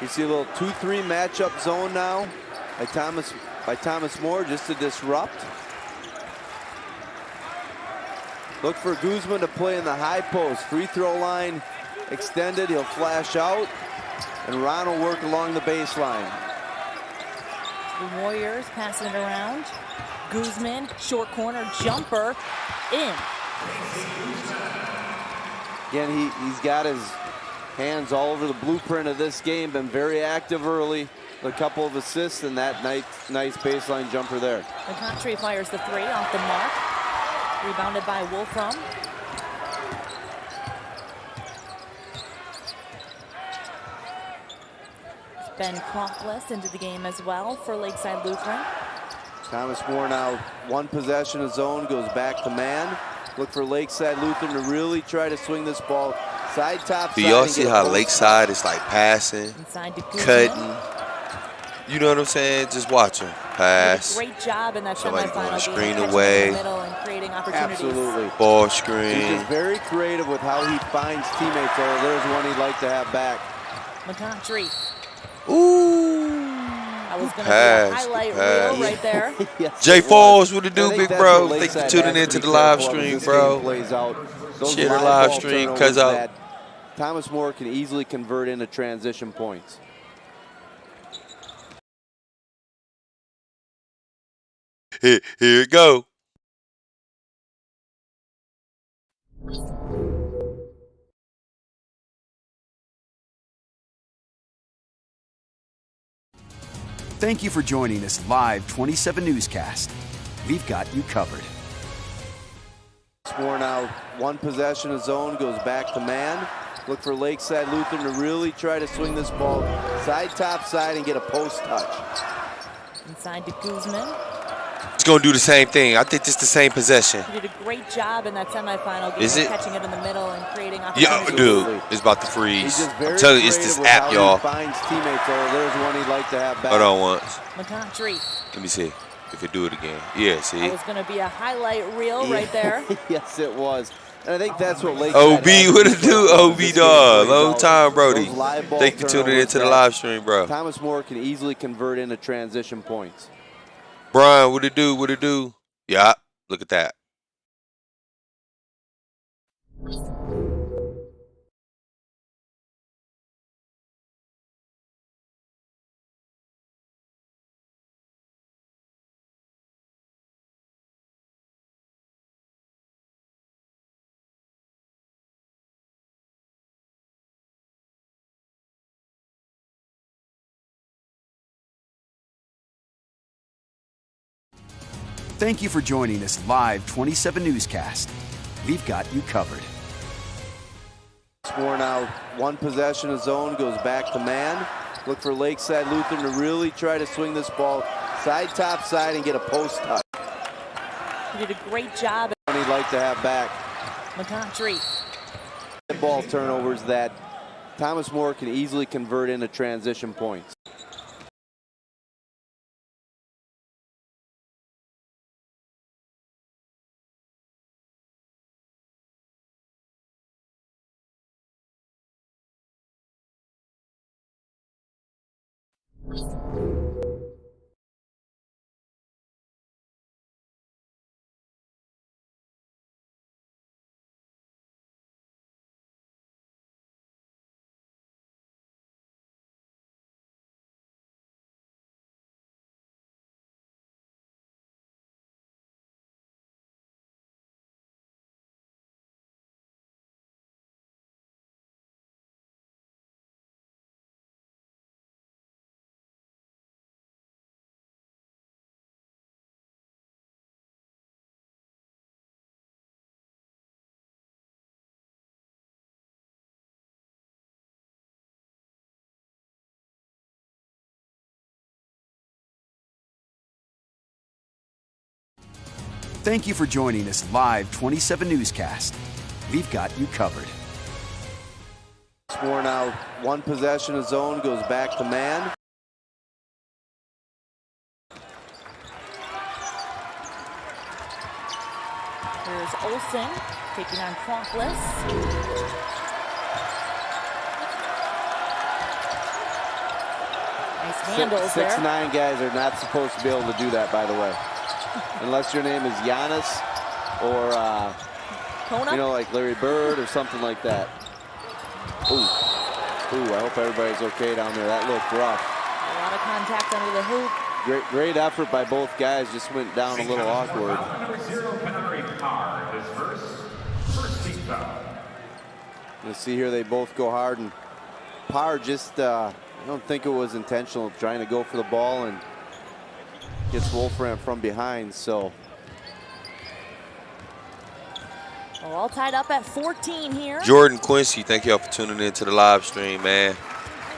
Speaker 3: You see a little 2-3 matchup zone now by Thomas More just to disrupt. Look for Guzman to play in the high post. Free throw line extended. He'll flash out, and Ron will work along the baseline.
Speaker 1: The Warriors passing it around. Guzman, short corner jumper, in.
Speaker 3: Again, he's got his hands all over the blueprint of this game. Been very active early. A couple of assists and that nice baseline jumper there.
Speaker 1: McContry fires the 3 off the mark. Rebounded by Wolfram. Ben Cronkless into the game as well for Lakeside Lutheran.
Speaker 3: Thomas More now 1 possession of zone, goes back to man. Look for Lakeside Lutheran to really try to swing this ball side top.
Speaker 7: Do y'all see how Lakeside is like passing, cutting? You know what I'm saying? Just watching. Pass.
Speaker 1: Great job in that
Speaker 7: somebody
Speaker 1: semifinal
Speaker 7: going
Speaker 1: game,
Speaker 7: screen
Speaker 1: catching
Speaker 7: away.
Speaker 1: in the middle and creating opportunities.
Speaker 3: Absolutely.
Speaker 7: Ball screen.
Speaker 3: He's just very creative with how he finds teammates. Oh, there's one he'd like to have back.
Speaker 1: McContry.
Speaker 7: Ooh.
Speaker 1: That was going to be a highlight reel right there.
Speaker 3: Yes,
Speaker 7: Jay Falls, what it do, big bro? Thank you for tuning in to the live stream, bro. Share the live stream, cuz out.
Speaker 3: Thomas More can easily convert into transition points.
Speaker 7: Here it go.
Speaker 24: Thank you for joining this live 27 newscast. We've got you covered.
Speaker 3: More now 1 possession of zone, goes back to man. Look for Lakeside Lutheran to really try to swing this ball side top side and get a post touch.
Speaker 1: Inside to Guzman.
Speaker 7: It's going to do the same thing. I think it's the same possession.
Speaker 1: He did a great job in that semifinal game.
Speaker 7: Is it?
Speaker 1: Catching it in the middle and creating opportunities.
Speaker 7: Yo, dude, it's about to freeze. I'm telling you, it's this app, y'all.
Speaker 3: Finds teammates. Oh, there's one he'd like to have back.
Speaker 7: Hold on once.
Speaker 1: McContry.
Speaker 7: Let me see if it do it again. Yeah, see?
Speaker 1: That was going to be a highlight reel right there.
Speaker 3: Yes, it was. And I think that's what Lakeside
Speaker 7: OB, what it do? OB dog. Long time, Brody. Thank you for tuning into the live stream, bro.
Speaker 3: Thomas More can easily convert into transition points.
Speaker 7: Brian, what it do? What it do? Yeah, look at that.
Speaker 24: Thank you for joining this live 27 newscast. We've got you covered.
Speaker 3: More now 1 possession of zone, goes back to man. Look for Lakeside Lutheran to really try to swing this ball side top side and get a post touch.
Speaker 1: He did a great job.
Speaker 3: He'd like to have back.
Speaker 1: McContry.
Speaker 3: Ball turnovers that Thomas More can easily convert into transition points.
Speaker 24: Thank you for joining this live 27 newscast. We've got you covered.
Speaker 3: More now, one possession of zone, goes back to man.
Speaker 1: Here's Olsen taking on Prockless. Nice handles there.
Speaker 3: 6'9" guys are not supposed to be able to do that, by the way. Unless your name is Giannis or, you know, like Larry Bird or something like that. Ooh, I hope everybody's okay down there. That looked rough.
Speaker 1: A lot of contact under the hoop.
Speaker 3: Great effort by both guys. Just went down a little awkward. You see here they both go hard, and Parr just, I don't think it was intentional, trying to go for the ball and gets Wolfram from behind, so.
Speaker 1: Well, all tied up at 14 here.
Speaker 7: Jordan Quincy, thank y'all for tuning in to the live stream, man.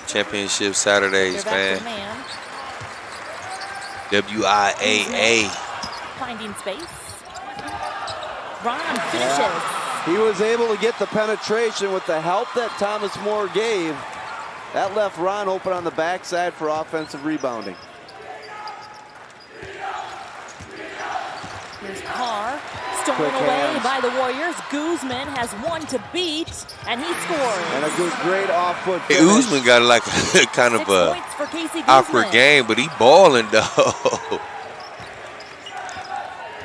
Speaker 7: Championship Saturdays, man. WIAA.
Speaker 1: Finding space. Ron finishes.
Speaker 3: He was able to get the penetration with the help that Thomas More gave. That left Ron open on the backside for offensive rebounding.
Speaker 1: Here's Parr, stolen away by the Warriors. Guzman has one to beat, and he scores.
Speaker 3: And a great off-foot
Speaker 7: Hey, Guzman got like a kind of a awkward game, but he balling though.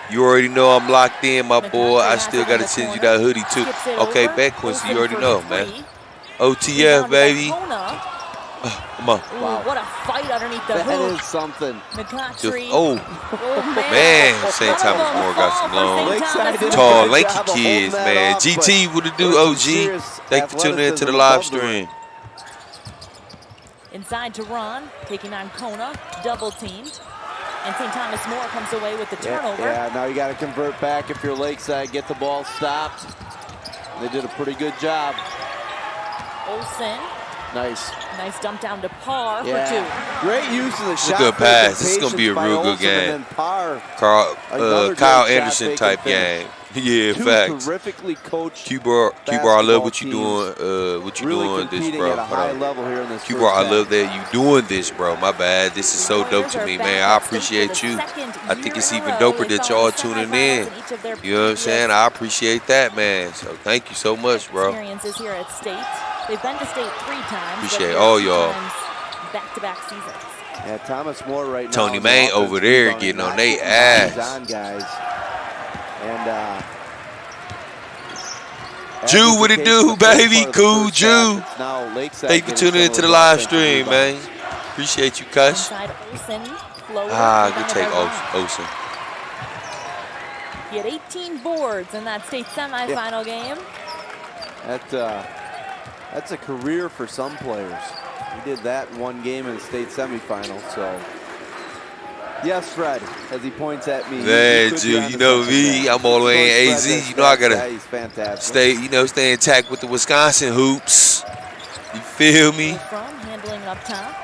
Speaker 7: You already know I'm locked in, my boy. I still got to send you that hoodie too. Okay, back Quincy, you already know, man. OTF, baby. Come on.
Speaker 1: Wow. What a fight underneath the hoop.
Speaker 3: That is something.
Speaker 1: McContry.
Speaker 7: Man, St. Thomas More got some long, tall, lanky kids, man. GT, what it do, OG? Thank you for tuning in to the live stream.
Speaker 1: Inside to Ron, taking on Kona, double teamed. And St. Thomas More comes away with the turnover.
Speaker 3: Yeah, now you got to convert back if you're Lakeside, get the ball stopped. They did a pretty good job.
Speaker 1: Olsen.
Speaker 3: Nice
Speaker 1: dump down to Parr for two.
Speaker 3: Great use of the shot.
Speaker 7: Good pass. This is going to be a real good game. Kyle Anderson type game. Yeah, facts.
Speaker 3: Terrifically coached.
Speaker 7: Q-Bar, I love what you're doing. What you're doing this, bro.
Speaker 3: At a high level here in this
Speaker 7: Q-Bar, I love that you doing this, bro. My bad. This is so dope to me, man. I appreciate you. I think it's even doper that y'all tuning in. You know what I'm saying? I appreciate that, man. So thank you so much, bro.
Speaker 1: Experiences here at State. They've been to State 3 times.
Speaker 7: Appreciate all y'all.
Speaker 1: Back-to-back seasons.
Speaker 3: Yeah, Thomas More right now.
Speaker 7: Tony Main over there getting on their ass.
Speaker 3: Guys. And
Speaker 7: Jew, what it do, baby? Cool Jew. Thank you for tuning into the live stream, man. Appreciate you, Cush. Good take, Olsen.
Speaker 1: He had 18 boards in that state semifinal game.
Speaker 3: That's a career for some players. He did that in one game in the state semifinal, so. Yes, Fred, as he points at me.
Speaker 7: Man, Jew, you know me. I'm all the way in AZ. You know I gotta stay intact with the Wisconsin hoops. You feel me?
Speaker 1: Handling up top.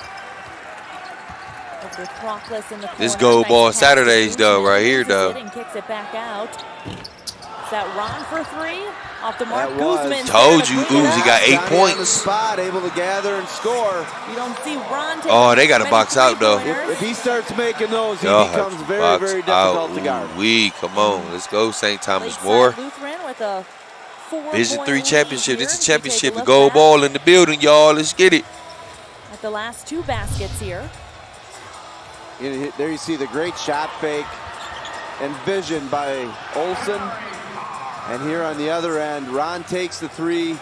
Speaker 1: This
Speaker 7: gold ball Saturdays though, right here though.
Speaker 1: Kicks it back out. that Ron for three? Off the mark, Guzman.
Speaker 7: Told you, Uzi got 8
Speaker 3: Johnny on the
Speaker 7: points.
Speaker 3: spot, able to gather and score.
Speaker 1: You don't see Ron take
Speaker 7: Oh, they got to box out, though.
Speaker 3: If he starts making those, he becomes very, very difficult to guard.
Speaker 7: Come on. Let's go, St. Thomas More.
Speaker 1: Lutheran with a 4-point
Speaker 7: Division 3
Speaker 1: lead
Speaker 7: championship.
Speaker 1: here.
Speaker 7: This is a
Speaker 1: We take
Speaker 7: championship. The
Speaker 1: look
Speaker 7: gold
Speaker 1: back
Speaker 7: ball in the building, y'all. Let's get it.
Speaker 1: at the last two baskets here.
Speaker 3: There you see the great shot fake and vision by Olsen. And here on the other end, Ron takes the three.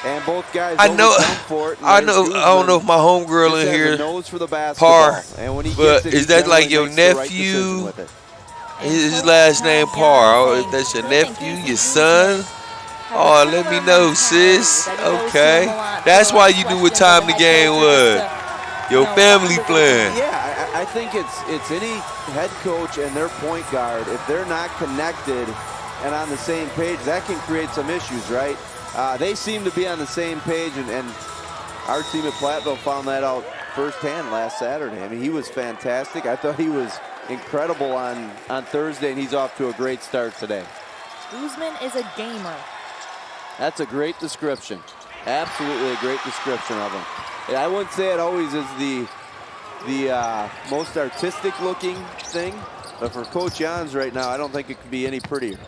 Speaker 3: And both guys overcome for it.
Speaker 7: I don't know if my homegirl in here,
Speaker 3: knows for the basketball.
Speaker 7: Par,
Speaker 3: And when he
Speaker 7: but
Speaker 3: gets it,
Speaker 7: is
Speaker 3: he
Speaker 7: that like
Speaker 3: generally
Speaker 7: your
Speaker 3: makes the right
Speaker 7: nephew?
Speaker 3: decision with it.
Speaker 7: His last name Par. Oh, if that's your nephew, your son. Oh, let me know, sis. Okay. That's why you knew what time the game was. Your family playing.
Speaker 3: Yeah, I think it's any head coach and their point guard. If they're not connected and on the same page, that can create some issues, right? They seem to be on the same page, and our team at Platteville found that out firsthand last Saturday. I mean, he was fantastic. I thought he was incredible on Thursday, and he's off to a great start today.
Speaker 1: Guzman is a gamer.
Speaker 3: That's a great description. Absolutely a great description of him. And I wouldn't say it always is the most artistic looking thing, but for Coach Jans right now, I don't think it could be any prettier.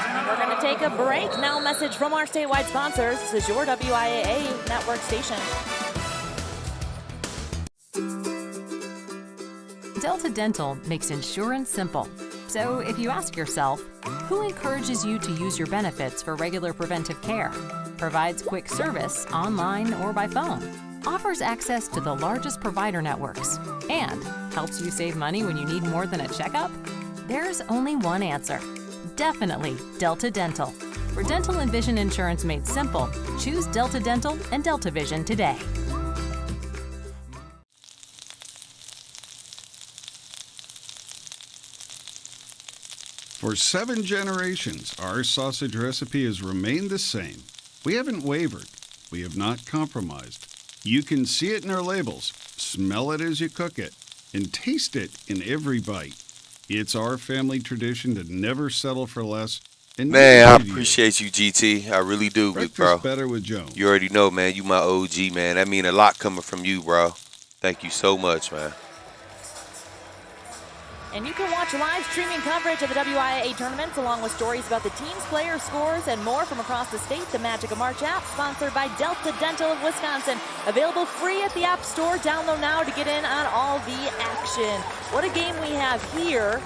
Speaker 1: And we're going to take a break. Now a message from our statewide sponsors. This is your WIAA network station.
Speaker 4: Delta Dental makes insurance simple. So if you ask yourself, who encourages you to use your benefits for regular preventive care, provides quick service online or by phone, offers access to the largest provider networks, and helps you save money when you need more than a checkup? There's only one answer. Definitely Delta Dental. For dental and vision insurance made simple, choose Delta Dental and Delta Vision today.
Speaker 9: For 7 generations, our sausage recipe has remained the same. We haven't wavered. We have not compromised. You can see it in our labels, smell it as you cook it, and taste it in every bite. It's our family tradition to never settle for less. And
Speaker 7: Man, I appreciate you, GT. I really do, big bro.
Speaker 9: Better with Joe.
Speaker 7: You already know, man. You my OG, man. That mean a lot coming from you, bro. Thank you so much, man.
Speaker 1: And you can watch live streaming coverage of the WIAA tournaments along with stories about the teams, players, scores, and more from across the state. The Magic of March app, sponsored by Delta Dental of Wisconsin. Available free at the App Store. Download now to get in on all the action. What a game we have here.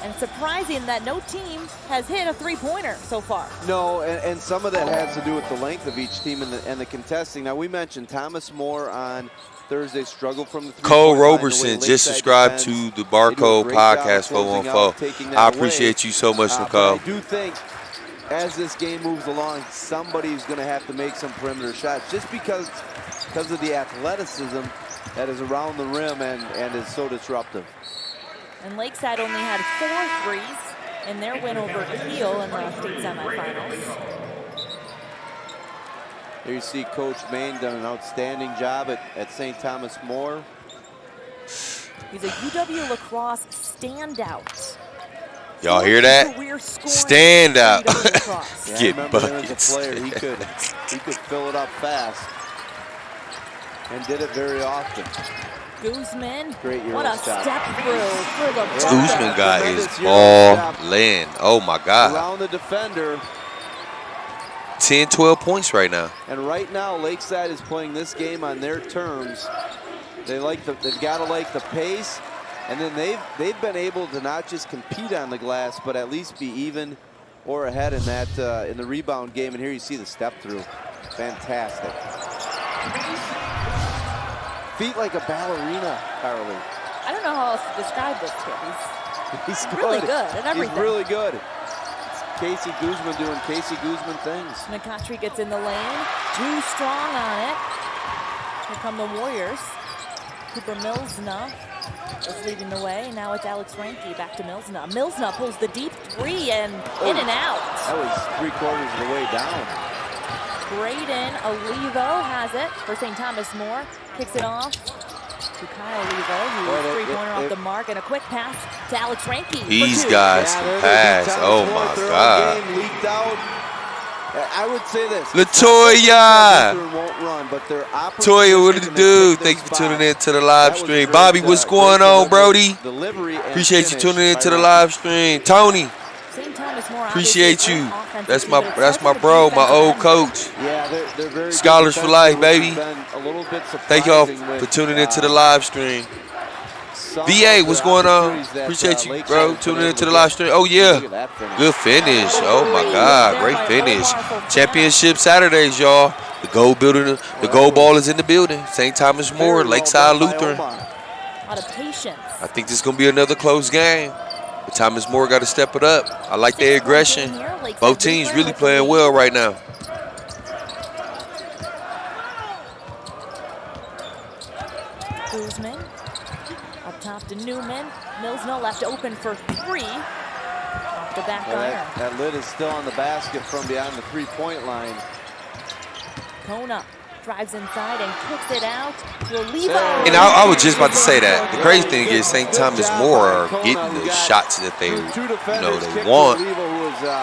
Speaker 1: And it's surprising that no team has hit a three-pointer so far.
Speaker 3: No, and some of that has to do with the length of each team and the contesting. Now, we mentioned Thomas Moore on Thursday struggled from the
Speaker 7: Cole Roberson just subscribed to the BarCode podcast 414. I appreciate you so much, Nicole.
Speaker 3: I do think as this game moves along, somebody's going to have to make some perimeter shots just because of the athleticism that is around the rim and is so disruptive.
Speaker 1: And Lakeside only had 4 threes in their win over Peel in the state semifinals.
Speaker 3: There you see Coach Main done an outstanding job at St. Thomas More.
Speaker 1: He's a UW lacrosse standout.
Speaker 7: Y'all hear that? Stand out.
Speaker 3: Yeah,
Speaker 7: Get
Speaker 3: remember him as
Speaker 7: buckets.
Speaker 3: a player. He could fill it up fast and did it very often.
Speaker 1: Guzman,
Speaker 3: Great Euro
Speaker 1: what a
Speaker 3: stop.
Speaker 1: step through for the
Speaker 7: Guzman guy is
Speaker 3: Tremendous Euro stop
Speaker 7: ballin'. Oh my God.
Speaker 3: around the defender.
Speaker 7: 10, 12 points right now.
Speaker 3: And right now, Lakeside is playing this game on their terms. They've got to like the pace, and then they've been able to not just compete on the glass, but at least be even or ahead in that in the rebound game. And here you see the step through, fantastic. Feet like a ballerina, Carly.
Speaker 1: I don't know how else to describe this kid.
Speaker 3: He's
Speaker 1: really good at everything.
Speaker 3: He's really good. Casey Guzman doing Casey Guzman things.
Speaker 1: McCautry gets in the lane. Too strong on it. Here come the Warriors. Cooper Milsna is leading the way. Now it's Alex Ranke back to Milsna. Milsna pulls the deep three and in and out.
Speaker 3: That was 3/4 of the way down.
Speaker 1: Braden Olivo has it for St. Thomas More. Kicks it off To Kyle Levo, who three-pointer off the mark, and a quick pass to Alex Ranke.
Speaker 7: These guys can pass. Oh my God.
Speaker 3: Game leaked out. I would say this.
Speaker 7: Latoya.
Speaker 3: Won't run, but they're
Speaker 7: Toya, what did it do? Thank you for tuning in to the live stream. Bobby, what's going on, Brody? Appreciate you tuning in to the live stream. Tony, appreciate you. That's my bro, my old coach.
Speaker 3: Yeah, they're very
Speaker 7: Scholars for life, baby. Thank y'all for
Speaker 3: with,
Speaker 7: tuning in to the live stream. VA, what's going on? Appreciate you, bro, tuning into the live stream. Oh, yeah. Good finish. Oh, my God. Great finish. Championship Saturdays, y'all. The gold building, the gold ball is in the building. St. Thomas More, Lakeside Lutheran. I think this is going to be another close game. But Thomas More got to step it up. I like their aggression. Both teams really playing well right now.
Speaker 1: Guzman. Up top to Newman. Millsno left open for three. Off the back iron.
Speaker 3: That lid is still on the basket from beyond the three-point line.
Speaker 1: Kona drives inside and kicks it out. Levo.
Speaker 7: And I was just about to say that. The crazy thing is St. Thomas More are getting the shots that they want.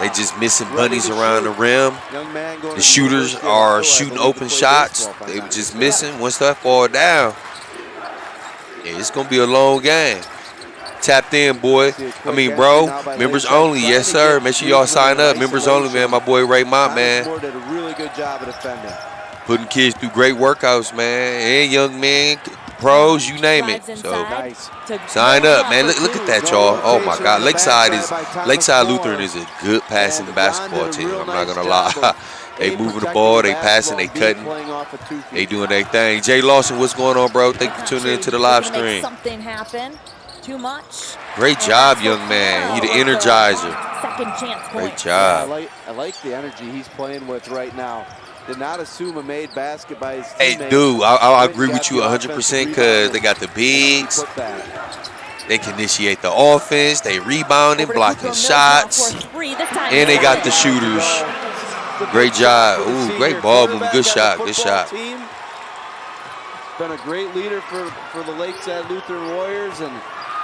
Speaker 7: They just missing bunnies around the rim. The shooters are shooting open shots. They were just missing. Once that fall down, yeah, it's going to be a long game. Tapped in, boy. I mean, bro, members only. Yes, sir. Make sure y'all sign up. Members only, man. My boy Ray Mott, man.
Speaker 3: Did a really good job of defending.
Speaker 7: Putting kids through great workouts, man. And young men, pros, you name it. So sign up, man. Look at that, y'all. Oh, my God. Lakeside Lutheran is a good passing basketball team. I'm not going to lie. They moving the ball, they passing, they cutting, they doing their thing. Jay Lawson, what's going on, bro? Thank you for tuning into the live stream.
Speaker 1: Something happen. Too much.
Speaker 7: Great job, young man. He the energizer.
Speaker 1: Second chance.
Speaker 7: Great job.
Speaker 3: I like the energy he's playing with right now. Did not assume a made basket by his teammate.
Speaker 7: Hey, dude, I agree with you 100% because they got the bigs. They can initiate the offense. They rebounding, blocking shots, and they got the shooters. Great job. Ooh, great ball movement. Good shot. Good shot.
Speaker 3: Been a great leader for the Lakeside Lutheran Warriors, and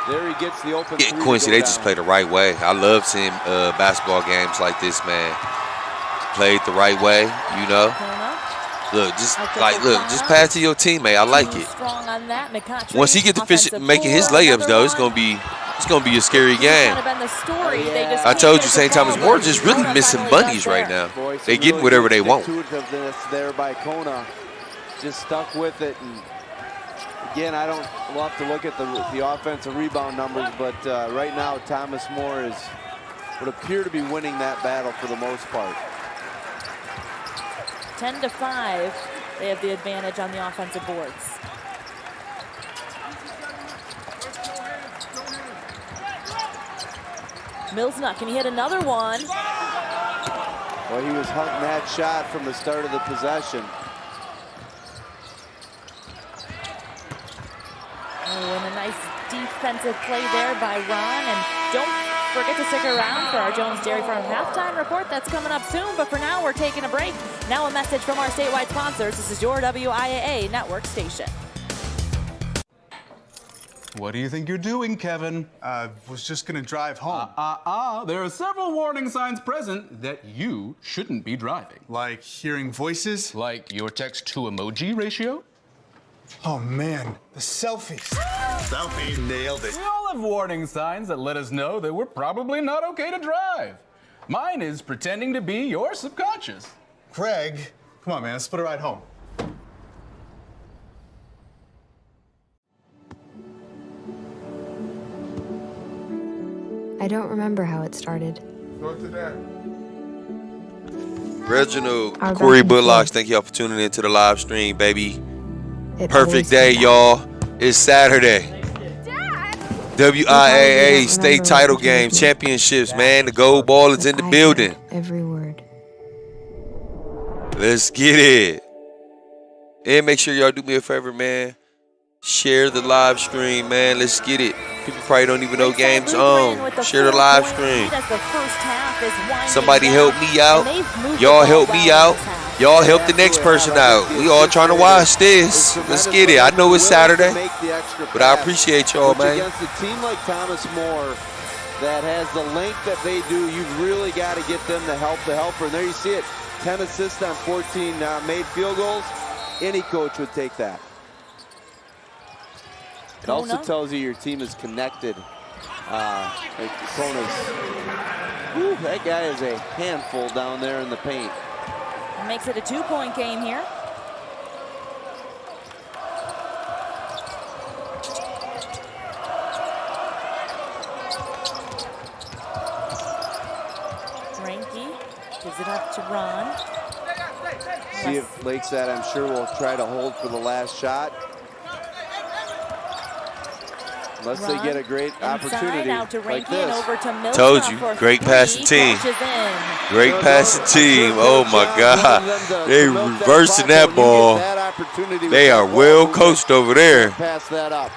Speaker 3: there he gets the open.
Speaker 7: Yeah, Quincy, they just play the right way. I love seeing basketball games like this, man. Played the right way, you know. Look, just pass to your teammate. I like it. Once he get to making his layups, though, it's gonna be a scary game. I told you, St. Thomas More just really missing bunnies right now. They getting whatever they want.
Speaker 3: There by Kona, just stuck with it. And again, we'll have to look at the offensive rebound numbers, but right now Thomas More would appear to be winning that battle for the most part.
Speaker 1: 10-5, they have the advantage on the offensive boards. Millsnuck, can he hit another one?
Speaker 3: Well, he was hunting that shot from the start of the possession.
Speaker 1: Oh, and a nice defensive play there by Ron. And don't forget to stick around for our Jones Dairy Farm halftime report. That's coming up soon, but for now, we're taking a break. Now a message from our statewide sponsors. This is your WIAA network station.
Speaker 2: What do you think you're doing, Kevin?
Speaker 12: Was just gonna drive home.
Speaker 2: There are several warning signs present that you shouldn't be driving.
Speaker 12: Like hearing voices?
Speaker 2: Like your text-to-emoji ratio?
Speaker 12: Oh man, the selfies.
Speaker 2: Selfie, nailed it. We all have warning signs that let us know that we're probably not okay to drive. Mine is pretending to be your subconscious.
Speaker 12: Craig, come on man, let's put a ride home.
Speaker 15: I don't remember how it started.
Speaker 12: Go to that.
Speaker 7: Reginald, Corey Bullocks, thank y'all for tuning in to the live stream, baby. Perfect day, y'all. It's Saturday. WIAA state title game, championships, man. The gold ball is in the building.
Speaker 15: Every word.
Speaker 7: Let's get it. And make sure y'all do me a favor, man. Share the live stream, man. Let's get it. People probably don't even know game's on. Share the live stream. Somebody help me out. Y'all help me out. Y'all help the next person out. We all trying to watch this. Let's get it. I know it's Saturday, but I appreciate y'all, man.
Speaker 3: Against a team like Thomas More that has the length that they do, you've really got to get them to help the helper. And there you see it, 10 assists on 14 made field goals. Any coach would take that. It also tells you your team is connected. That guy is a handful down there in the paint.
Speaker 1: Makes it a 2-point game here. Ranky gives it up to Ron.
Speaker 3: See if Lakeside, I'm sure, will try to hold for the last shot. Unless they get a great opportunity
Speaker 1: out to
Speaker 3: like
Speaker 1: Ranky
Speaker 3: this.
Speaker 1: And over to Mills.
Speaker 7: Told you, great passing team. Great passing team. Oh my God, they reversing that ball. They are well coached over there.
Speaker 3: Pass that up.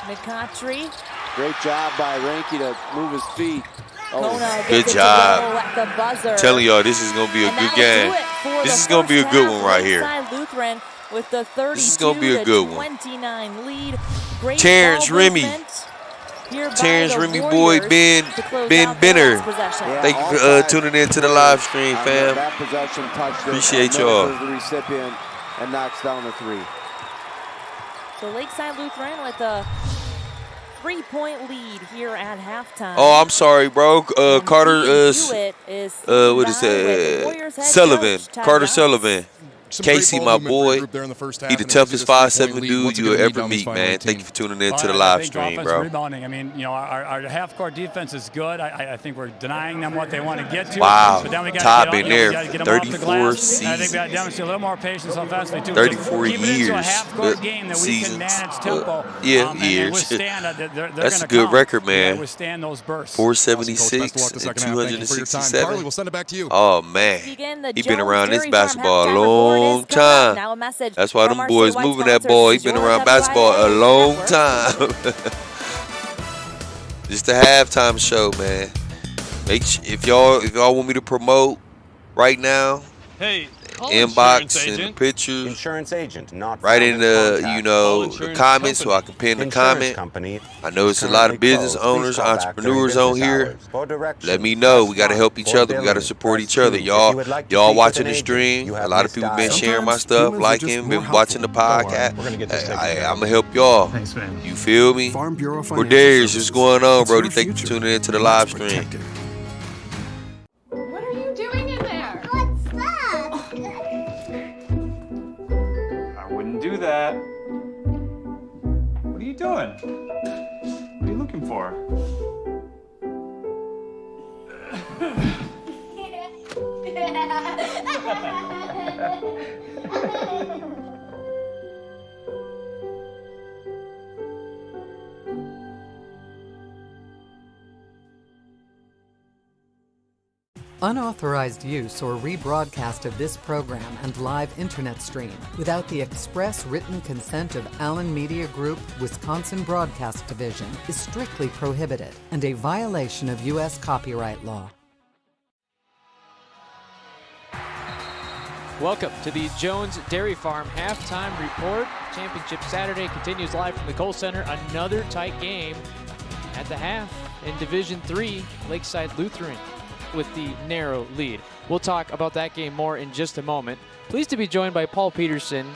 Speaker 1: McCautry.
Speaker 3: Great job by Ranky to move his feet.
Speaker 7: Good job. Telling y'all, this is gonna be a good game. This is gonna be a good one right here.
Speaker 1: Lutheran with the 32
Speaker 7: This is gonna be a good one.
Speaker 1: 29 lead. Great
Speaker 7: Terrence Remy.
Speaker 1: Terrence
Speaker 7: Remy boy, Ben Benner. Thank you for tuning in to the live stream, fam.
Speaker 3: That possession touched it.
Speaker 7: Appreciate y'all.
Speaker 3: The recipient and knocks down the 3.
Speaker 1: So Lakeside Lutheran with a 3-point lead here at halftime.
Speaker 7: Oh, I'm sorry, bro. Carter, what is that? Sullivan. Carter Sullivan. Casey, my boy, he the toughest 5'7" dude you will ever meet, man. Thank you for tuning in to the live stream, bro.
Speaker 5: Rebounding. I mean, you know, our half-court defense is good. I think we're denying them what they want to get to.
Speaker 7: Wow,
Speaker 5: but then we
Speaker 7: top in there,
Speaker 5: get them
Speaker 7: 34
Speaker 5: seasons. I think we got to demonstrate a little more patience offensively too.
Speaker 7: 34
Speaker 5: years.
Speaker 7: years.
Speaker 5: A half-court game that we can manage tempo.
Speaker 7: Years.
Speaker 5: They're
Speaker 7: That's a good record, man.
Speaker 5: Withstand those bursts.
Speaker 7: 476 and 267.
Speaker 13: Carly, we'll send it back to you.
Speaker 7: Oh man, he been around this basketball a long time. That's why them boys moving that ball. He been around basketball a long time. Just a halftime show, man. If y'all want me to promote right now, inbox and the pictures.
Speaker 10: Insurance agent, not
Speaker 7: right in the the comments, so I can pin the comment. I know it's a lot of business owners, entrepreneurs on here. Let me know. We got to help each other. We got to support each other. Y'all watching the stream. A lot of people been sharing my stuff, liking, been watching the podcast. I'm gonna help y'all.
Speaker 16: Thanks, man.
Speaker 7: You feel me? Darius, what's going on, Brody? Thank you for tuning in to the live stream.
Speaker 17: What are you doing in there?
Speaker 16: I wouldn't do that. What are you doing? What are you looking for?
Speaker 21: Unauthorized use or rebroadcast of this program and live internet stream without the express written consent of Allen Media Group, Wisconsin Broadcast Division is strictly prohibited and a violation of U.S. copyright law.
Speaker 25: Welcome to the Jones Dairy Farm Halftime Report. Championship Saturday continues live from the Kohl Center. Another tight game at the half in Division III, Lakeside Lutheran with the narrow lead. We'll talk about that game more in just a moment. Pleased to be joined by Paul Peterson.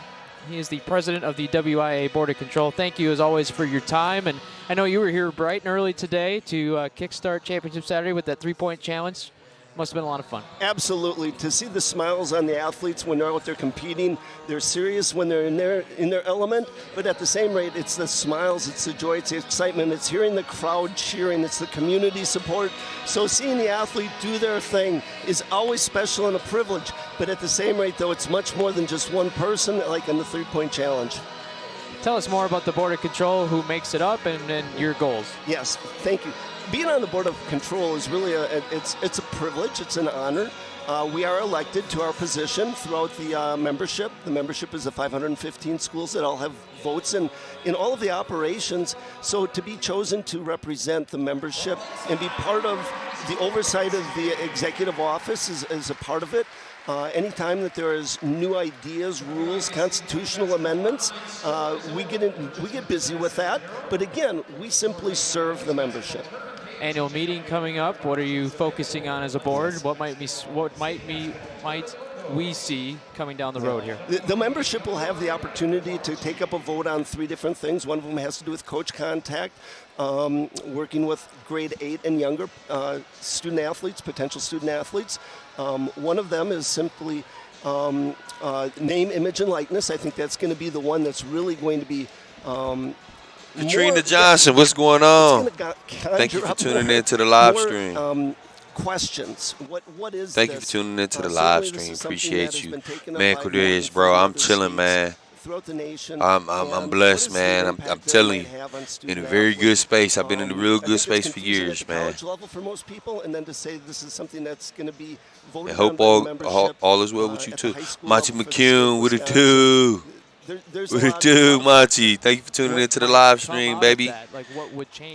Speaker 25: He is the president of the WIA Board of Control. Thank you, as always, for your time. And I know you were here bright and early today to kickstart Championship Saturday with that three-point challenge. Must have been a lot of fun.
Speaker 26: Absolutely. To see the smiles on the athletes when they're out there competing, they're serious when they're in their element, but at the same rate, it's the smiles, it's the joy, it's the excitement, it's hearing the crowd cheering, it's the community support. So seeing the athlete do their thing is always special and a privilege, but at the same rate, though, it's much more than just one person, like in the three-point challenge.
Speaker 25: Tell us more about the Board of Control, who makes it up, and your goals.
Speaker 26: Yes, thank you. Being on the Board of Control is really it's a privilege, it's an honor. We are elected to our position throughout the membership. The membership is the 515 schools that all have votes in all of the operations. So to be chosen to represent the membership and be part of the oversight of the executive office is a part of it. Anytime that there is new ideas, rules, constitutional amendments, we get busy with that. But again, we simply serve the membership.
Speaker 25: Annual meeting coming up. What are you focusing on as a board? What might we see coming down the road here?
Speaker 26: The membership will have the opportunity to take up a vote on 3 different things. One of them has to do with coach contact, working with grade 8 and younger student athletes, potential student athletes. One of them is simply name, image, and likeness. I think that's going to be the one that's really going to be
Speaker 7: Katrina Johnson, what's going on? Thank you for tuning in to the live stream.
Speaker 26: Questions. What is
Speaker 7: Thank you for tuning in to the live stream. Appreciate you. Man, Cornelius, bro, I'm chilling, man. I'm blessed, man. I'm telling you, in a very good space. I've been in a real good space for years, man.
Speaker 26: Level for most people, and then to say this is something that's going to be voted
Speaker 7: and hope all is well with you too. Monty McCune, what it do? What it do, Monty? Thank you for tuning in to the live stream, baby.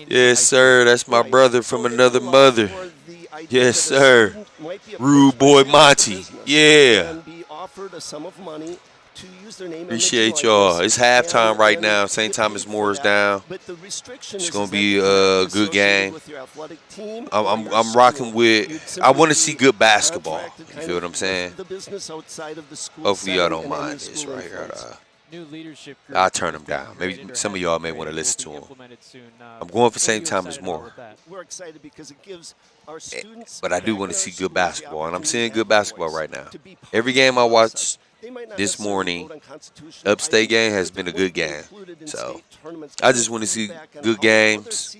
Speaker 7: Yes, sir. That's my brother from another mother. Yes, sir. Rude boy Monty. Yeah. Appreciate y'all. It's halftime right now. St. Thomas More is down. It's gonna be a good game. I'm rocking with. I want to see good basketball. You feel what I'm saying? Hopefully y'all don't mind this right here.
Speaker 25: New leadership group.
Speaker 7: I'll turn them down. Maybe some of y'all may want to listen to them. I'm going for St. Thomas More.
Speaker 26: We're excited because it gives our students.
Speaker 7: But I do want to see good basketball, and I'm seeing good basketball right now. Every game I watched this morning, Upstate game has been a good game. So I just want to see good games.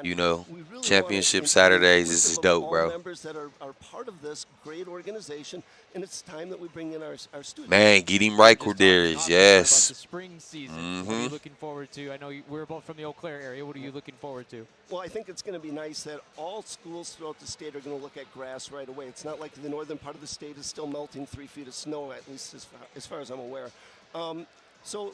Speaker 7: You know, championship Saturdays. This is dope, bro.
Speaker 26: Members that are part of this great organization, and it's time that we bring in our students.
Speaker 7: Man, get him right, Cordarius. Yes.
Speaker 25: The spring season. What are you looking forward to? I know we're both from the Eau Claire area. What are you looking forward to?
Speaker 26: Well, I think it's going to be nice that all schools throughout the state are going to look at grass right away. It's not like the northern part of the state is still melting 3 feet of snow, at least as far as I'm aware. So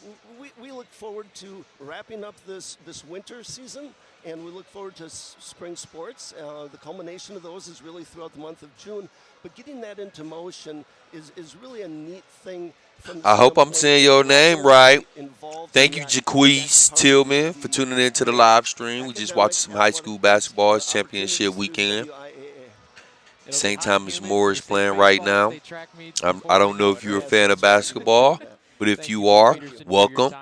Speaker 26: we look forward to wrapping up this winter season, and we look forward to spring sports. The culmination of those is really throughout the month of June. But getting that into motion is really a neat thing.
Speaker 7: I hope I'm saying your name right. Thank you, Jaquez Tillman, for tuning in to the live stream. We just watched some high school basketball. It's championship weekend. St. Thomas More is playing right now. I don't know if you're a fan of basketball, but if you are, welcome.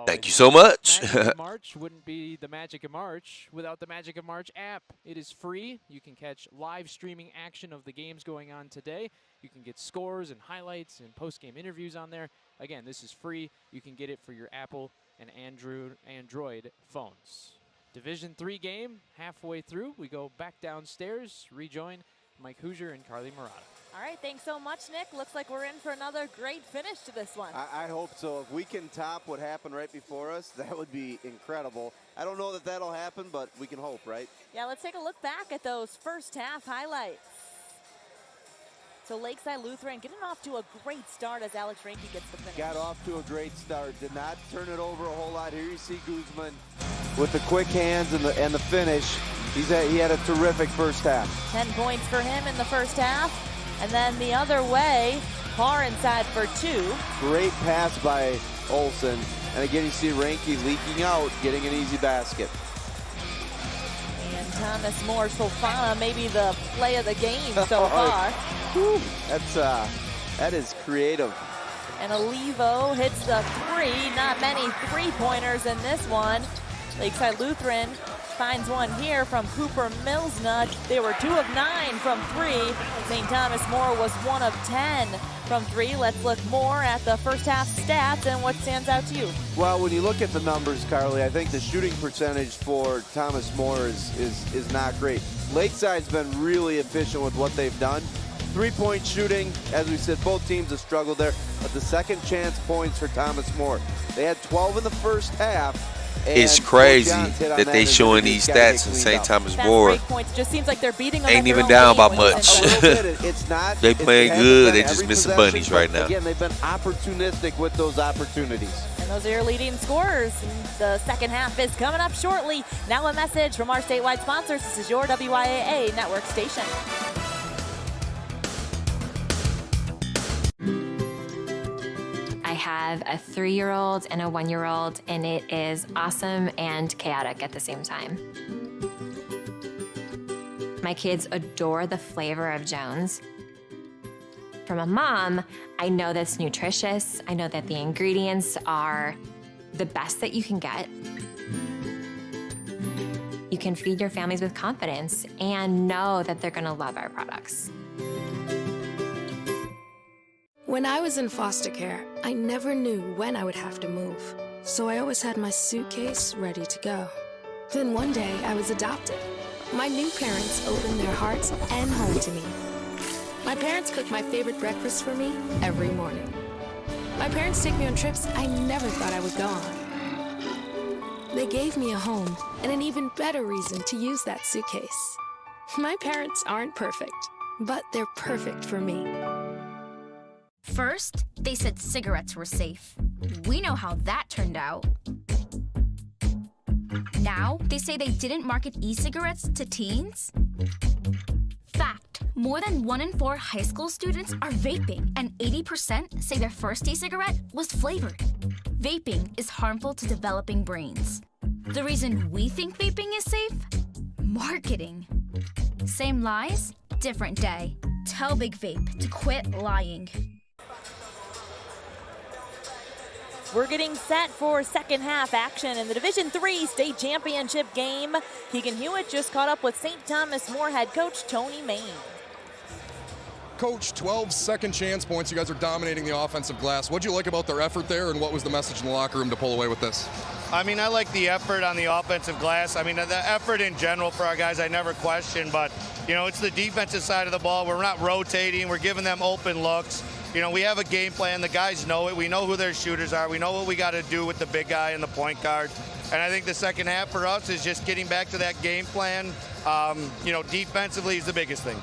Speaker 7: Thank you so much.
Speaker 25: Magic of March wouldn't be the Magic of March without the Magic of March app. It is free. You can catch live streaming action of the games going on today. You can get scores and highlights and post-game interviews on there. Again, this is free. You can get it for your Apple and Android phones. Division 3 game, halfway through. We go back downstairs, rejoin Mike Hoosier and Carly Murata.
Speaker 1: All right, thanks so much, Nick. Looks like we're in for another great finish to this one.
Speaker 3: I hope so. If we can top what happened right before us, that would be incredible. I don't know that that'll happen, but we can hope, right?
Speaker 1: Yeah, let's take a look back at those first half highlights. So Lakeside Lutheran getting off to a great start as Alex Reinke gets the finish.
Speaker 3: Got off to a great start. Did not turn it over a whole lot. Here you see Guzman with the quick hands and the finish. He had a terrific first half.
Speaker 1: 10 points for him in the first half. And then the other way, Parr inside for 2.
Speaker 3: Great pass by Olsen. And again, you see Reinke leaking out, getting an easy basket.
Speaker 1: And Thomas More Fofana, maybe the play of the game so far.
Speaker 3: Whew. That is creative.
Speaker 1: And Olivo hits the 3. Not many three-pointers in this one. Lakeside Lutheran finds one here from Cooper Milsna. They were 2 of 9 from 3. St. Thomas More was 1 of 10 from 3. Let's look more at the first half stats and what stands out to you.
Speaker 3: Well, when you look at the numbers, Carly, I think the shooting percentage for Thomas More is not great. Lakeside's been really efficient with what they've done. 3-point shooting, as we said, both teams have struggled there, but the second chance points for Thomas More. They had 12 in the first half.
Speaker 7: It's crazy that they showing these stats in St. Thomas More.
Speaker 1: Just seems like they're beating them.
Speaker 7: Ain't even down by much.
Speaker 3: It's not.
Speaker 7: They playing good. They just missing bunnies right now.
Speaker 3: Again, they've been opportunistic with those opportunities.
Speaker 1: And those are your leading scorers. The second half is coming up shortly. Now a message from our statewide sponsors. This is your WIAA network station.
Speaker 6: have a 3-year-old and a 1-year-old, and it is awesome and chaotic at the same time. My kids adore the flavor of Jones. From a mom, I know that's nutritious. I know that the ingredients are the best that you can get. You can feed your families with confidence and know that they're gonna love our products.
Speaker 10: When I was in foster care, I never knew when I would have to move. So I always had my suitcase ready to go. Then one day, I was adopted. My new parents opened their hearts and home to me. My parents cook my favorite breakfast for me every morning. My parents take me on trips I never thought I would go on. They gave me a home and an even better reason to use that suitcase. My parents aren't perfect, but they're perfect for me.
Speaker 11: First, they said cigarettes were safe. We know how that turned out. Now, they say they didn't market e-cigarettes to teens? Fact, more than 1 in 4 high school students are vaping, and 80% say their first e-cigarette was flavored. Vaping is harmful to developing brains. The reason we think vaping is safe? Marketing. Same lies, different day. Tell Big Vape to quit lying.
Speaker 1: We're getting set for second half action in the Division III state championship game. Keegan Hewitt just caught up with St. Thomas More head coach Tony Main.
Speaker 17: Coach, 12 second chance points. You guys are dominating the offensive glass. What'd you like about their effort there, and what was the message in the locker room to pull away with this?
Speaker 18: I mean, I like the effort on the offensive glass. I mean, the effort in general for our guys, I never question, but, you know, it's the defensive side of the ball. We're not rotating. We're giving them open looks. You know, we have a game plan. The guys know it. We know who their shooters are. We know what we got to do with the big guy and the point guard. And I think the second half for us is just getting back to that game plan. You know, defensively is the biggest thing.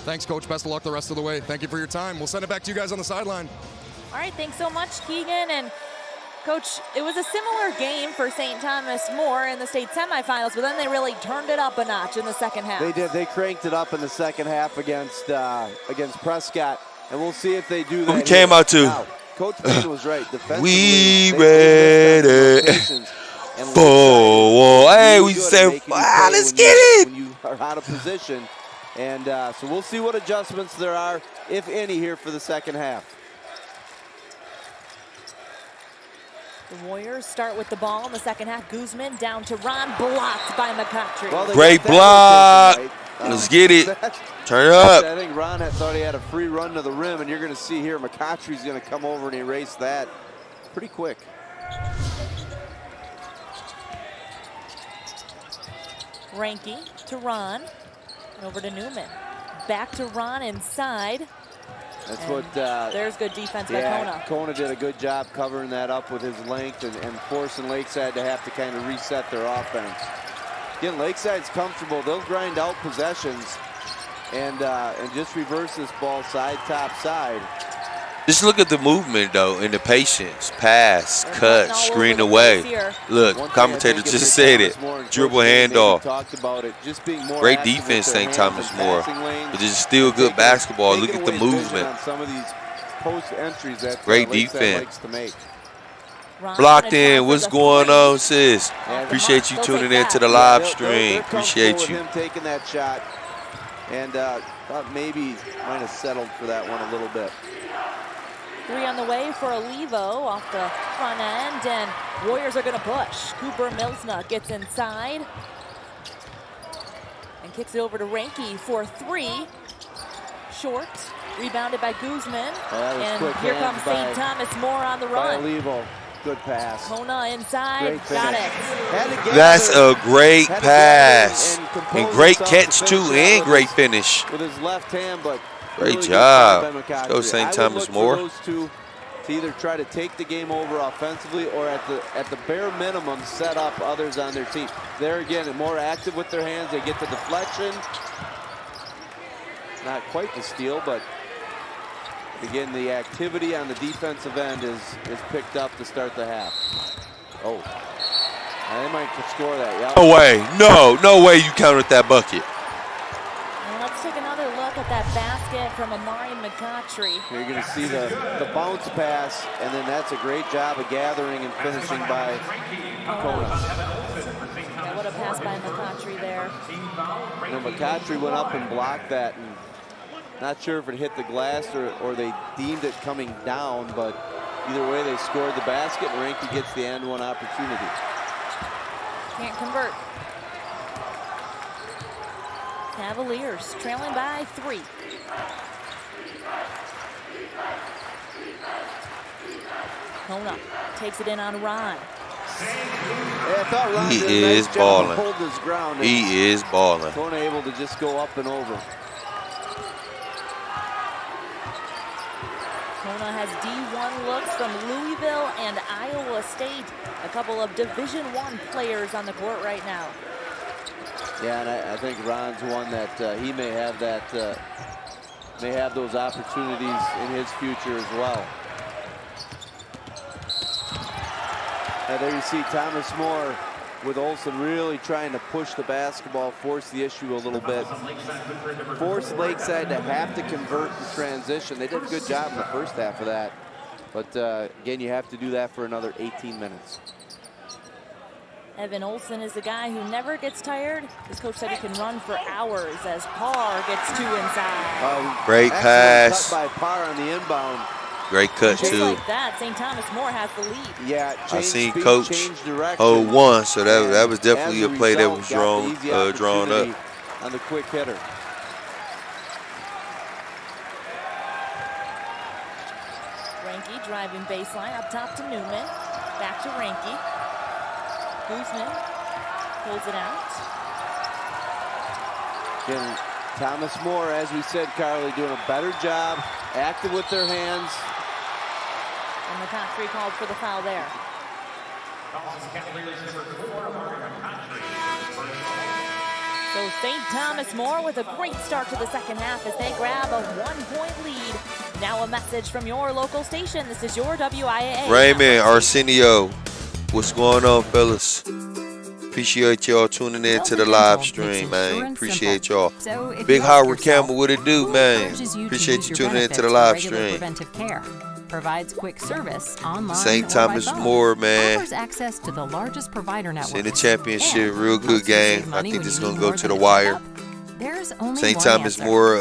Speaker 17: Thanks, Coach. Best of luck the rest of the way. Thank you for your time. We'll send it back to you guys on the sideline.
Speaker 1: All right, thanks so much, Keegan. And Coach, it was a similar game for St. Thomas More in the state semifinals, but then they really turned it up a notch in the second half.
Speaker 3: They did. They cranked it up in the second half against Prescott. And we'll see if they do that.
Speaker 7: We came out to.
Speaker 3: Now, Coach Payne was right. Defensively,
Speaker 7: we ready. Hey, we said, let's get it.
Speaker 3: When you are out of position. And so we'll see what adjustments there are, if any, here for the second half.
Speaker 1: The Warriors start with the ball in the second half. Guzman down to Ron, blocked by McCautry.
Speaker 3: Well,
Speaker 7: great block. Right. Let's get it. Turn it up.
Speaker 3: I think Ron had thought he had a free run to the rim, and you're going to see here McCautry's going to come over and erase that pretty quick.
Speaker 1: Ranky to Ron, and over to Newman. Back to Ron inside.
Speaker 3: That's
Speaker 1: and
Speaker 3: what.
Speaker 1: There's good defense by Kona.
Speaker 3: Kona did a good job covering that up with his length and forcing Lakeside to have to kind of reset their offense. Again, Lakeside's comfortable. They'll grind out possessions and just reverse this ball side, top side.
Speaker 7: Just look at the movement, though, and the patience. Pass, cut, screen away. Look, commentator just said it. Dribble handoff. Great defense, St. Thomas More. But it's still good basketball. Look at the movement. Great defense. Blocked in. What's going on, sis? Appreciate you tuning in to the live stream. Appreciate you.
Speaker 3: Him taking that shot, and thought maybe might have settled for that one a little bit.
Speaker 1: 3 on the way for Olivo off the front end, and Warriors are going to push. Cooper Milsna gets inside and kicks it over to Ranky for 3. Short, rebounded by Guzman, and here comes St. Thomas More on the run.
Speaker 3: Olivo. Good pass.
Speaker 1: Kona inside, got it.
Speaker 7: That's a great pass. And great catch, too, and great finish.
Speaker 3: With his left hand, but
Speaker 7: great job. Let's go St. Thomas More.
Speaker 3: Those two to either try to take the game over offensively or at the bare minimum set up others on their team. They're, again, more active with their hands. They get the deflection. Not quite the steal, but again, the activity on the defensive end is picked up to start the half. Oh, they might score that. Yep.
Speaker 7: No way. No way you countered that bucket.
Speaker 1: And let's take another look at that basket from Amari McCautry.
Speaker 3: You're going to see the bounce pass, and then that's a great job of gathering and finishing by Kona.
Speaker 1: Yeah, what a pass by McCautry there.
Speaker 3: You know, McCautry went up and blocked that, and not sure if it hit the glass or they deemed it coming down, but either way they scored the basket, and Reinke gets the and one opportunity.
Speaker 1: Can't convert. Cavaliers trailing by 3. Kona takes it in on Ron.
Speaker 3: Yeah, I thought Ron
Speaker 7: He
Speaker 3: did a
Speaker 7: is
Speaker 3: nice job of
Speaker 7: balling.
Speaker 3: holding his ground.
Speaker 7: He is balling.
Speaker 3: Kona able to just go up and over.
Speaker 1: Kona has D1 looks from Louisville and Iowa State. A couple of Division I players on the court right now.
Speaker 3: Yeah, and I think Ron's one that he may have may have those opportunities in his future as well. And there you see Thomas More with Olsen really trying to push the basketball, force the issue a little bit. Force Lakeside to have to convert in transition. They did a good job in the first half of that. But again, you have to do that for another 18 minutes.
Speaker 1: Evan Olsen is a guy who never gets tired. His coach said he can run for hours as Parr gets 2 inside.
Speaker 7: Great pass.
Speaker 3: Cut by Parr on the inbound.
Speaker 7: Great cut,
Speaker 1: Just
Speaker 7: too.
Speaker 1: like that, St. Thomas More has the lead.
Speaker 3: Yeah,
Speaker 7: I seen
Speaker 3: speed,
Speaker 7: Coach hold one, so that was definitely a play that was drawn up.
Speaker 3: On the quick hitter.
Speaker 1: Reinke driving baseline up top to Newman. Back to Reinke. Guzman pulls it out.
Speaker 3: Again, Thomas More, as we said, Carly, doing a better job, active with their hands.
Speaker 1: And McCautry called for the foul there. So St. Thomas More with a great start to the second half as they grab a 1-point lead. Now a message from your local station. This is your WIAA.
Speaker 7: Raymond, Arsenio, what's going on, fellas? Appreciate y'all tuning in to the live stream, man. Appreciate y'all. Big Howard Campbell, what it do, man? Appreciate you tuning in to the live stream.
Speaker 4: Provides quick service online
Speaker 7: St. Thomas More, man.
Speaker 4: Offers access to the largest provider network.
Speaker 7: In the championship, real good game. I think this is gonna go to the wire. St. Thomas More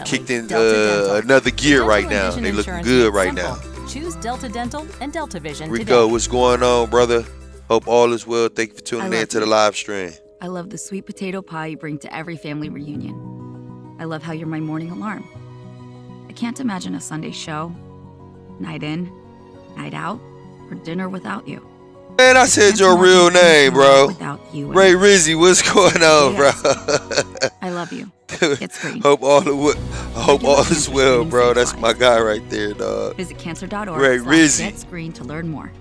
Speaker 7: kicked in another gear right now. They looking good right now.
Speaker 4: Choose Delta Dental and Delta Vision
Speaker 7: Rico,
Speaker 4: today.
Speaker 7: what's going on, brother? Hope all is well. Thank you for tuning in to the live stream.
Speaker 8: I love the sweet potato pie you bring to every family reunion. I love how you're my morning alarm. I can't imagine a Sunday show, night in, night out, or dinner without you.
Speaker 7: Man, I said your real name, bro. Ray Rizzy, what's going on, bro?
Speaker 8: I love you. It's great.
Speaker 7: Hope all is well, bro. That's my guy right there, dog.
Speaker 8: Visit cancer.org
Speaker 7: Ray Rizzy.
Speaker 8: Get screened to learn more.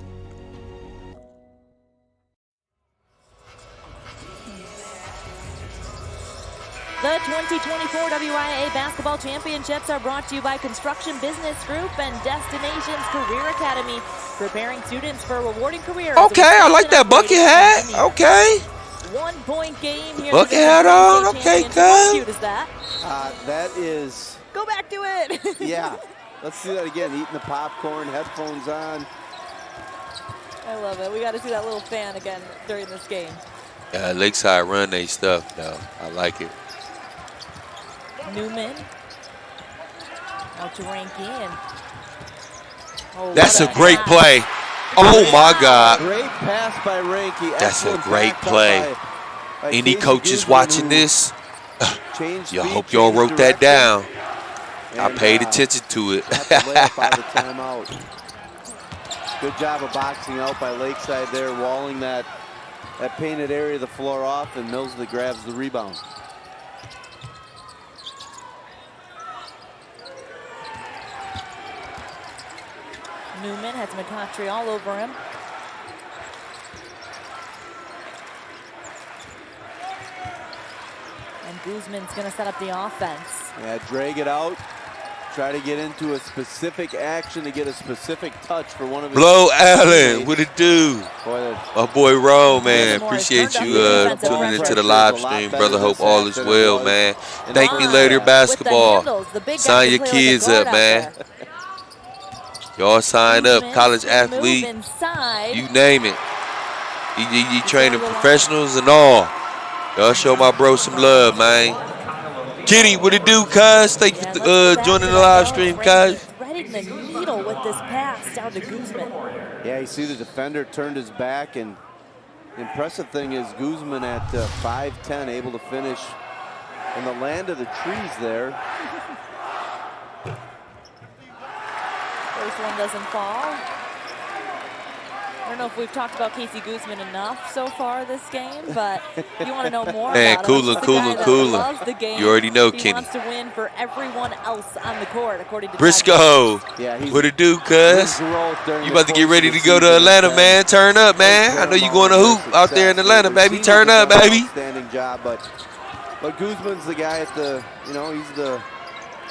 Speaker 1: The 2024 WIAA Basketball Championships are brought to you by Construction Business Group and Destinations Career Academy, preparing students for a rewarding career.
Speaker 7: Okay, I like that bucket hat. Okay.
Speaker 1: 1-point game here.
Speaker 7: Bucket hat on. Okay, good.
Speaker 1: How cute is that?
Speaker 3: That is.
Speaker 1: Go back to it.
Speaker 3: Yeah. Let's do that again. Eating the popcorn, headphones on.
Speaker 1: I love it. We got to see that little fan again during this game.
Speaker 7: Lakeside run they stuff, though. I like it.
Speaker 1: Newman out to Reinke and
Speaker 7: that's a great play. Oh my God!
Speaker 3: Great pass by Reinke.
Speaker 7: That's a great play. Any coaches watching this? I hope y'all wrote that down. I paid attention to it.
Speaker 3: Good job of boxing out by Lakeside there, walling that painted area of the floor off, and Millsley grabs the rebound.
Speaker 1: Newman has McCautry all over him. And Guzman's going to set up the offense.
Speaker 3: Yeah, drag it out. try to get into a specific action to get a specific touch for one of his
Speaker 7: Blow Allen, what it do?
Speaker 3: Boy,
Speaker 7: my boy Ro, man. Appreciate you tuning into the live stream, brother. Hope all is well, man. Thank me later, basketball. Sign your kids up, man. Y'all sign up, college athlete, you name it. You training professionals and all. Y'all show my bro some love, man. Kitty, what it do, cuz? Thank you for joining the live stream, cuz.
Speaker 1: Threading the needle with this pass down to Guzman.
Speaker 3: Yeah, you see the defender turned his back, and the impressive thing is Guzman at 5'10", able to finish in the land of the trees there.
Speaker 1: First one doesn't fall. I don't know if we've talked about Casey Guzman enough so far this game, but if you want to know more
Speaker 7: man,
Speaker 1: about him, loves the game.
Speaker 7: You already know,
Speaker 1: he
Speaker 7: Kenny.
Speaker 1: Wants to win for everyone else on the court, according to
Speaker 7: Briscoe. Yeah, what it do, cuz? You about to get ready to go to Atlanta, man. Turn up, man. I know you going to hoop out there in Atlanta, baby. Turn up, baby.
Speaker 3: Outstanding job, but Guzman's the guy at the, he's the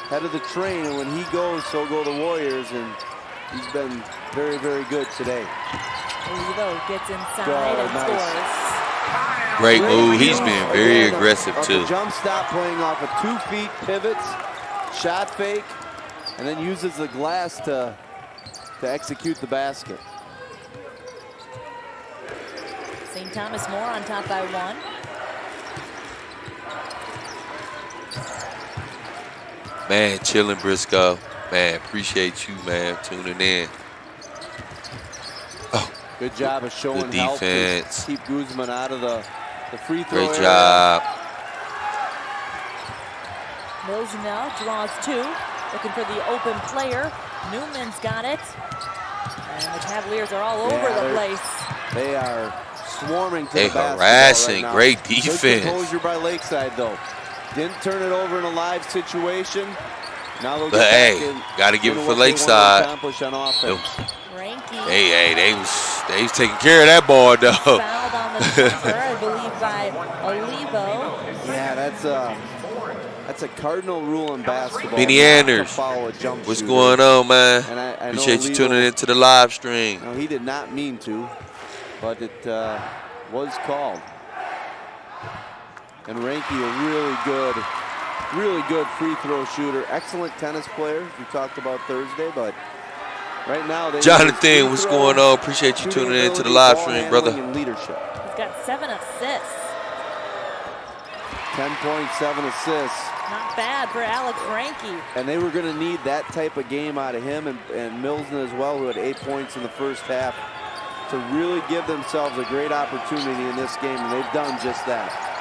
Speaker 3: head of the train, and when he goes, so go the Warriors, and he's been very, very good today.
Speaker 1: Olivo gets inside and scores.
Speaker 7: Great move. He's been very aggressive, too.
Speaker 3: Jump stop, playing off of 2 feet, pivots, shot fake, and then uses the glass to execute the basket.
Speaker 1: St. Thomas More on top by 1.
Speaker 7: Man, chilling, Briscoe. Man, appreciate you, man, tuning in. Oh,
Speaker 3: good job of showing
Speaker 7: good defense.
Speaker 3: Help to keep Guzman out of the free throw
Speaker 7: Great
Speaker 3: area.
Speaker 7: job.
Speaker 1: Mills now draws 2, looking for the open player. Newman's got it. And the Cavaliers are all over the place.
Speaker 3: They are swarming to
Speaker 7: they
Speaker 3: the basketball
Speaker 7: harassing.
Speaker 3: right now.
Speaker 7: Great defense.
Speaker 3: Good composure by Lakeside, though. Didn't turn it over in a live situation. Now they'll
Speaker 7: but hey, got to give it for Lakeside. Hey, they was taking care of that ball, though.
Speaker 1: Fouled on the jumper, I believe, by Olivo.
Speaker 3: Yeah, that's a cardinal rule in basketball.
Speaker 7: Benny Anders, what's going on, man?
Speaker 3: I
Speaker 7: appreciate you tuning into the live stream.
Speaker 3: No, he did not mean to, but it was called. And Ranky, a really good free throw shooter. Excellent tennis player, we talked about Thursday, but right now they
Speaker 7: Jonathan, what's going on? Appreciate you tuning into the live stream, brother.
Speaker 3: Leadership.
Speaker 1: He's got 7 assists.
Speaker 3: 10.7 assists.
Speaker 1: Not bad for Alex Ranky.
Speaker 3: And they were going to need that type of game out of him and Milsden as well, who had 8 points in the first half, to really give themselves a great opportunity in this game, and they've done just that.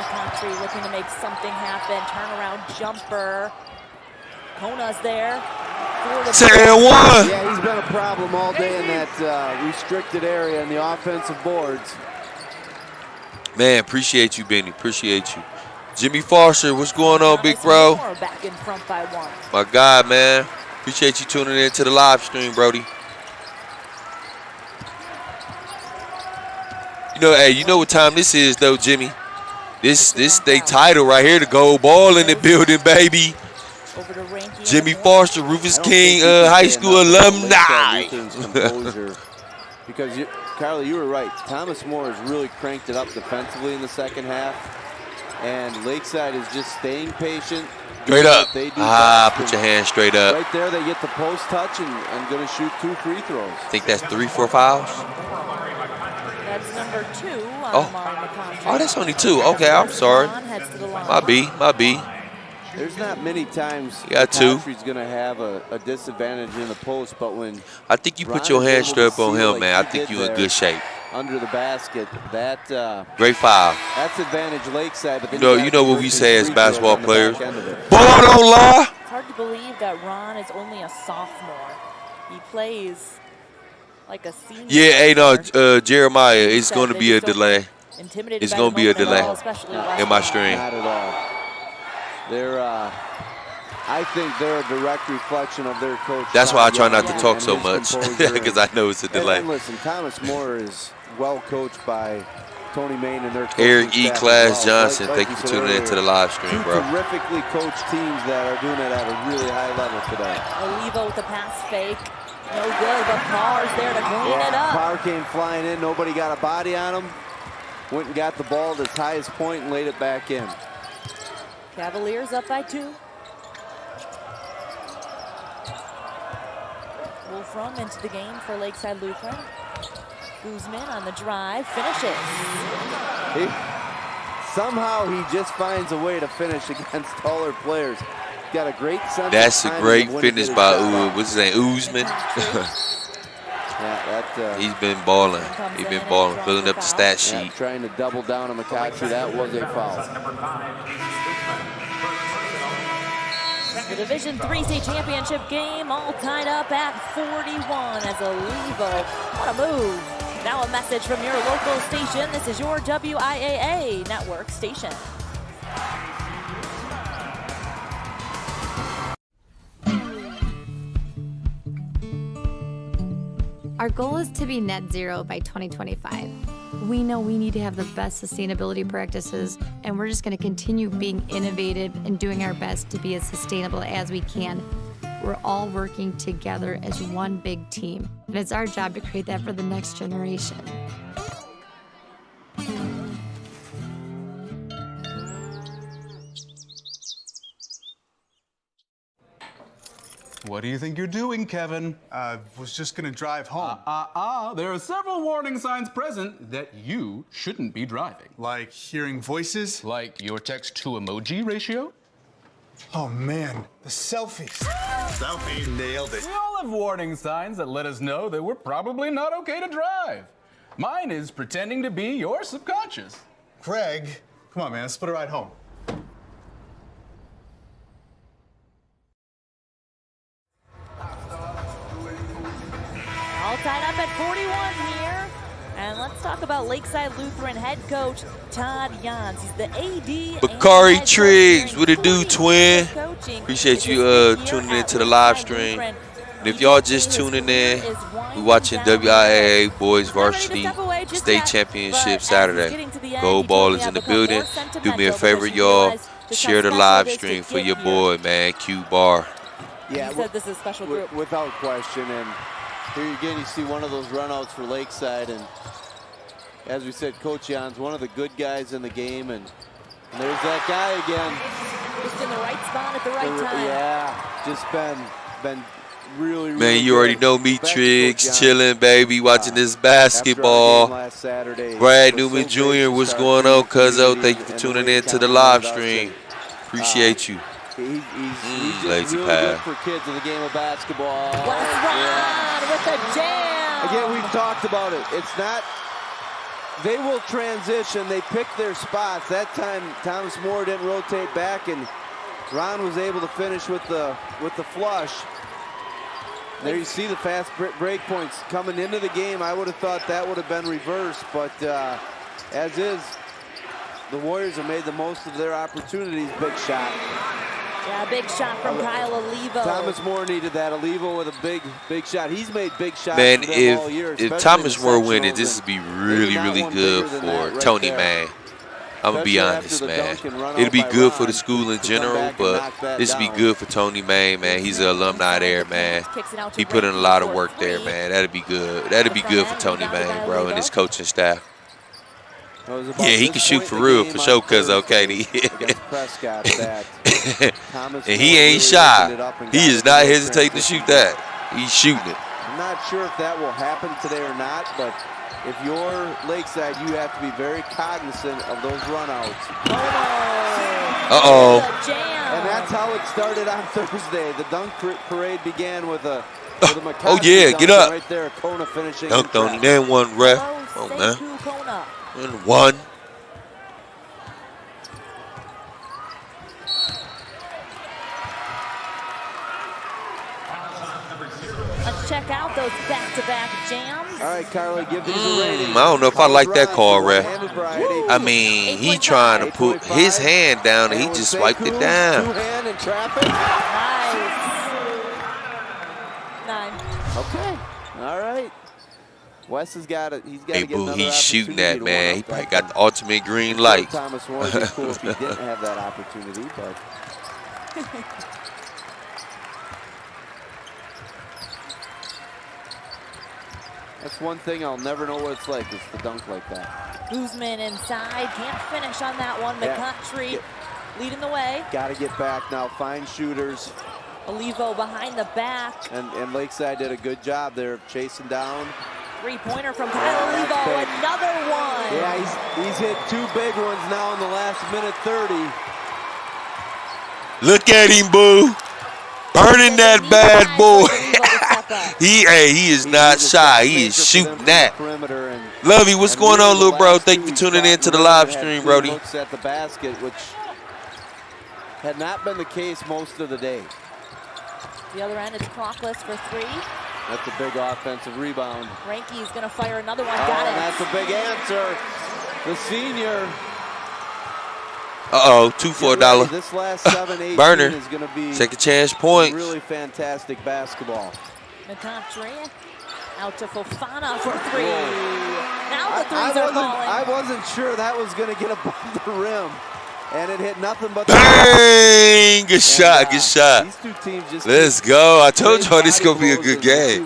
Speaker 1: Country looking to make something happen. Turnaround jumper. Kona's there.
Speaker 3: Yeah, he's been a problem all day in that restricted area in the offensive boards.
Speaker 7: Man, appreciate you, Benny. Appreciate you. Jimmy Foster, what's going on, big bro?
Speaker 1: Back in front by 1.
Speaker 7: My God, man. Appreciate you tuning in to the live stream, Brody. You know what time this is, though, Jimmy? This state title right here, the gold ball in the building, baby. Jimmy Foster, Rufus King High School alumni.
Speaker 3: Because, Carly, you were right. Thomas More has really cranked it up defensively in the second half. And Lakeside is just staying patient.
Speaker 7: Straight up. Put your hand straight up.
Speaker 3: Right there, they get the post touch and going to shoot 2 free throws.
Speaker 7: I think that's 3 4 fouls.
Speaker 1: That's number 2 on Amari McConkey.
Speaker 7: Oh, that's only 2. Okay, I'm sorry. My B.
Speaker 3: There's not many times
Speaker 7: McConkey's
Speaker 3: going to have a disadvantage in the post, but when
Speaker 7: I think you put your hand straight up on him, man, I think you're in good shape.
Speaker 3: Under the basket, that
Speaker 7: great foul.
Speaker 3: That's advantage Lakeside, but then
Speaker 7: you know what we say as basketball players. Ball don't lie.
Speaker 1: It's hard to believe that Ron is only a sophomore. He plays like a senior.
Speaker 7: Yeah, hey, no, Jeremiah, it's going to be a delay. It's going to be a delay in my stream.
Speaker 3: Not at all. I think they're a direct reflection of their coach.
Speaker 7: That's why I try not to talk so much, because I know it's a delay.
Speaker 3: And listen, Thomas More is well coached by Tony Main and their coaching
Speaker 7: Eric E.
Speaker 3: staff as
Speaker 7: Class
Speaker 3: well.
Speaker 7: Johnson,
Speaker 3: Like
Speaker 7: thank
Speaker 3: you
Speaker 7: you for
Speaker 3: said
Speaker 7: tuning in to the
Speaker 3: earlier,
Speaker 7: live stream,
Speaker 3: two
Speaker 7: bro.
Speaker 3: terrifically coached teams that are doing it at a really high level today.
Speaker 1: Olivo with the pass fake. No good, but Parr's there to clean it up.
Speaker 3: Parr came flying in. Nobody got a body on him. Went and got the ball at its highest point and laid it back in.
Speaker 1: Cavaliers up by 2. Wolfram into the game for Lakeside Lutheran. Guzman on the drive, finishes.
Speaker 3: Somehow he just finds a way to finish against taller players. He's got a great sense
Speaker 7: That's
Speaker 3: of
Speaker 7: a
Speaker 3: timing
Speaker 7: great
Speaker 3: of when to
Speaker 7: finish
Speaker 3: get
Speaker 7: by
Speaker 3: his shot off.
Speaker 7: what's his name, Uzman. He's been balling. He's been balling, filling up the stat sheet.
Speaker 3: Yeah, trying to double down on McCoskey. That was a foul.
Speaker 1: The Division III state championship game all tied up at 41 as Olivo. What a move. Now a message from your local station. This is your WIAA network station.
Speaker 14: Our goal is to be net zero by 2025. We know we need to have the best sustainability practices, and we're just going to continue being innovative and doing our best to be as sustainable as we can. We're all working together as one big team, and it's our job to create that for the next generation.
Speaker 2: What do you think you're doing, Kevin?
Speaker 19: Was just gonna drive home.
Speaker 2: There are several warning signs present that you shouldn't be driving.
Speaker 19: Like hearing voices?
Speaker 2: Like your text-to-emoji ratio?
Speaker 19: Oh man, the selfies.
Speaker 2: Selfie. Nailed it. We all have warning signs that let us know that we're probably not okay to drive. Mine is pretending to be your subconscious.
Speaker 19: Craig, come on man, let's split a ride home.
Speaker 1: All tied up at 41 here. And let's talk about Lakeside Lutheran head coach Todd Jans. He's the AD.
Speaker 7: Bakari Triggs, what it do, twin? Appreciate you tuning in to the live stream. And if y'all just tuning in, we watching WIAA Boys Varsity State Championship Saturday. Gold Ball is in the building. Do me a favor, y'all. Share the live stream for your boy, man, Q Bar.
Speaker 3: Yeah,
Speaker 1: he said this is a special group.
Speaker 3: Without question. And here again, you see one of those runouts for Lakeside. And as we said, Coach Jan's one of the good guys in the game. And there's that guy again.
Speaker 1: Just in the right spot at the right time.
Speaker 3: Yeah, just been really,
Speaker 7: Man, you already know me, Triggs, chilling, baby, watching this basketball. Brad Newman Jr., what's going on, cuzzo? Thank you for tuning in to the live stream. Appreciate you.
Speaker 3: He's just
Speaker 7: lazy
Speaker 3: really
Speaker 7: pad.
Speaker 3: good for kids in the game of basketball.
Speaker 1: With a jam.
Speaker 3: Again, we've talked about it. It's not, they will transition. They pick their spots. That time, Thomas Moore didn't rotate back, and Ron was able to finish with the flush. There you see the fast break points coming into the game. I would have thought that would have been reversed, but as is, the Warriors have made the most of their opportunities. Big shot.
Speaker 1: Yeah, big shot from Kyle Olivo.
Speaker 3: Thomas Moore needed that. Olivo with a big shot. He's made big shots
Speaker 7: Man,
Speaker 3: for them all year,
Speaker 7: if
Speaker 3: especially
Speaker 7: Thomas
Speaker 3: in
Speaker 7: Moore win it,
Speaker 3: sectionals,
Speaker 7: this
Speaker 3: and
Speaker 7: would be really, really
Speaker 3: one
Speaker 7: good
Speaker 3: bigger than
Speaker 7: for
Speaker 3: that right
Speaker 7: Tony,
Speaker 3: there.
Speaker 7: man. I'm going to be
Speaker 3: Especially
Speaker 7: honest,
Speaker 3: after the
Speaker 7: man.
Speaker 3: dunk and run
Speaker 7: It'll
Speaker 3: out
Speaker 7: be
Speaker 3: by
Speaker 7: good for
Speaker 3: Ron
Speaker 7: the school in
Speaker 3: to come
Speaker 7: general,
Speaker 3: back and
Speaker 7: but
Speaker 3: knock that
Speaker 7: this will be
Speaker 3: down.
Speaker 7: good for Tony Main, man. He's an alumni there, man. He put in a lot of work there, man. That'd be good. That'd be good for Tony Main, bro, and his coaching staff. Yeah, he can shoot for real, for sure, cuz okay.
Speaker 3: Prescott that Thomas
Speaker 7: And
Speaker 3: Moore
Speaker 7: he ain't
Speaker 3: really
Speaker 7: shy.
Speaker 3: opened it up and
Speaker 7: He
Speaker 3: got
Speaker 7: is
Speaker 3: it
Speaker 7: not
Speaker 3: in the
Speaker 7: hesitating to shoot that. He's shooting it.
Speaker 3: I'm not sure if that will happen today or not, but if you're Lakeside, you have to be very cognizant of those runouts.
Speaker 7: Uh-oh.
Speaker 3: And that's how it started on Thursday. The dunk parade began with a
Speaker 7: Oh, yeah, get up.
Speaker 3: right there, Kona finishing.
Speaker 7: Dunked on him. Then one, ref. Oh, man. And one.
Speaker 1: Let's check out those back-to-back jams.
Speaker 3: All right, Carly, give these a rating.
Speaker 7: I don't know if I like that call, ref. I mean, he trying to put his hand down and he just swiped it down.
Speaker 3: Two-hand in traffic.
Speaker 1: Nice. 9.
Speaker 3: Okay. All right. Wes has got it. He's got
Speaker 7: Hey,
Speaker 3: to get
Speaker 7: boo,
Speaker 3: another
Speaker 7: he's shooting
Speaker 3: opportunity
Speaker 7: that,
Speaker 3: to
Speaker 7: man.
Speaker 3: one
Speaker 7: He
Speaker 3: up
Speaker 7: probably
Speaker 3: that
Speaker 7: got the ultimate green light.
Speaker 3: Thomas Moore would be cool if he didn't have that opportunity, but that's one thing I'll never know what it's like, is to dunk like that.
Speaker 1: Guzman inside, can't finish on that one. McCountry leading the way.
Speaker 3: Got to get back now, find shooters.
Speaker 1: Olivo behind the back.
Speaker 3: And Lakeside did a good job there of chasing down.
Speaker 1: Three-pointer from Kyle Olivo, another one.
Speaker 3: Yeah, he's hit 2 big ones now in the last minute 30.
Speaker 7: Look at him, boo. Burning that bad boy. he is not shy. He is shooting that. Lovey, what's going on, little bro? Thank you for tuning in to the live stream, Brody.
Speaker 3: Looks at the basket, which had not been the case most of the day.
Speaker 1: The other end is Crockless for 3.
Speaker 3: That's a big offensive rebound.
Speaker 1: Ranky's going to fire another one. Got it.
Speaker 3: And that's a big answer. The senior.
Speaker 7: Uh-oh, 2 for $1.
Speaker 3: This last 7-8
Speaker 7: Burner.
Speaker 3: Is going to be
Speaker 7: Take a chance points.
Speaker 3: Really fantastic basketball.
Speaker 1: McCountry out to Fofana for 3. Now the threes are falling.
Speaker 3: I wasn't sure that was going to get above the rim. And it hit nothing but
Speaker 7: Bang! Good shot, good shot.
Speaker 3: These two teams just
Speaker 7: Let's go. I told y'all this is going to be a good game.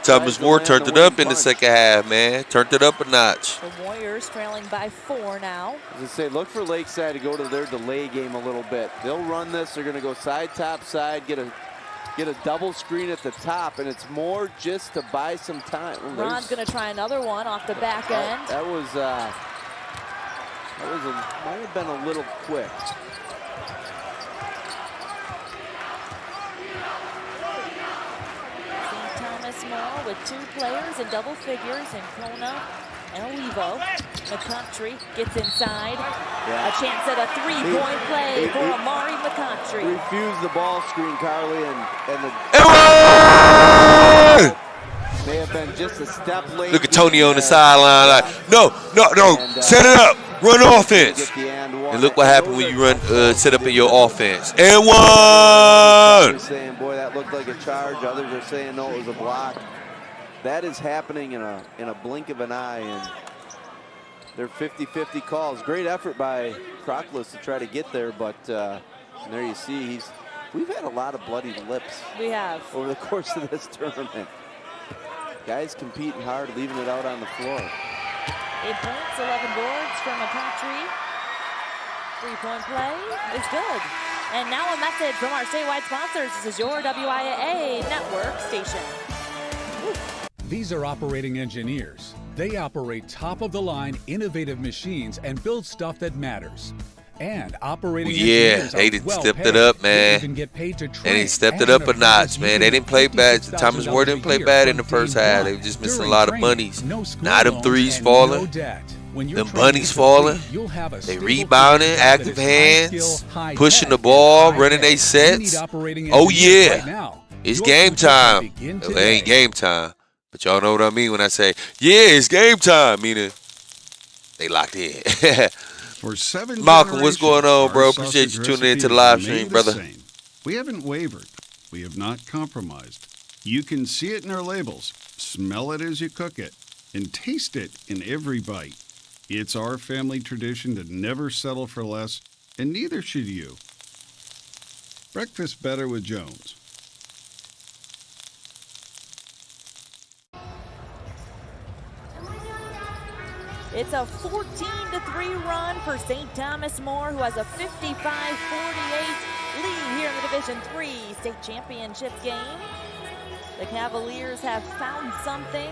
Speaker 7: Thomas Moore turned it up in the second half, man. Turned it up a notch.
Speaker 1: The Warriors trailing by 4 now.
Speaker 3: As I say, look for Lakeside to go to their delay game a little bit. They'll run this. They're going to go side, top, side, get a double screen at the top, and it's more just to buy some time.
Speaker 1: Ron's going to try another one off the back end.
Speaker 3: That might have been a little quick.
Speaker 1: St. Thomas Moore with 2 players in double figures in Kona and Olivo. McCountry gets inside. A chance at a 3-point play for Amari McCountry.
Speaker 3: Refused the ball screen, Carly, and the may have been just a step late.
Speaker 7: Look at Tony on the sideline. Like, no. Set it up. Run offense. And look what happened when you run, set up in your offense. And one.
Speaker 3: They're saying, boy, that looked like a charge. Others are saying, no, it was a block. That is happening in a blink of an eye, and they're 50-50 calls. Great effort by Crockless to try to get there, but and there you see we've had a lot of bloodied lips.
Speaker 1: We have
Speaker 3: over the course of this tournament. Guys competing hard, leaving it out on the floor.
Speaker 1: 8 points, 11 boards from McCountry. 3-point play is good. And now a message from our statewide sponsors. This is your WIA network station.
Speaker 9: These are operating engineers. They operate top-of-the-line, innovative machines and build stuff that matters. And operating engineers
Speaker 7: they
Speaker 9: are well
Speaker 7: stepped
Speaker 9: paid.
Speaker 7: it up,
Speaker 9: They
Speaker 7: man.
Speaker 9: even get paid to
Speaker 7: And
Speaker 9: train
Speaker 7: they stepped it
Speaker 9: and
Speaker 7: up a notch, man. They didn't play bad. Thomas Moore didn't play bad in the first half. They were just missing a lot of bunnies. Now them threes falling. Them bunnies falling. They rebounding, active hands, pushing the ball, running their sets. Oh, yeah. It's game time. It ain't game time. But y'all know what I mean when I say, yeah, it's game time. Meaning they locked in.
Speaker 12: For 7
Speaker 7: Malcolm, what's going on, bro?
Speaker 12: our
Speaker 7: Appreciate you
Speaker 12: sausage
Speaker 7: tuning into the
Speaker 12: recipe
Speaker 7: live
Speaker 12: is
Speaker 7: stream,
Speaker 12: made
Speaker 7: brother.
Speaker 12: the same. We haven't wavered. We have not compromised. You can see it in our labels, smell it as you cook it, and taste it in every bite. It's our family tradition to never settle for less, and neither should you. Breakfast better with Jones.
Speaker 1: It's a 14-3 run for St. Thomas More, who has a 55-48 lead here in the Division III state championships game. The Cavaliers have found something.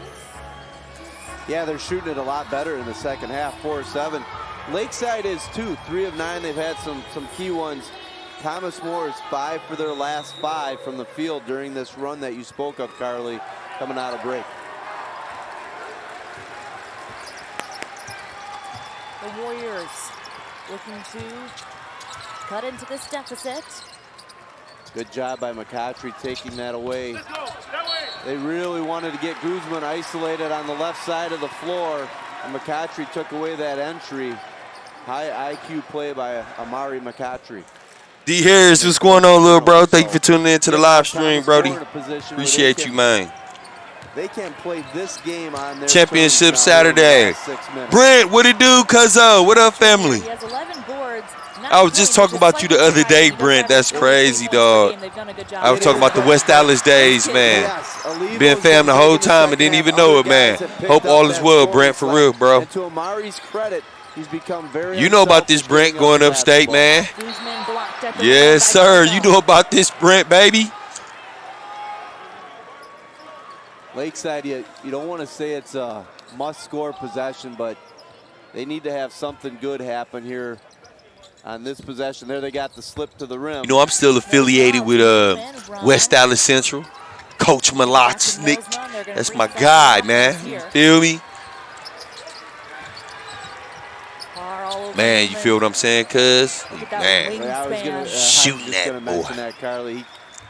Speaker 3: Yeah, they're shooting it a lot better in the second half, 4-7. Lakeside is too, 3 of 9. They've had some key ones. Thomas More is 5 for their last 5 from the field during this run that you spoke of, Carly, coming out of break.
Speaker 1: The Warriors looking to cut into this deficit.
Speaker 3: Good job by McCountry taking that away. They really wanted to get Guzman isolated on the left side of the floor, and McCountry took away that entry. High IQ play by Amari McCountry.
Speaker 7: D. Harris, what's going on, little bro? Thank you for tuning in to the live stream, Brody. Appreciate you, man.
Speaker 3: They can't play this game on their
Speaker 7: Championship
Speaker 3: terms now in the
Speaker 7: Saturday.
Speaker 3: last 6 minutes.
Speaker 7: Brent, what it do, cuzzo? What up, family?
Speaker 1: He has 11 boards.
Speaker 7: I was just talking about you the other day, Brent. That's crazy, dog. I was talking about the West Dallas days, man. Been fam the whole time and didn't even know it, man. Hope all is well, Brent, for real, bro.
Speaker 3: And to Amari's credit, he's become very
Speaker 7: You know about this, Brent, going upstate, man. Yes, sir. You know about this, Brent, baby.
Speaker 3: Lakeside, you don't want to say it's a must-score possession, but they need to have something good happen here on this possession. There they got the slip to the rim.
Speaker 7: You know, I'm still affiliated with West Dallas Central. Coach Malotchnik. That's my guy, man. You feel me? Man, you feel what I'm saying, cuz? Man,
Speaker 3: I was gonna,
Speaker 7: shooting that boy.
Speaker 3: That, Carly.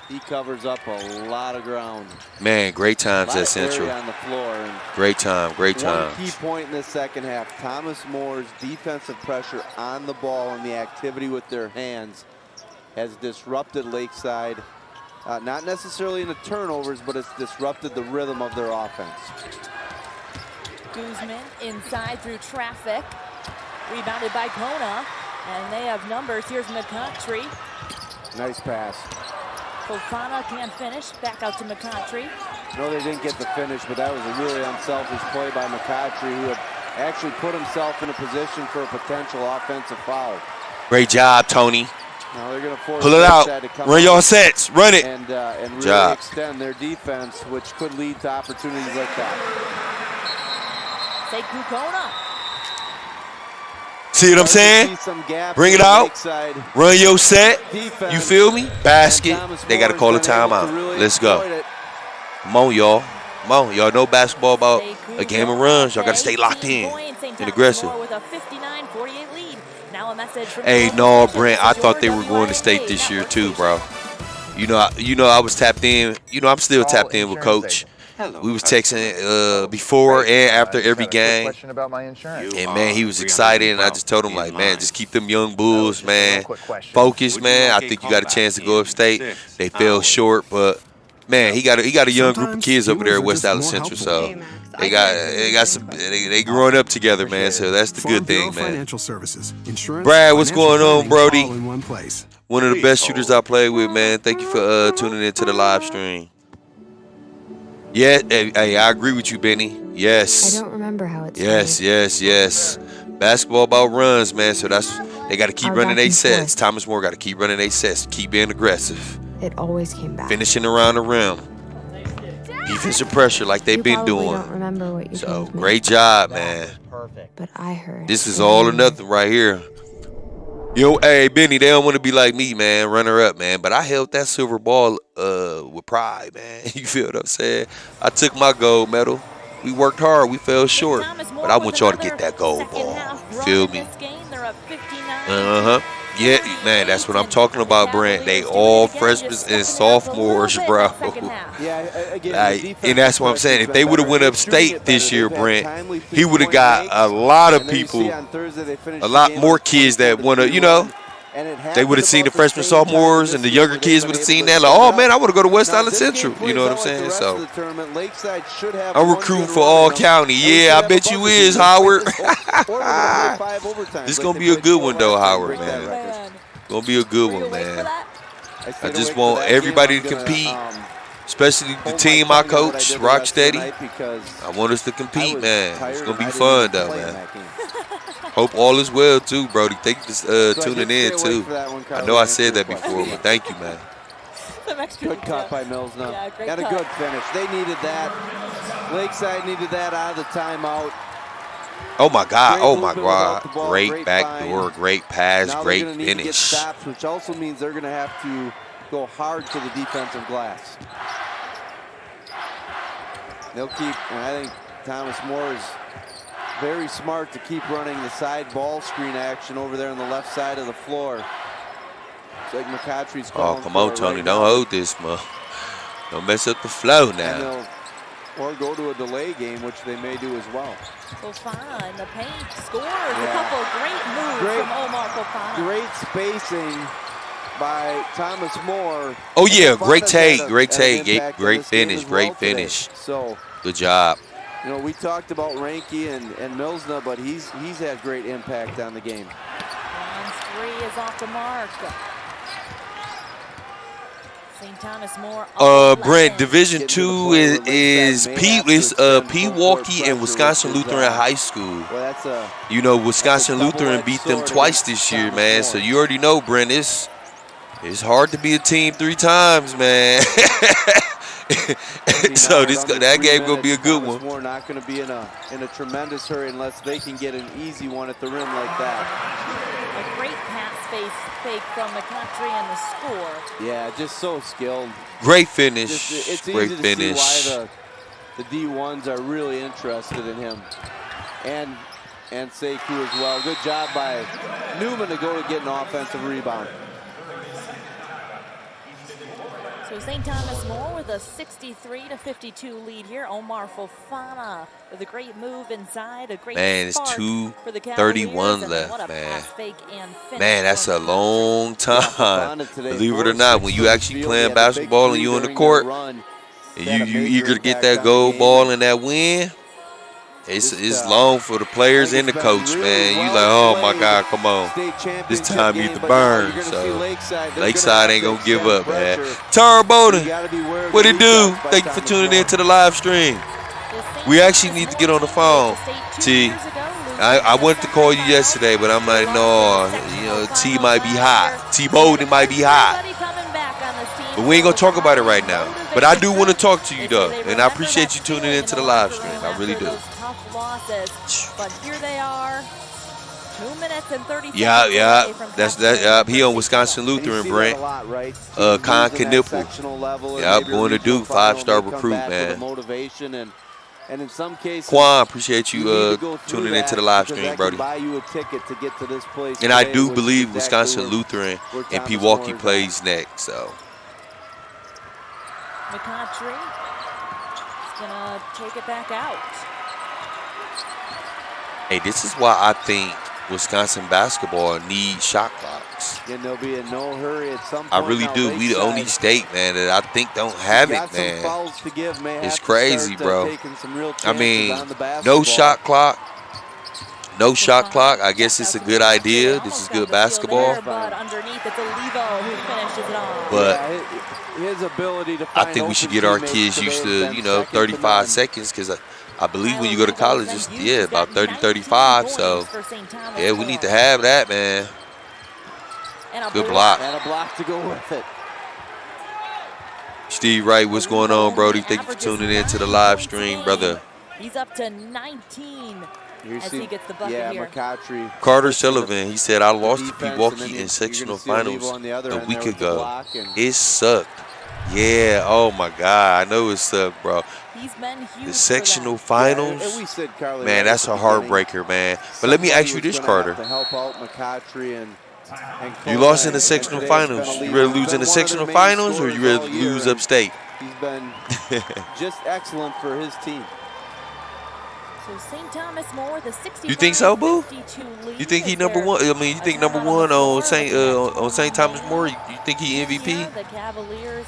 Speaker 3: He covers up a lot of ground.
Speaker 7: Man, great times at Central.
Speaker 3: On the floor. And
Speaker 7: great time, great time.
Speaker 3: One key point in the second half, Thomas Moore's defensive pressure on the ball and the activity with their hands has disrupted Lakeside. Not necessarily in the turnovers, but it's disrupted the rhythm of their offense.
Speaker 1: Guzman inside through traffic. Rebounded by Kona. And they have numbers. Here's McCountry.
Speaker 3: Nice pass.
Speaker 1: Fofana can't finish. Back out to McCountry.
Speaker 3: No, they didn't get the finish, but that was a really unselfish play by McCountry, who had actually put himself in a position for a potential offensive foul.
Speaker 7: Great job, Tony.
Speaker 3: Now they're going to force
Speaker 7: pull it out. Run your sets. Run it.
Speaker 3: And really extend their defense, which could lead to opportunities like that.
Speaker 1: Take Kona.
Speaker 7: See what I'm saying? Bring it out. Run your set. You feel me? Basket. They got to call a timeout. Let's go. Come on, y'all. Come on. Y'all know basketball about a game of runs. Y'all got to stay locked in and aggressive. Hey, no, Brent. I thought they were going to state this year too, bro. You know, I was tapped in. You know, I'm still tapped in with Coach. We was texting before and after every game. And, man, he was excited. And I just told him, like, man, just keep them young Bulls, man, focused, man. I think you got a chance to go upstate. They fell short, but, man, he got a young group of kids over there at West Dallas Central. So they growing up together, man. So that's the good thing, man. Brad, what's going on, Brody? One of the best shooters I played with, man. Thank you for tuning into the live stream. Yeah, hey, I agree with you, Benny. Yes.
Speaker 14: I don't remember how it's
Speaker 7: Yes. Basketball about runs, man. So they got to keep running their sets. Thomas Moore got to keep running their sets. Keep being aggressive.
Speaker 14: It always came back.
Speaker 7: Finishing around the rim. Defensive pressure like they've been doing.
Speaker 14: Don't remember what you
Speaker 7: so great job, man.
Speaker 14: But I heard.
Speaker 7: This is all or nothing right here. Yo, hey, Benny, they don't want to be like me, man, runner up, man. But I held that silver ball with pride, man. You feel what I'm saying? I took my gold medal. We worked hard. We fell short. But I want y'all to get that gold ball. You feel me? Yeah, man, that's what I'm talking about, Brent. They all freshmen and sophomores, bro. And that's what I'm saying. If they would have went upstate this year, Brent, he would have got a lot of people, a lot more kids that want to, you know. They would have seen the freshmen, sophomores, and the younger kids would have seen that. Like, oh, man, I want to go to West Dallas Central. You know what I'm saying? So I'm recruiting for all county. Yeah, I bet you is, Howard. This is going to be a good one, though, Howard, man. Going to be a good one, man. I just want everybody to compete, especially the team I coach, Rocksteady. I want us to compete, man. It's going to be fun, though, man. Hope all is well, too, Brody. Thank you for tuning in, too. I know I said that before, but thank you, man.
Speaker 3: Good cut by Mills now.
Speaker 1: Yeah,
Speaker 3: got a good finish. They needed that. Lakeside needed that out of the timeout.
Speaker 7: Oh, my God. Oh, my God. Great backdoor, great pass, great finish.
Speaker 3: Stops, which also means they're going to have to go hard to the defensive glass. They'll keep, and I think Thomas Moore is very smart to keep running the side ball screen action over there on the left side of the floor. It's like McCountry's calling.
Speaker 7: Oh, come on, Tony. Don't hold this, man. Don't mess up the flow now.
Speaker 3: Or go to a delay game, which they may do as well.
Speaker 1: Fofana in the paint scores a couple great moves from Omar Fofana.
Speaker 3: Great spacing by Thomas Moore.
Speaker 7: Oh, yeah. Great take. Great take. Great finish. Great finish.
Speaker 3: So
Speaker 7: Good job.
Speaker 3: You know, we talked about Ranke and Milsna, but he's had great impact on the game.
Speaker 1: And 3 is off the mark. St. Thomas more.
Speaker 7: Brent, Division II is Pewaukee and Wisconsin Lutheran High School.
Speaker 3: Well, that's
Speaker 7: you know, Wisconsin Lutheran beat them twice this year, man. So you already know, Brent, it's hard to be a team 3 times, man. So that game gonna be a good one.
Speaker 3: We're not gonna be in a tremendous hurry unless they can get an easy one at the rim like that.
Speaker 1: A great pass fake from McCountry and the score.
Speaker 3: Yeah, just so skilled.
Speaker 7: Great finish.
Speaker 3: It's
Speaker 7: Great
Speaker 3: easy to
Speaker 7: finish.
Speaker 3: see why the D1s are really interested in him, and Sekou as well. Good job by Newman to go to get an offensive rebound.
Speaker 1: So St. Thomas More with a 63-52 lead here. Omar Fofana with a great move inside, a great
Speaker 7: Man, it's
Speaker 1: spark for the
Speaker 7: 2:31
Speaker 1: Cavaliers,
Speaker 7: left,
Speaker 1: what a
Speaker 7: man.
Speaker 1: pass fake and finish
Speaker 7: Man, that's a
Speaker 1: from
Speaker 7: long time. Believe it or not, when you actually playing basketball and you on the court, and you eager to get that gold ball and that win, it's long for the players and the coach, man. You like, oh my God, come on. This time you need to burn. So Lakeside ain't gonna give up, man. Tara Bowden, what it do? Thank you for tuning in to the live stream. We actually need to get on the phone, T. I wanted to call you yesterday, but I'm like, no, you know, T might be hot. T Bowden might be hot. But we ain't gonna talk about it right now. But I do want to talk to you though, and I appreciate you tuning into the live stream. I really do.
Speaker 1: tough losses, but here they are. 2 minutes and 30 seconds.
Speaker 7: Yeah. That's that. He on Wisconsin Lutheran, Brent. Con Knipple. Yeah, going to Duke, 5-star recruit, man.
Speaker 3: Motivation and in some cases,
Speaker 7: Quan, appreciate you tuning into the live stream, Brody.
Speaker 3: Buy you a ticket to get to this place.
Speaker 7: And I
Speaker 3: today,
Speaker 7: do
Speaker 3: which
Speaker 7: believe
Speaker 3: is
Speaker 7: Wisconsin
Speaker 3: exactly
Speaker 7: Lutheran
Speaker 3: where
Speaker 7: and
Speaker 3: Thomas
Speaker 7: Pewaukee
Speaker 3: Warren's
Speaker 7: plays next. So
Speaker 1: McCountry is gonna take it back out.
Speaker 7: hey, this is why I think Wisconsin basketball needs shot clocks.
Speaker 3: And they'll be in no hurry at some point.
Speaker 7: I really do. We the only state, man, that I think don't have it, man. It's crazy, bro. I mean, no shot clock. No shot clock. I guess it's a good idea. This is good basketball. But
Speaker 3: his ability to
Speaker 7: I think we should get our kids used to, 35 seconds, because I believe when you go to college, it's, about 30, 35. So, yeah, we need to have that, man. Good block.
Speaker 3: And a block to go with it.
Speaker 7: Steve Wright, what's going on, Brody? Thank you for tuning in to the live stream, brother.
Speaker 1: He's up to 19 as he gets the bucket here.
Speaker 3: McCountry.
Speaker 7: Carter Sullivan, he said, I lost to Pewaukee in sectional finals a week ago. It sucked. Yeah, oh my God, I know it sucked, bro. The sectional finals, man, that's a heartbreaker, man. But let me ask you this, Carter. You lost in the sectional finals. You ready to lose in the sectional finals, or you ready to lose upstate?
Speaker 3: He's been just excellent for his team.
Speaker 1: So St. Thomas More, the 65.
Speaker 7: You think so, Boo? You think he number one? I mean, you think number one on St. Thomas More? You think he MVP?
Speaker 1: The Cavaliers.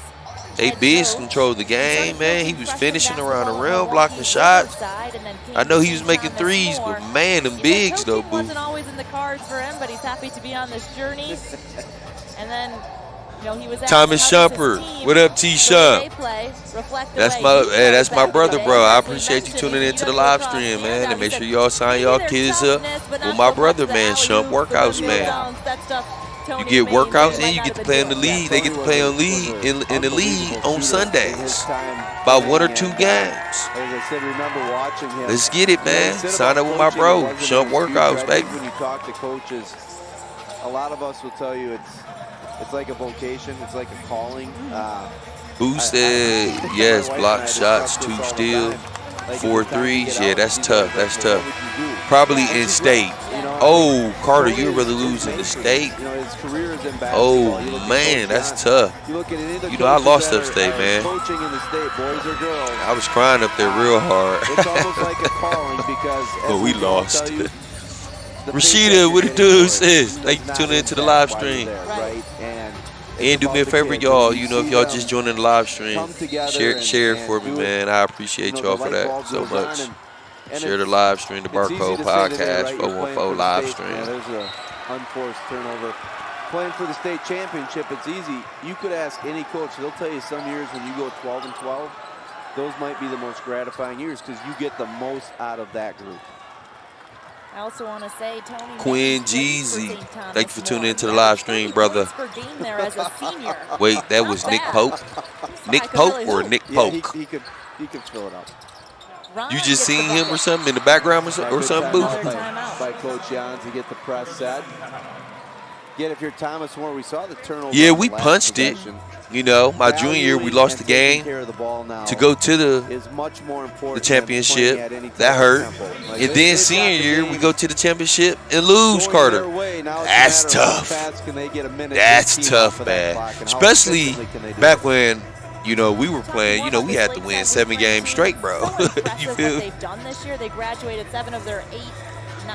Speaker 7: They bigs control the game, man. He was finishing around the rim, blocking shots. I know he was making threes, but man, them bigs though, Boo.
Speaker 1: Wasn't always in the cards for him, but he's happy to be on this journey. And then, he was
Speaker 7: Thomas Shumpert. What up, T Shump? That's my brother, bro. I appreciate you tuning into the live stream, man. And make sure y'all sign y'all kids up with my brother, man. Shump Workouts, man. You get workouts and you get to play in the league. They get to play in the league on Sundays. About 1 or 2 games.
Speaker 3: As I said, remember watching him.
Speaker 7: Let's get it, man. Sign up with my bro. Shump Workouts, baby.
Speaker 3: When you talk to coaches, a lot of us will tell you it's like a vocation. It's like a calling.
Speaker 7: Boo said, yes, block shots, 2 steal, 4 threes. Yeah, that's tough. That's tough. Probably in state. Oh, Carter, you'd rather lose in the state? Oh, man, that's tough. I lost upstate, man. I was crying up there real hard.
Speaker 3: It's almost like a calling because
Speaker 7: but we lost. Rashida, what it do, sis? Thank you for tuning into the live stream. And do me a favor, y'all. You know, if y'all just joining the live stream, share it for me, man. I appreciate y'all for that so much. Share the live stream, the BarCode Podcast, 414 live stream.
Speaker 3: Yeah, there's an unforced turnover. Playing for the state championship, it's easy. You could ask any coach. They'll tell you some years when you go 12-12, those might be the most gratifying years because you get the most out of that group.
Speaker 1: I also want to say, Tony,
Speaker 7: Quinn Jeezy, thank you for tuning into the live stream, brother. Wait, that was Nick Pope? Nick Pope or Nick Pope?
Speaker 3: Yeah, he could fill it up.
Speaker 7: You just seen him or something in the background or something, Booth?
Speaker 3: By Coach Jans to get the press set. Yet if you're Thomas Moore, we saw the turnover.
Speaker 7: Yeah, we punched it. You know, my junior year, we lost the game to go to the championship. That hurt. And then senior year, we go to the championship and lose, Carter. That's tough. That's tough, man. Especially back when, you know, we were playing, you know, we had to win 7 games straight, bro. You feel?
Speaker 1: What they've done this year, they graduated 7 of their 8.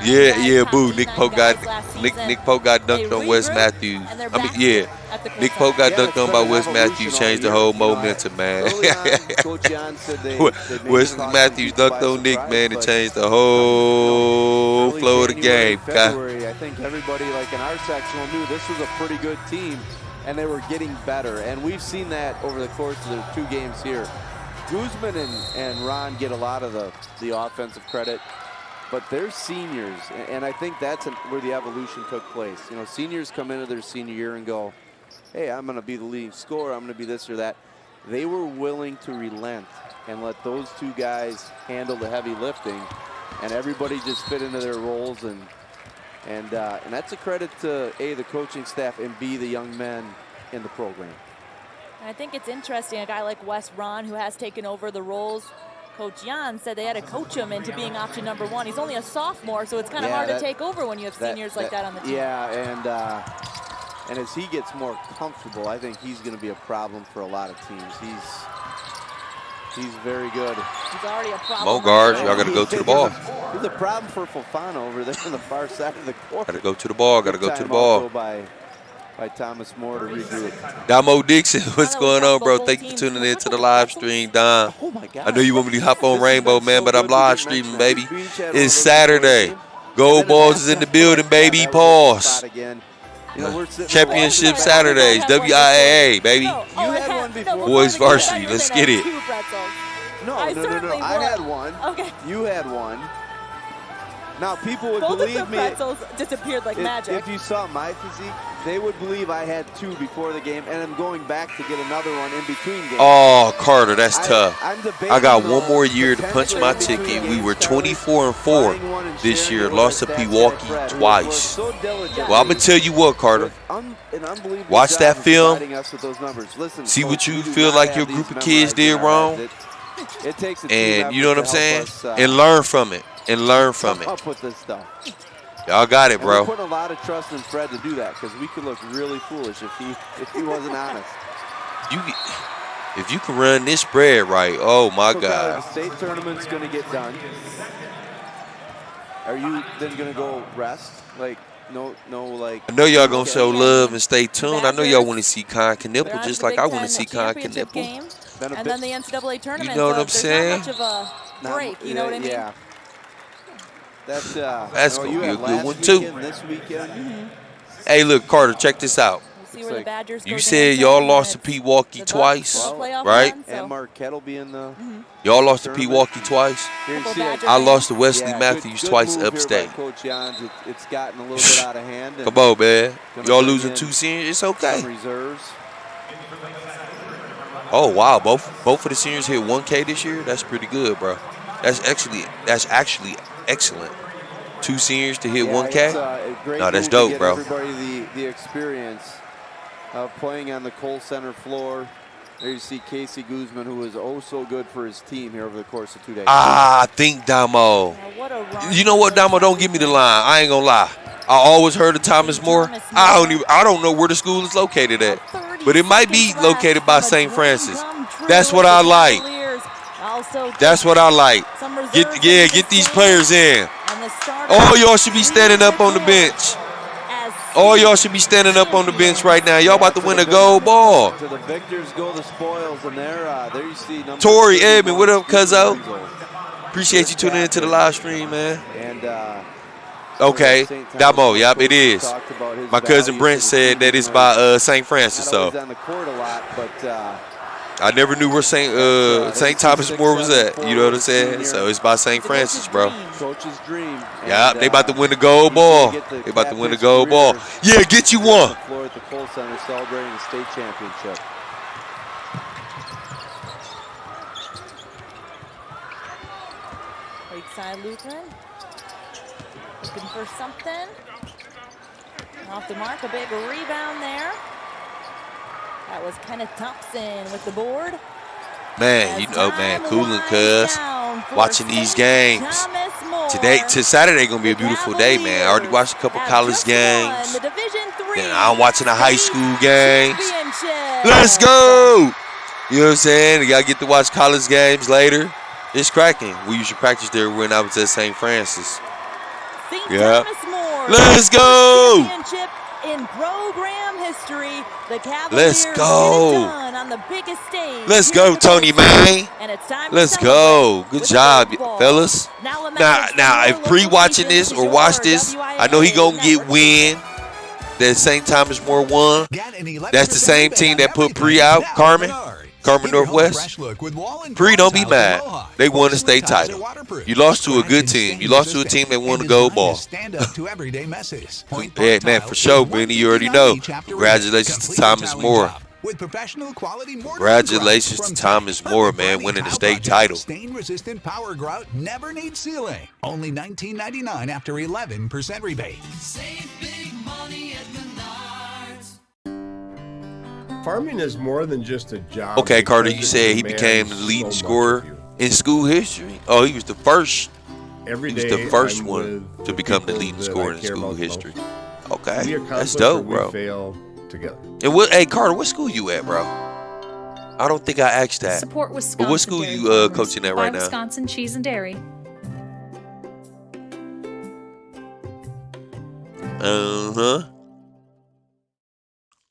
Speaker 7: Yeah, boo. Nick Pope got dunked on Wes Matthews. I mean, yeah. Nick Pope got dunked on by Wes Matthews, changed the whole momentum, man. Wes Matthews dunked on Nick, man, and changed the whole flow of the game.
Speaker 3: February, I think everybody, like in our sectional, knew this was a pretty good team, and they were getting better. And we've seen that over the course of the 2 games here. Guzman and Ron get a lot of the offensive credit. But they're seniors, and I think that's where the evolution took place. You know, seniors come into their senior year and go, hey, I'm going to be the leading scorer, I'm going to be this or that. They were willing to relent and let those 2 guys handle the heavy lifting, and everybody just fit into their roles. And that's a credit to, A, the coaching staff, and B, the young men in the program.
Speaker 1: And I think it's interesting, a guy like Wes Ron, who has taken over the roles. Coach Jan said they had to coach him into being option number 1. He's only a sophomore, so it's kind of hard to take over when you have seniors like that on the team.
Speaker 3: Yeah, and as he gets more comfortable, I think he's going to be a problem for a lot of teams. He's very good.
Speaker 1: He's already a problem.
Speaker 7: Mo guards, y'all got to go to the ball.
Speaker 3: He's a problem for Fofana over there on the far side of the court.
Speaker 7: Got to go to the ball. Got to go to the ball.
Speaker 3: By Thomas Moore to regroup.
Speaker 7: Damo Dixon, what's going on, bro? Thank you for tuning in to the live stream, Dom.
Speaker 3: Oh my God.
Speaker 7: I know you want me to hop on Rainbow, man, but I'm live streaming, baby. It's Saturday. Gold Balls is in the building, baby. Pause. Championship Saturdays, WIAA, baby.
Speaker 3: You had one before.
Speaker 7: Boys varsity, let's get it.
Speaker 3: No. I had one.
Speaker 1: Okay.
Speaker 3: You had one. Now, people would
Speaker 1: Both
Speaker 3: believe
Speaker 1: of the
Speaker 3: me.
Speaker 1: pretzels disappeared like magic.
Speaker 3: If you saw my physique, they would believe I had 2 before the game, and I'm going back to get another one in between games.
Speaker 7: Oh, Carter, that's tough. I got one more year to punch my ticket. We were 24-4 this year, lost to Pewaukee twice. Well, I'm going to tell you what, Carter. Watch that film. See what you feel like your group of kids did wrong. And you know what I'm saying? And learn from it.
Speaker 3: Up with this stuff.
Speaker 7: Y'all got it, bro.
Speaker 3: We're putting a lot of trust in Fred to do that because we could look really foolish if he wasn't honest.
Speaker 7: If you can run this spread right, oh my God.
Speaker 3: The state tournament's going to get done. Are you then going to go rest? Like no, like.
Speaker 7: I know y'all gonna show love and stay tuned. I know y'all want to see Con Knipple just like I want to see Con Knipple.
Speaker 1: And then the NCAA tournament.
Speaker 7: You know what I'm saying?
Speaker 1: Not much of a break. You know what I mean?
Speaker 3: Yeah. That's
Speaker 7: gonna be a good one too.
Speaker 3: This weekend.
Speaker 7: Hey, look, Carter, check this out. You said y'all lost to Pewaukee twice, right?
Speaker 3: And Marquette will be in the.
Speaker 7: Y'all lost to Pewaukee twice. I lost to Wesley Matthews twice upstate.
Speaker 3: Coach Jans, it's gotten a little bit out of hand.
Speaker 7: Come on, man. Y'all losing 2 seniors, it's okay.
Speaker 3: Reserves.
Speaker 7: Oh wow, both of the seniors hit 1K this year. That's pretty good, bro. That's actually excellent. 2 seniors to hit 1K. No, that's dope, bro.
Speaker 3: Everybody the experience of playing on the Cole Center floor. There you see Casey Guzman, who was oh so good for his team here over the course of 2 days.
Speaker 7: I think Damo. You know what, Damo? Don't give me the line. I ain't gonna lie. I always heard of Thomas More. I don't know where the school is located at, but it might be located by St. Francis. That's what I like. That's what I like. Get these players in. Oh, y'all should be standing up on the bench. All y'all should be standing up on the bench right now. Y'all about to win a gold ball.
Speaker 3: To the victors go the spoils, and there you see number
Speaker 7: Tori
Speaker 3: 31,
Speaker 7: Edmond, what up, cuzzo?
Speaker 3: Renzo.
Speaker 7: Appreciate you tuning into the live stream, man.
Speaker 3: And
Speaker 7: okay, Damo, yep, it is.
Speaker 3: talked about his
Speaker 7: My cousin
Speaker 3: value
Speaker 7: Brent
Speaker 3: to the
Speaker 7: said
Speaker 3: team
Speaker 7: that it's
Speaker 3: tonight.
Speaker 7: by St. Francis,
Speaker 3: Not
Speaker 7: so
Speaker 3: always on the court a lot, but
Speaker 7: I never knew where St. Thomas More was at. You know what I'm saying? So it's by St. Francis, bro.
Speaker 3: coach's dream.
Speaker 7: Yeah, they about to win the gold ball. They about to win the gold ball. Yeah, get you one.
Speaker 3: The floor at the Kohl Center celebrating the state championship.
Speaker 1: Lakeside Lutheran looking for something. Off the mark, a big rebound there. That was Kenneth Thompson with the board.
Speaker 7: Man, you know, man, cooling, cuz. Watching these games. Today, to Saturday, gonna be a beautiful day, man. I already watched a couple college games. Then I'm watching the high school games. Let's go! You know what I'm saying? You gotta get to watch college games later. It's cracking. We used to practice there when I was at St. Francis. Yeah. Let's go!
Speaker 1: In program history, the Cavaliers
Speaker 7: Let's go.
Speaker 1: get it done on the biggest stage.
Speaker 7: Let's go, Tony, man. Let's go. Good job, fellas. Now, if pre-watching this or watch this, I know he gonna get win. That St. Thomas More won. That's the same team that put pre out, Carmen Northwest. Pre, don't be mad. They won the state title. You lost to a good team. You lost to a team that won the gold ball. Yeah, man, for sure, Benny. You already know. Congratulations to Thomas More. Congratulations to Thomas More, man, winning the state title.
Speaker 5: Stain-resistant power grout never needs sealing. Only $19.99 after 11% rebate.
Speaker 15: Save big money at Menards.
Speaker 20: Farming is more than just a job.
Speaker 7: Okay, Carter, you said he became the leading scorer in school history. Oh, he was the first.
Speaker 20: Every
Speaker 7: he was
Speaker 20: day
Speaker 7: the first
Speaker 20: I'm
Speaker 7: one
Speaker 20: with
Speaker 7: to become the
Speaker 20: people
Speaker 7: leading
Speaker 20: that
Speaker 7: scorer
Speaker 20: I
Speaker 7: in
Speaker 20: care
Speaker 7: school
Speaker 20: about
Speaker 7: history.
Speaker 20: most.
Speaker 7: Okay,
Speaker 20: We
Speaker 7: that's
Speaker 20: accomplish
Speaker 7: dope,
Speaker 20: or we
Speaker 7: bro.
Speaker 20: fail together.
Speaker 7: And what? Hey, Carter, what school you at, bro? I don't think I asked that.
Speaker 22: Support
Speaker 7: But
Speaker 22: Wisconsin.
Speaker 7: what school
Speaker 22: Dairy
Speaker 7: you
Speaker 22: Farmers
Speaker 7: coaching at
Speaker 22: by
Speaker 7: right now?
Speaker 22: Wisconsin Cheese and Dairy.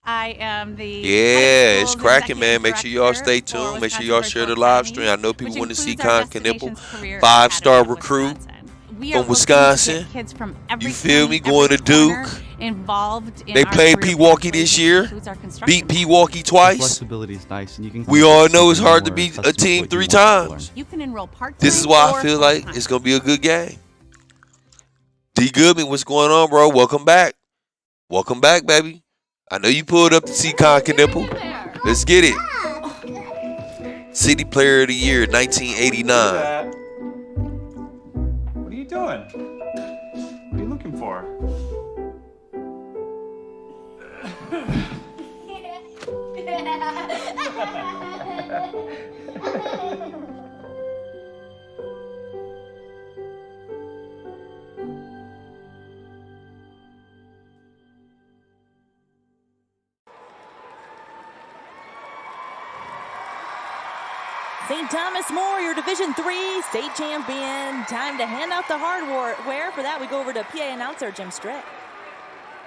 Speaker 23: I am the
Speaker 7: Yeah, it's cracking, man. Make sure y'all stay tuned. Make sure y'all share the live stream. I know people want to see Con Knipple, 5-star recruit from Wisconsin.
Speaker 23: Kids from every
Speaker 7: You feel me?
Speaker 23: county,
Speaker 7: Going to
Speaker 23: every corner
Speaker 7: Duke.
Speaker 23: Involved in
Speaker 7: They
Speaker 23: our
Speaker 7: played
Speaker 23: career
Speaker 7: Pewaukee
Speaker 23: pathway,
Speaker 7: this
Speaker 23: which
Speaker 7: year.
Speaker 23: includes our construction
Speaker 7: Beat Pewaukee twice.
Speaker 24: Flexibility is nice, and you can.
Speaker 7: We all know it's hard to beat a team 3 times.
Speaker 23: You can enroll part-time.
Speaker 7: This is why I
Speaker 23: or
Speaker 7: feel like
Speaker 23: full-time.
Speaker 7: it's gonna be a good game. D Goodman, what's going on, bro? Welcome back. Welcome back, baby. I know you pulled up to see Con Knipple. Let's get it. City Player of the Year, 1989.
Speaker 16: What are you doing? What are you looking for?
Speaker 1: St. Thomas More, your Division III state champion. Time to hand out the hardware. For that, we go over to PA announcer Jim Strick.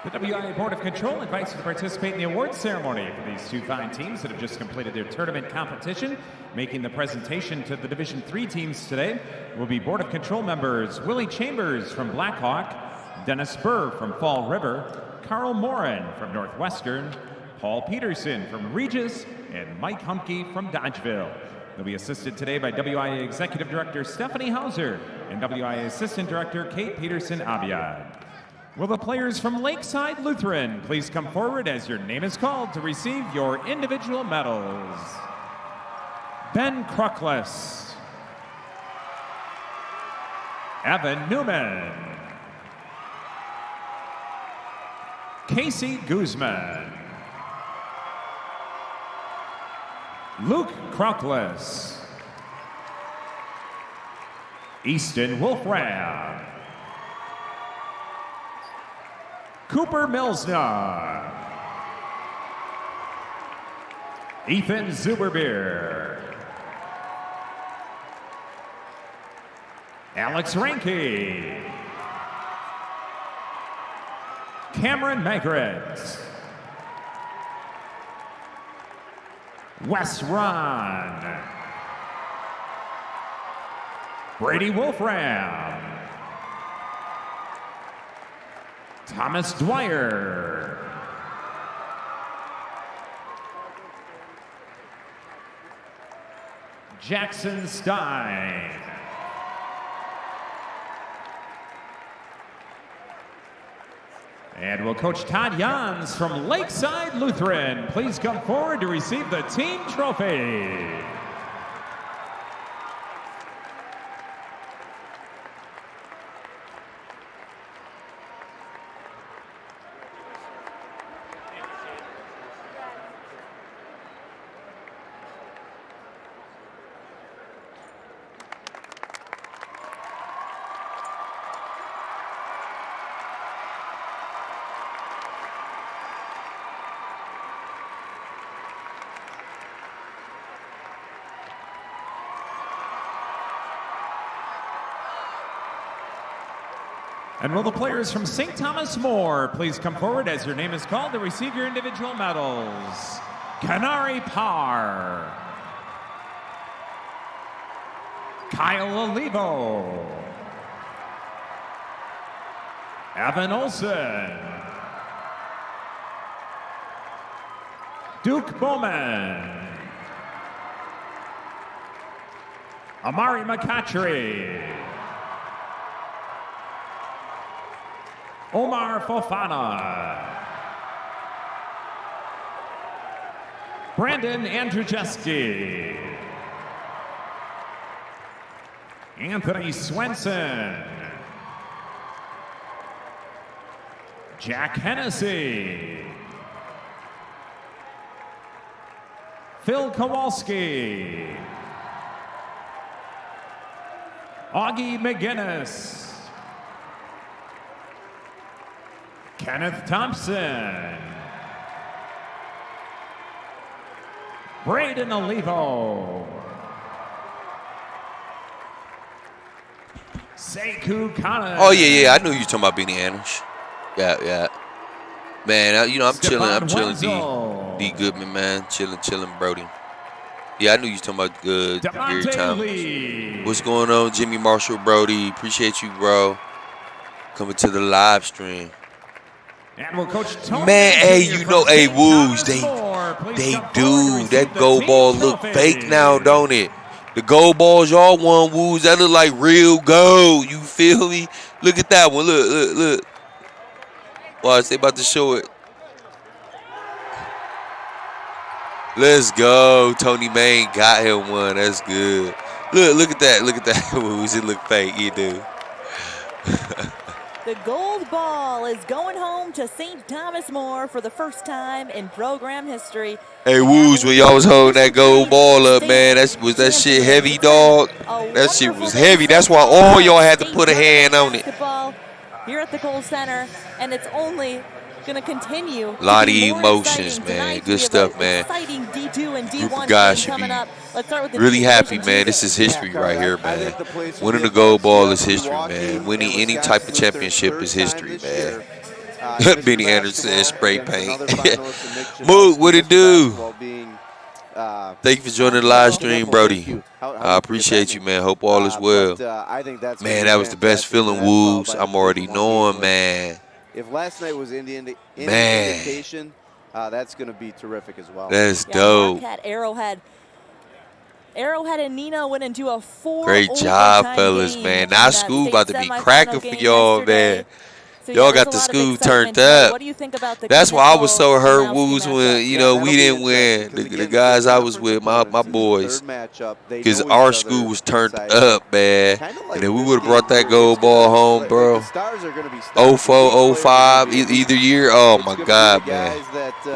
Speaker 27: The WIA Board of Control invites you to participate in the awards ceremony for these 2 fine teams that have just completed their tournament competition. Making the presentation to the Division III teams today will be Board of Control members Willie Chambers from Blackhawk, Dennis Spur from Fall River, Carl Morin from Northwestern, Paul Peterson from Regis, and Mike Humke from Dodgeville. They'll be assisted today by WIA Executive Director Stephanie Hauser and WIA Assistant Director Kate Peterson-Aviad. Will the players from Lakeside Lutheran please come forward as your name is called to receive your individual medals? Ben Cruckless, Evan Newman, Casey Guzman, Luke Crockless, Easton Wolfram, Cooper Milsnar, Ethan Zuberbeer, Alex Ranke, Cameron Magret. Wes Ron. Brady Wolfram. Thomas Dwyer. Jackson Stein. And will Coach Todd Jans from Lakeside Lutheran please come forward to receive the team trophy. And will the players from St. Thomas More please come forward as your name is called to receive your individual medals. Kanari Parr. Kyle Olivo. Evan Olson. Duke Bowman. Amari McCatry. Omar Fofana. Brandon Andrzejewski. Anthony Swenson. Jack Hennessy. Phil Kowalski. Augie McGinnis. Kenneth Thompson. Braden Olivo. Sekou Kana.
Speaker 7: Oh, yeah. I knew you were talking about Benny Anderson. Yeah. Man, I'm chilling. D Goodman, man. Chilling, Brody. Yeah, I knew you were talking about good Gary Thomas. What's going on, Jimmy Marshall, Brody? Appreciate you, bro. Coming to the live stream.
Speaker 27: And we'll coach Tony
Speaker 7: man, hey, Woos, they do. That gold ball look fake now, don't it? The gold balls y'all won, Woos, that look like real gold. You feel me? Look at that one. Look. Watch, they about to show it. Let's go. Tony Main got him one. That's good. Look at that, Woos. It look fake. You do.
Speaker 1: The gold ball is going home to St. Thomas More for the first time in program history.
Speaker 7: Hey, Woos, when y'all was holding that gold ball up, man, was that shit heavy, dog? That shit was heavy. That's why all y'all had to put a hand on it.
Speaker 1: Here at the Kohl Center, and it's only going to continue.
Speaker 7: A lot of emotions, man. Good stuff, man.
Speaker 1: Exciting D2 and D1
Speaker 7: group of guys should
Speaker 1: coming
Speaker 7: be
Speaker 1: up. Let's start with the
Speaker 7: really happy, man. This is history right here, man. Winning the gold ball is history, man. Winning any type of championship is history, man. Benny Anderson spray paint. Moog, what it do? Thank you for joining the live stream, Brody. I appreciate you, man. Hope all is well. Man, that was the best feeling, Woos. I'm already knowing, man.
Speaker 3: If last night was Indian indication, that's going to be terrific as well.
Speaker 7: That's dope.
Speaker 1: Arrowhead and Nina went into a 4
Speaker 7: Great job, fellas, man. Now school about to be cracking for y'all, man. Y'all got the school turned up.
Speaker 1: What do you think about the
Speaker 7: That's why I was so hurt, Woos, when we didn't win. The guys I was with, my boys, because our school was turned up, man. And then we would have brought that gold ball home, bro. 04, 05, either year. Oh my God, man,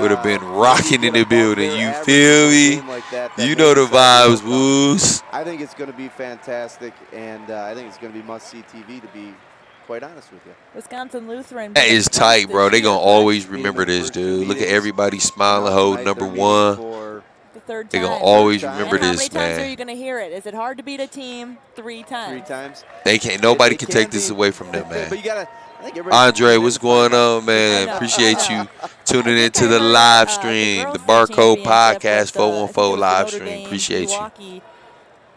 Speaker 7: would have been rocking in the building. You feel me? You know the vibes, Woos.
Speaker 3: I think it's going to be fantastic, and I think it's going to be must-see TV, to be quite honest with you.
Speaker 1: Wisconsin Lutheran.
Speaker 7: That is tight, bro. They gonna always remember this, dude. Look at everybody smiling, holding number 1. They gonna always remember this,
Speaker 1: man. How many times are
Speaker 7: man.
Speaker 1: you gonna hear it? Is it hard to beat a team 3 times?
Speaker 3: 3 times.
Speaker 7: They can't. Nobody can take this away from them, man.
Speaker 3: But you gotta
Speaker 7: Andre, what's going on, man? Appreciate you tuning into the live stream, the BarCode Podcast 414 live stream. Appreciate you.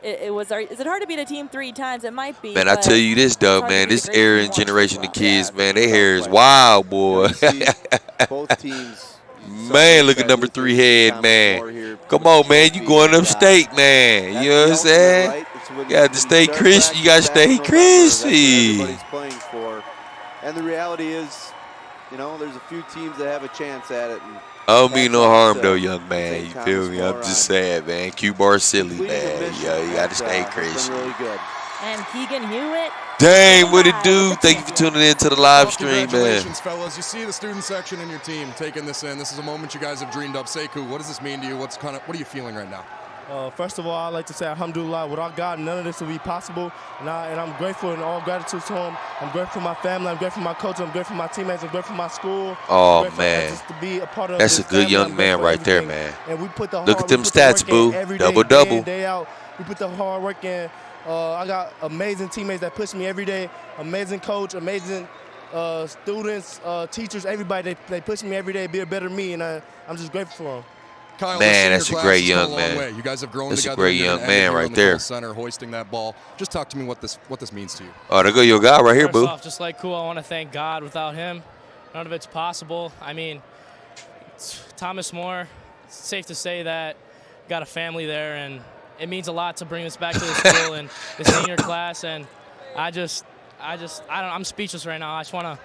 Speaker 1: Is it hard to beat a team 3 times? It might be.
Speaker 7: Man, I tell you this, though, man. This era and generation of kids, man, their hair is wild, boy.
Speaker 3: Both teams.
Speaker 7: Man, look at number 3 head, man. Come on, man. You going upstate, man. You know what I'm saying? You got to stay crispy. You got to stay crispy.
Speaker 3: Everybody's playing for. And the reality is, you know, there's a few teams that have a chance at it. And
Speaker 7: I don't mean no harm, though, young man. You feel me? I'm just saying, man. Q-Bar silly, man. Yo, you got to stay crazy.
Speaker 3: Really good.
Speaker 1: And Keegan Hewitt.
Speaker 7: Dang, what it do? Thank you for tuning in to the live stream, man.
Speaker 17: Congratulations, fellas. You see the student section in your team taking this in. This is a moment you guys have dreamed up. Sekou, what does this mean to you? What are you feeling right now?
Speaker 6: First of all, I'd like to say alhamdulillah. Without God, none of this would be possible. And I'm grateful, and all gratitude to him. I'm grateful for my family. I'm grateful for my coach. I'm grateful for my teammates. I'm grateful for my school.
Speaker 7: Oh, man.
Speaker 6: Just to be a part of
Speaker 7: That's a good
Speaker 6: family.
Speaker 7: young man right there, man.
Speaker 6: And we put the
Speaker 7: Look at them stats, boo. Double-double.
Speaker 6: Day out. We put the hard work in. I got amazing teammates that push me every day. Amazing coach, amazing students, teachers, everybody. They push me every day to be a better me, and I'm just grateful for them.
Speaker 17: Kyle,
Speaker 7: man, that's a great young man.
Speaker 17: Way. You guys have grown
Speaker 7: that's
Speaker 17: together.
Speaker 7: That's a great young man right there.
Speaker 17: Center, hoisting that ball. Just talk to me what this means to you.
Speaker 7: Oh, there go your guy right here, boo.
Speaker 13: Off, just like cool. I want to thank God. Without him, none of it's possible. I mean, Thomas More. It's safe to say that got a family there, and it means a lot to bring this back to the school and the senior class. And I'm speechless right now. I don't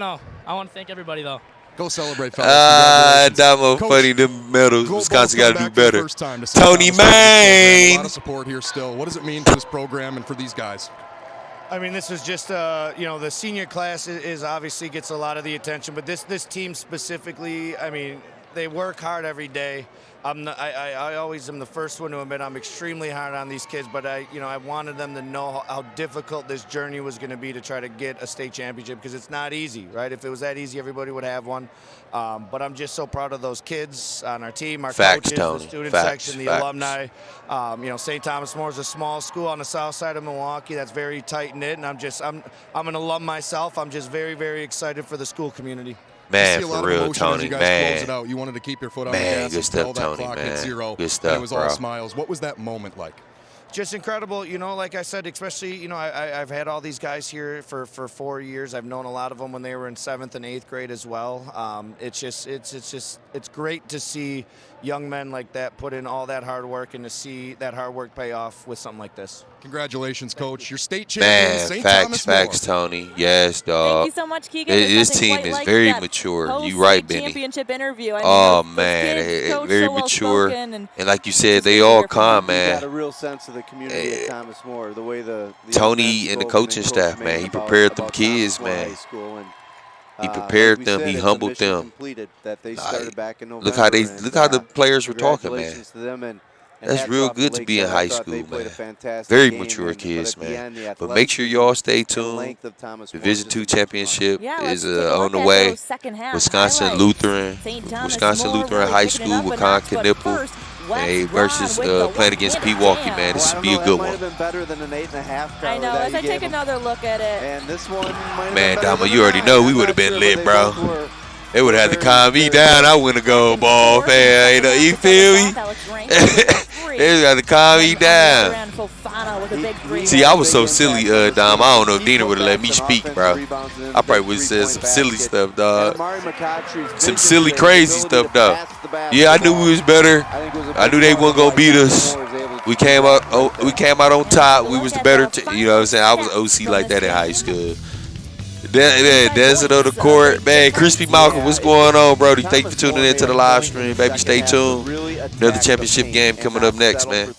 Speaker 13: know. I want to thank everybody though.
Speaker 17: Go celebrate, fellas.
Speaker 7: Damo funny, them medals. Wisconsin got to do better. Tony Main.
Speaker 17: A lot of support here still. What does it mean for this program and for these guys?
Speaker 18: I mean, this is just, the senior class is obviously gets a lot of the attention, but this team specifically, I mean, they work hard every day. I always am the first one to admit I'm extremely hard on these kids, but I wanted them to know how difficult this journey was going to be to try to get a state championship, because it's not easy, right? If it was that easy, everybody would have one. But I'm just so proud of those kids on our team, our coaches,
Speaker 7: Tony.
Speaker 18: the student section, the alumni. St. Thomas More is a small school on the south side of Milwaukee that's very tight knit, and I'm an alum myself. I'm just very, very excited for the school community.
Speaker 7: Man, for real, Tony, man.
Speaker 17: You wanted to keep your foot on
Speaker 7: man,
Speaker 17: the gas.
Speaker 7: Good stuff,
Speaker 17: that
Speaker 7: Tony,
Speaker 17: clock
Speaker 7: man.
Speaker 17: Hit zero,
Speaker 7: good stuff,
Speaker 17: and it was
Speaker 7: bro.
Speaker 17: all smiles. What was that moment like?
Speaker 18: Just incredible, like I said, especially, I've had all these guys here for 4 years. I've known a lot of them when they were in 7th and 8th grade as well. It's great to see young men like that put in all that hard work and to see that hard work pay off with something like this.
Speaker 17: Congratulations, Coach. Your state champion, St. Thomas More.
Speaker 7: Facts, Tony. Yes, dog.
Speaker 1: Thank you so much, Keegan.
Speaker 7: This team is very mature. You right, Benny.
Speaker 1: Championship interview. I mean,
Speaker 7: man, very mature. And like you said, they all calm, man.
Speaker 3: Got a real sense of the community at Thomas More. The way the
Speaker 7: Tony and the coaching staff, man, he prepared them kids, man. He prepared them. He humbled them. Look how the players were talking, man. That's real good to be in high school, man. Very mature kids, man. But make sure y'all stay tuned. Division II championship is on the way. Wisconsin Lutheran High School with Con Nipple. Versus playing against Pewaukee, man. This should be a good one.
Speaker 1: I know. As I take another look at it.
Speaker 3: And this one
Speaker 7: man, Dama, you already know we would have been lit, bro. They would have had to calm me down. I win a gold ball, man. You feel me? They would have to calm me down. See, I was so silly, Dom. I don't know if Dina would have let me speak, bro. I probably would have said some silly stuff, dog. Some silly, crazy stuff, dog. Yeah, I knew we was better. I knew they weren't gonna beat us. We came out on top. We was the better team. You know what I'm saying? I was OC like that in high school. Desert of the court, man. Crispy Malcolm, what's going on, bro? Thank you for tuning in to the live stream, baby. Stay tuned. Another championship game coming up next, man.
Speaker 3: I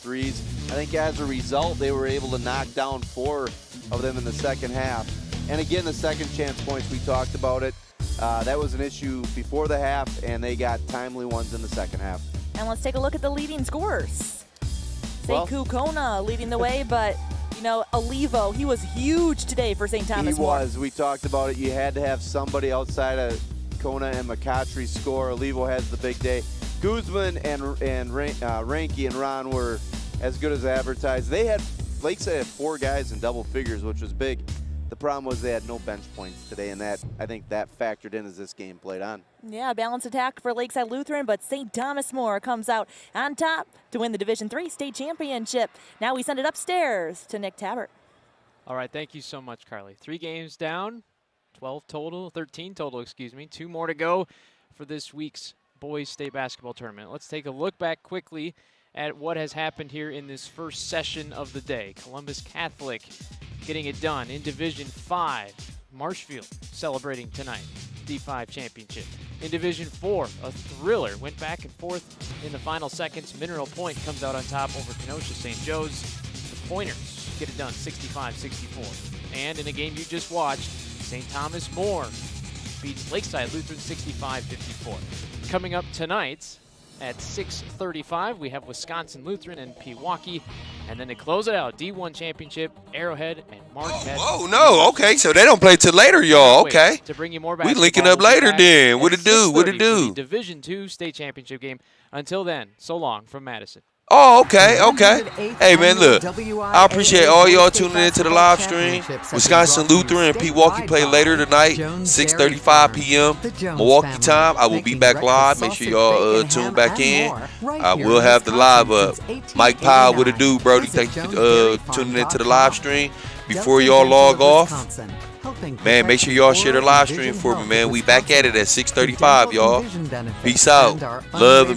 Speaker 3: think as a result, they were able to knock down 4 of them in the second half. And again, the second chance points, we talked about it. That was an issue before the half, and they got timely ones in the second half.
Speaker 1: And let's take a look at the leading scorers. Sekou Kona leading the way, but Olivo, he was huge today for St. Thomas More.
Speaker 3: He was. We talked about it. You had to have somebody outside of Kona and McCautry score. Olivo has the big day. Guzman and Ranky and Ron were as good as advertised. Lakeside had 4 guys in double figures, which was big. The problem was they had no bench points today, and that I think that factored in as this game played on.
Speaker 1: Yeah, balanced attack for Lakeside Lutheran, but St. Thomas More comes out on top to win the Division III state championship. Now we send it upstairs to Nick Tabbert.
Speaker 10: All right, thank you so much, Carly. 3 games down, 13 total, excuse me. 2 more to go for this week's boys state basketball tournament. Let's take a look back quickly at what has happened here in this first session of the day. Columbus Catholic getting it done in Division 5. Marshfield celebrating tonight, D5 championship. In Division 4, a thriller went back and forth in the final seconds. Mineral Point comes out on top over Kenosha St. Joe's. The Pointers get it done 65-64. And in a game you just watched, St. Thomas More beats Lakeside Lutheran 65-54. Coming up tonight at 6:35, we have Wisconsin Lutheran and Pewaukee. And then to close it out, D1 championship, Arrowhead and Marquette.
Speaker 7: Oh, no. Okay, so they don't play till later, y'all. Okay.
Speaker 10: To bring you more
Speaker 7: We linking up later then. What it do? What it do?
Speaker 10: Division II state championship game. Until then, so long from Madison.
Speaker 7: Oh, okay, okay. Hey, man, look, I appreciate all y'all tuning into the live stream. Wisconsin Lutheran and Pewaukee play later tonight, 6:35 p.m. Milwaukee time. I will be back live. Make sure y'all tune back in. I will have the live up. Mike Powell, what it do, Brody? Thank you for tuning into the live stream. Before y'all log off, man, make sure y'all share the live stream for me, man. We back at it at 6:35, y'all. Peace out. Love and